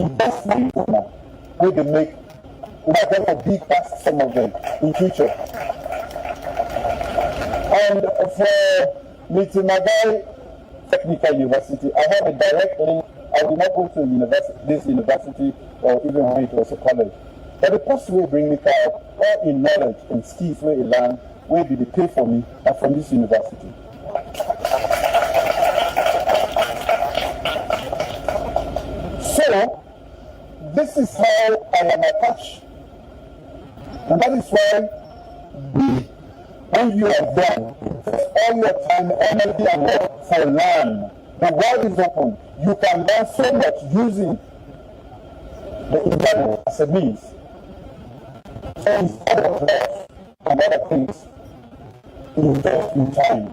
Investment now, we can make, we are going to big past some of them in future. And for Milton Margai Technical University, I have a direct link. I did not go to this university or even when it was a college. But the post will bring me out all in knowledge and skills where you learn, where did they pay for me, and from this university. So, this is how I am attached. And that is why when you are done, invest all your time, energy, and work for learn. The world is open. You can learn so much using the internet as a means. So instead of love and other things, invest in time.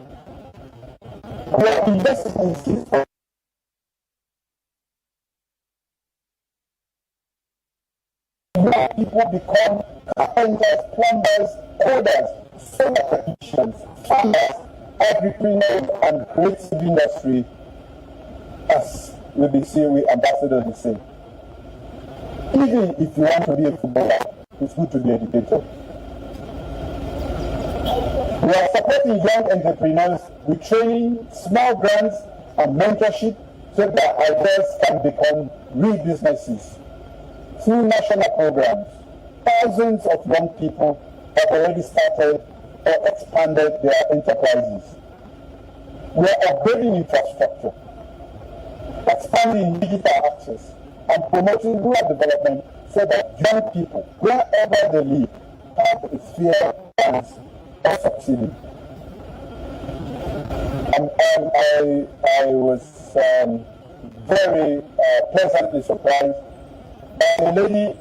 We are investing in skills. Young people become carpenters, plumbers, coders, solar technicians, farmers, entrepreneurs, and creative industry, as we be saying, we ambassadors will say. Even if you want to be a footballer, it's good to be educated. We are supporting young entrepreneurs with training, small grants, and mentorship so that ideas can become real businesses. Through national programs, thousands of young people have already started or expanded their enterprises. We are upgrading infrastructure, expanding digital access, and promoting rural development so that young people, wherever they live, have a fair chance of succeeding. And I was very pleasantly surprised by a lady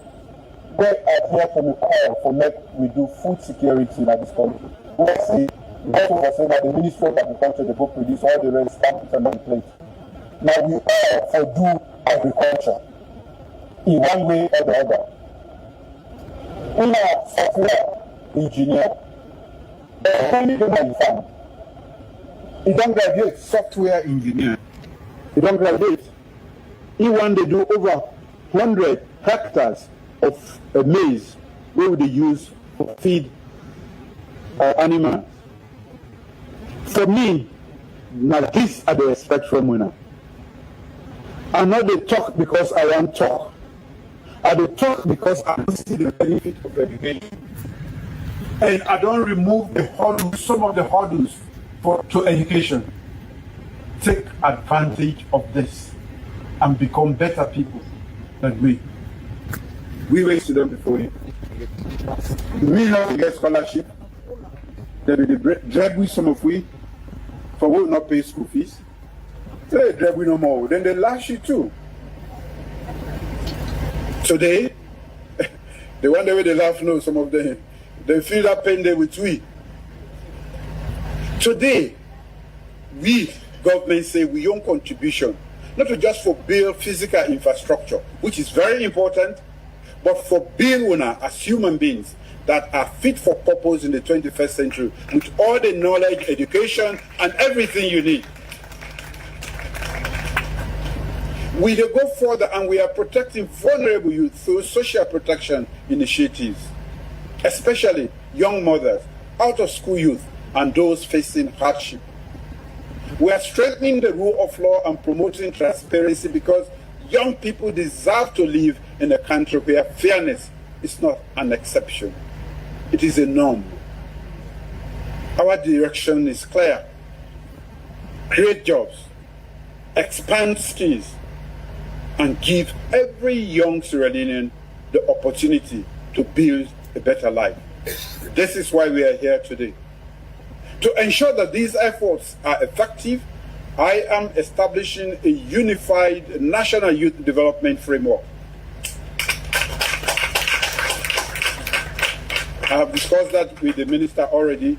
where I hear from a call for we do food security in this country. Let's see, that was saying that the Ministry of Agriculture, they go produce all the rest, stamp it on the plate. Now we all for do agriculture. in one way or the other. In our software engineer, only the farm. He don't graduate software engineer. He don't graduate. He want to do over 100 hectares of maize where would they use for feed animals. For me, now this are the respect from winner. I know they talk because I want to talk. I don't talk because I don't see the benefit of education. And I don't remove the hurdles, some of the hurdles to education. Take advantage of this and become better people than we. We were students before you. We now get scholarship. They will drag with some of we for we will not pay school fees. They drag we no more. Then they lash you too. Today, the one way they laugh, no, some of them, they feel that pain there with we. Today, we, government say we own contribution, not to just for build physical infrastructure, which is very important, but for build owner as human beings that are fit for purpose in the 21st century with all the knowledge, education, and everything you need. We go further and we are protecting vulnerable youth through social protection initiatives, especially young mothers, out-of-school youth, and those facing hardship. We are strengthening the rule of law and promoting transparency because young people deserve to live in a country where fairness is not an exception. It is a norm. Our direction is clear. Create jobs, expand skills, and give every young Sierra Leonean the opportunity to build a better life. This is why we are here today. To ensure that these efforts are effective, I am establishing a unified national youth development framework. I have discussed that with the minister already,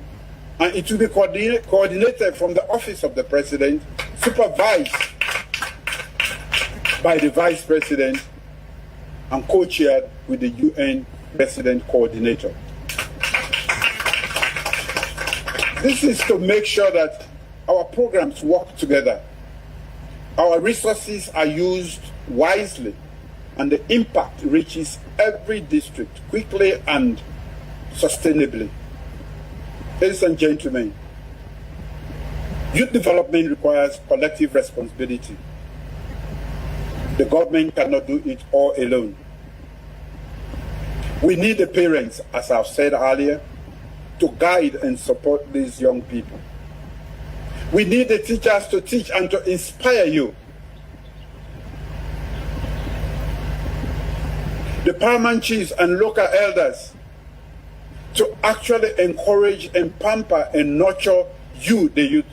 and it will be coordinated from the office of the president, supervised by the vice president, and co-chaired with the UN resident coordinator. This is to make sure that our programs work together, our resources are used wisely, and the impact reaches every district quickly and sustainably. Ladies and gentlemen, youth development requires collective responsibility. The government cannot do it all alone. We need the parents, as I've said earlier, to guide and support these young people. We need the teachers to teach and to inspire you. The paramount chiefs and local elders to actually encourage and pamper and nurture you, the youth,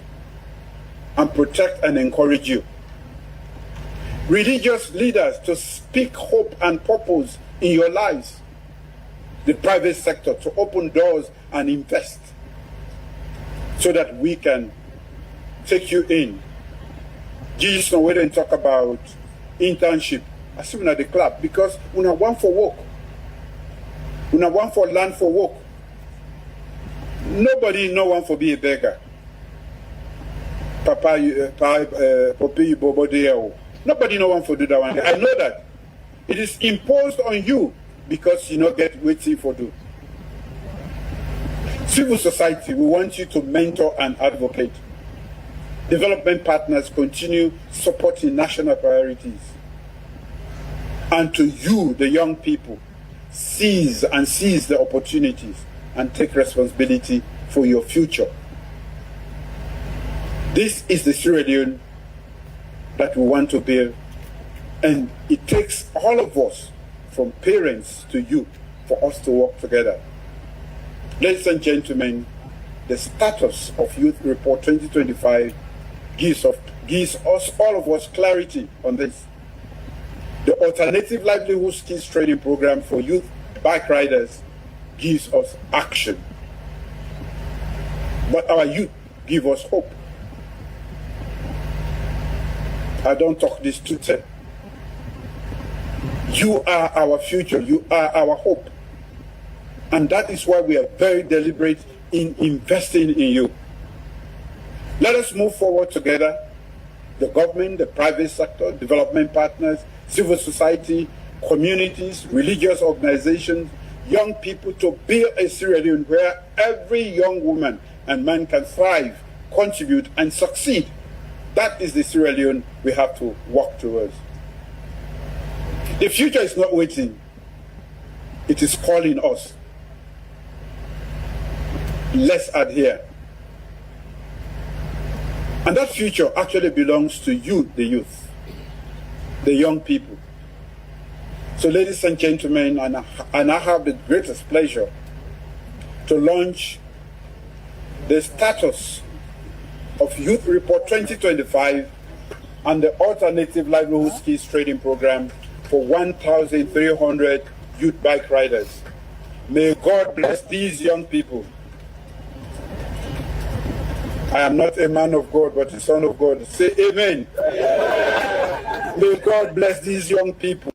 and protect and encourage you. Religious leaders to speak hope and purpose in your lives. The private sector to open doors and invest so that we can take you in. Jesus, no, we didn't talk about internship. I see at the club because we not want for work. We not want for land for work. Nobody no one for be a beggar. Nobody no one for do that one. I know that. It is imposed on you because you not get waiting for do. Civil society, we want you to mentor and advocate. Development partners continue supporting national priorities. And to you, the young people, seize the opportunities and take responsibility for your future. This is the Sierra Leone that we want to build, and it takes all of us, from parents to youth, for us to work together. Ladies and gentlemen, the status of Youth Report 2025 gives us all of us clarity on this. The Alternative Livelihood Skills Training Program for youth bike riders gives us action. But our youth give us hope. I don't talk this to them. You are our future. You are our hope. And that is why we are very deliberate in investing in you. Let us move forward together. The government, the private sector, development partners, civil society, communities, religious organizations, young people, to build a Sierra Leone where every young woman and man can thrive, contribute, and succeed. That is the Sierra Leone we have to work towards. The future is not waiting. It is calling us. Let's adhere. And that future actually belongs to you, the youth, the young people. So ladies and gentlemen, and I have the greatest pleasure to launch the status of Youth Report 2025 and the Alternative Livelihood Skills Training Program for 1,300 youth bike riders. May God bless these young people. I am not a man of God, but a son of God. Say amen. May God bless these young people.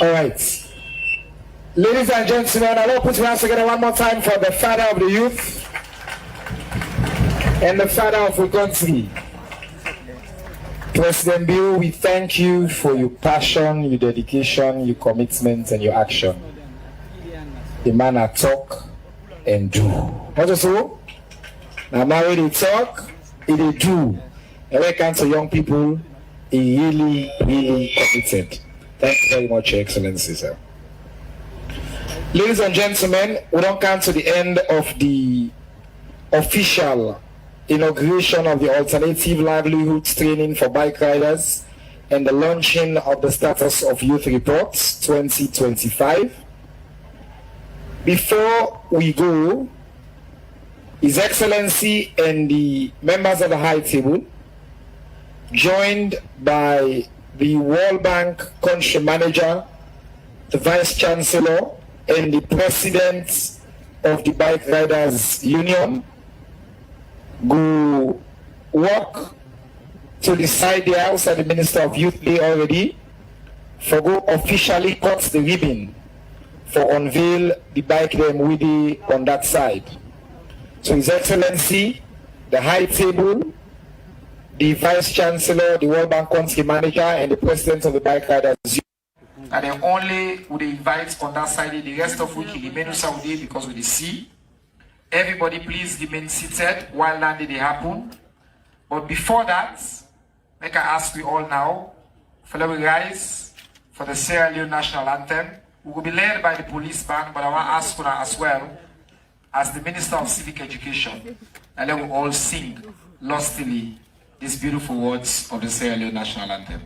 All right. Ladies and gentlemen, I'll put your hands together one more time for the father of the youth and the father of the country. President Bill, we thank you for your passion, your dedication, your commitment, and your action. The man I talk and do. What is so? Now, married to talk, it do. And when it comes to young people, he really committed. Thank you very much, Your Excellency, sir. Ladies and gentlemen, we don't come to the end of the official inauguration of the Alternative Livelihoods Training for Bike Riders and the launching of the status of Youth Reports 2025. Before we go, His Excellency and the members of the High Table, joined by the World Bank Country Manager, the Vice Chancellor, and the President of the Bike Riders Union, go walk to the side the house and the Minister of Youth Day already, for go officially cut the ribbon for unveil the bike them with the on that side. So His Excellency, the High Table, the Vice Chancellor, the World Bank Country Manager, and the President of the Bike Riders Union. And then only would invite on that side, the rest of which remain Saudi because of the sea. Everybody please remain seated while landing they happen. But before that, make I ask you all now, follow we rise for the Sierra Leone National Anthem. We will be led by the police band, but I want to ask you as well, as the Minister of Civic Education, and then we all sing lustily these beautiful words of the Sierra Leone National Anthem.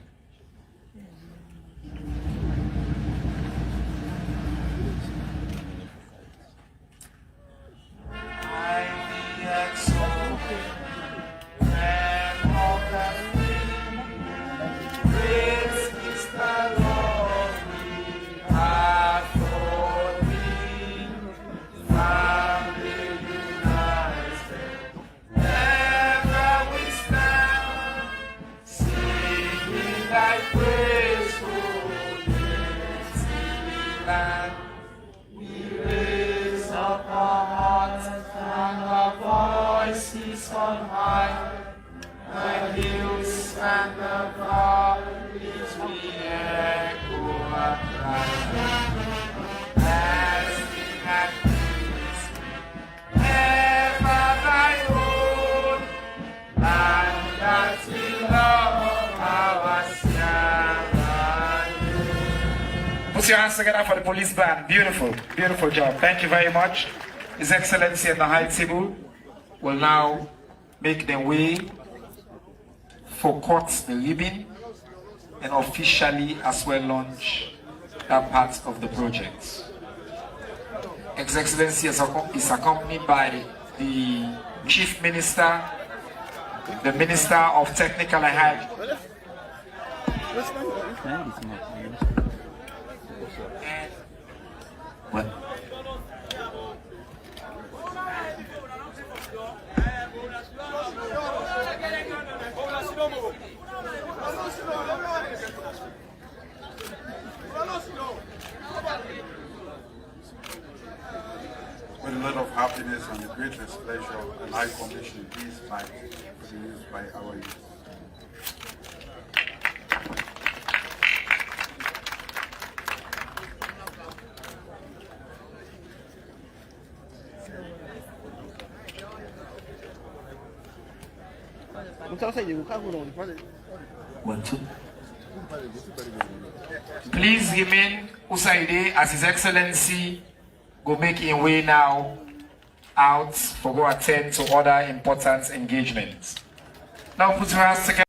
On high, the hills and the valleys we echo a cry. Lasting and peace, ever thy own, and that your hands together for the police band. Beautiful, beautiful job. Thank you very much. His Excellency and the High Table will now make their way for court the ribbon and officially as well launch that part of the project. His Excellency is accompanied by the Chief Minister, the Minister of Technical and High. What? With a lot of happiness and the greatest pleasure, the High Commission is back to be used by our youth. Please remain Usaide as His Excellency go make his way now out for go attend to other important engagements. Now put your hands together.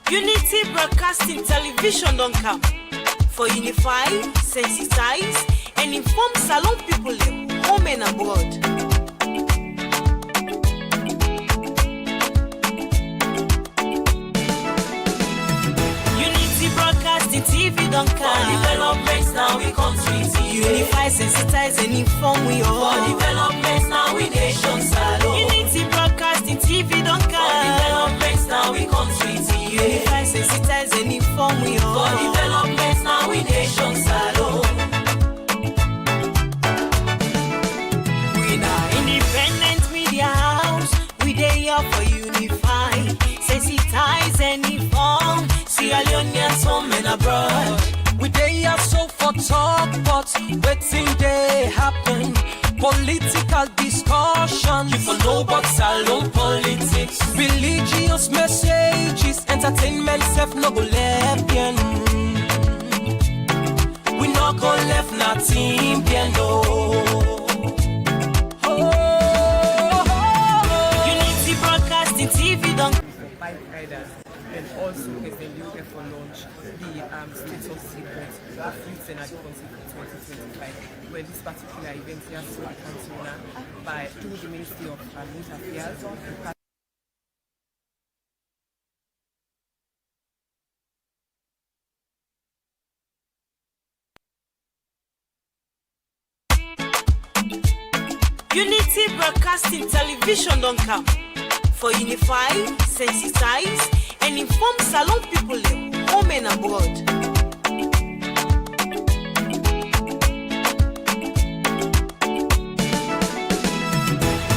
Unity Broadcasting Television don't come for unify, sensitize, and inform Salon people home and abroad. Unity Broadcasting TV don't come. For developments now we come to unify, sensitize, and inform we all. For developments now we nation Salon. Unity Broadcasting TV don't come. For developments now we come to unify, sensitize, and inform we all. For developments now we nation Salon. We now independent media house. We dey here for unify, sensitize, and inform Sierra Leoneans home and abroad. We dey here so for talk, but waiting they happen. Political discussion, you for know about Salon politics. Religious messages, entertainment, self no go left bien. We no go left nothing bien no. Unity Broadcasting TV don't. Bike riders, and also as they look for launch the status secret of Youth Senate for 2025, where this particular event here so continued by through the Ministry of Youth Affairs. Unity Broadcasting Television don't come for unify, sensitize, and inform Salon people home and abroad.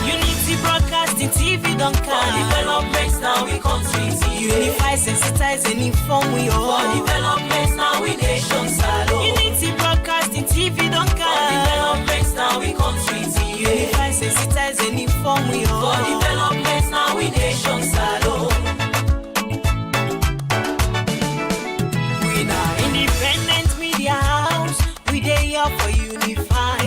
Unity Broadcasting TV don't come. For developments now we come to unify, sensitize, and inform we all. For developments now we nation Salon. Unity Broadcasting TV don't come. For developments now we come to unify, sensitize, and inform we all. For developments now we nation Salon. We now independent media house. We dey here for unify,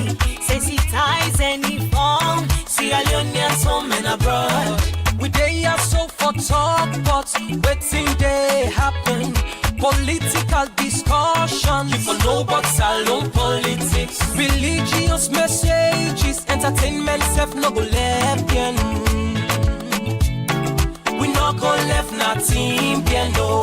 sensitize, and inform Sierra Leoneans home and abroad. We dey here so for talk, but waiting they happen. Political discussion, you for know about Salon politics. Religious messages, entertainment, self no go left bien. We no go left nothing bien no.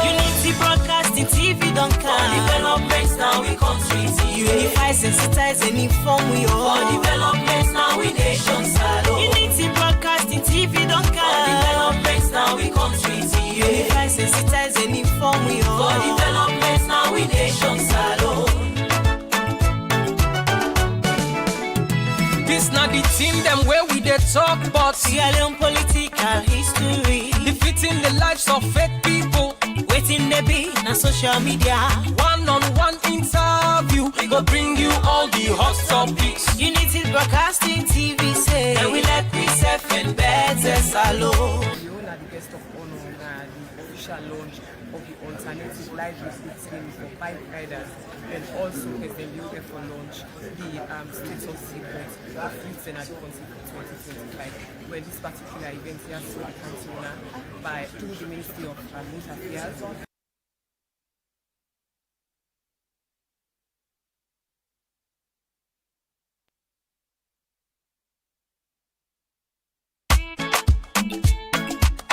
Unity Broadcasting TV don't come. For developments now we come to unify, sensitize, and inform we all. For developments now we nation Salon. Unity Broadcasting TV don't come. For developments now we come to unify, sensitize, and inform we all. For developments now we nation Salon. This not the team them where we dey talk, but Sierra Leone political history, defeating the lives of fake people. Waiting they be na social media. One-on-one interview, we go bring you all the hot topics. Unity Broadcasting TV say, and we let myself and better Salon. You are the guest of honor the official launch of the alternative live music team for bike riders, and also as they look for launch the status secret of Youth Senate for 2025, where this particular event here so continued by through the Ministry of Youth Affairs.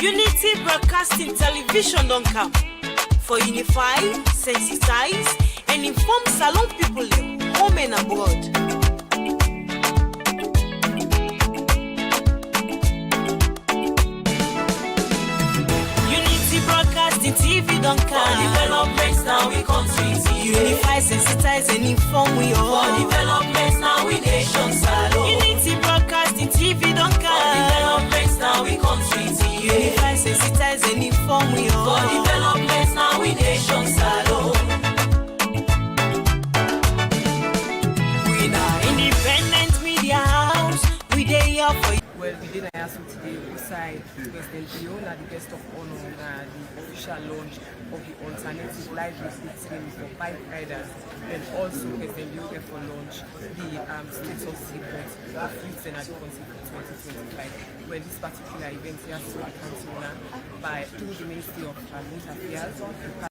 Unity Broadcasting Television don't come for unify, sensitize, and inform Salon people home and abroad. Unity Broadcasting TV don't come. For developments now we come to unify, sensitize, and inform we all. For developments now we nation Salon. Unity Broadcasting TV don't come. For developments now we come to unify, sensitize, and inform we all. For developments now we nation Salon. We now independent media house. We dey here for you. Well, we did ask today beside President Leona, the guest of honor, the official launch of the alternative live music stream for bike riders, and also President Leona for launch the States of Secrets of Youth and Advocacy for 2025. Where this particular event has to be cancelled by through the Ministry of Youth Affairs.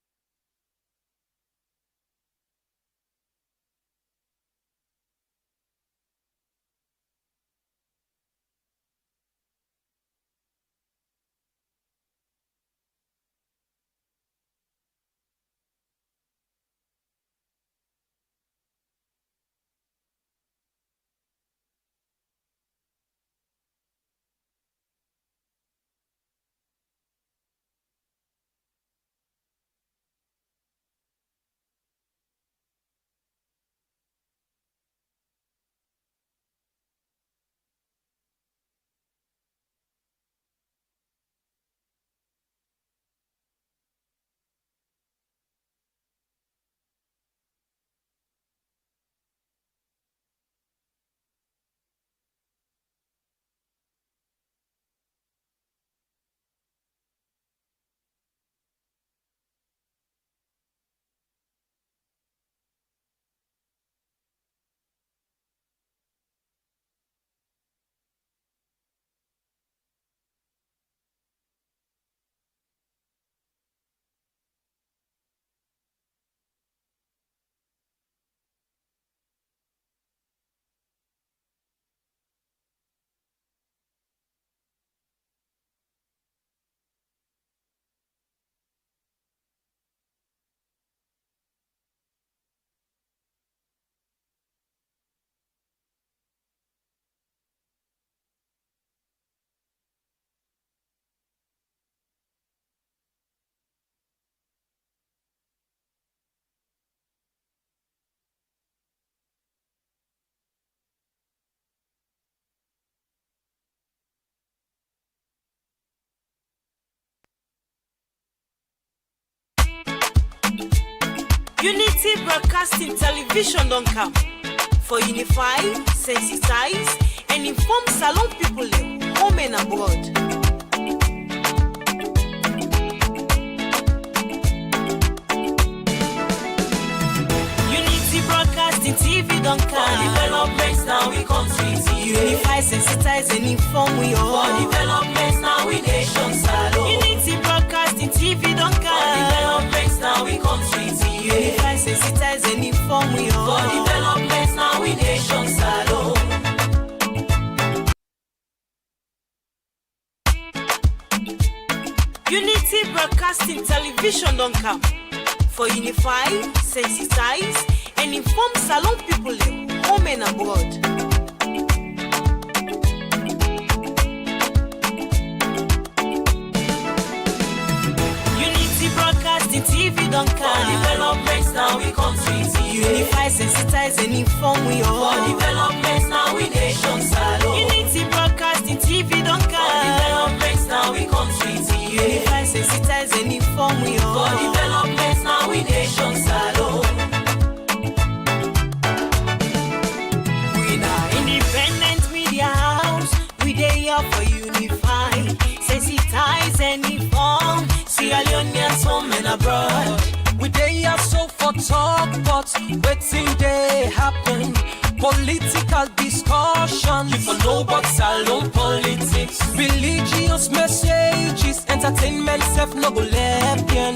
Unity Broadcasting Television don't come for unify, sensitize, and inform Salon people home and abroad. Unity Broadcasting TV don't come. For developments now we come to unify, sensitize, and inform we all. For developments now we nation Salon. Unity Broadcasting TV don't come. For developments now we come to unify, sensitize, and inform we all. For developments now we nation Salon. Unity Broadcasting Television don't come for unify, sensitize, and inform Salon people home and abroad. TV don't come. For developments now we come to unify, sensitize, and inform we all. For developments now we nation Salon. Unity Broadcasting TV don't come. For developments now we come to unify, sensitize, and inform we all. For developments now we nation Salon. We are independent media house. We dey here for unify, sensitize, and inform Sierra Leoneans home and abroad. We dey here so for talk, but waiting they happen. Political discussion, you for know about Salon politics. Religious messages, entertainment self no go left bien.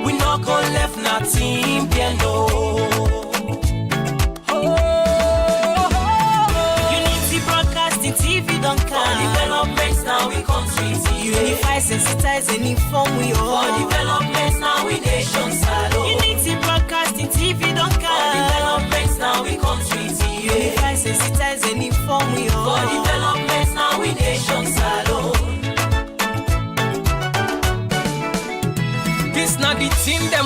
We no go left nothing bien no. TV don't come. For developments now we come to unify, sensitize, and inform we all. For developments now we nation Salon. Unity Broadcasting TV don't come. For developments now we come to unify, sensitize, and inform we all. For developments now we nation Salon. This not the team that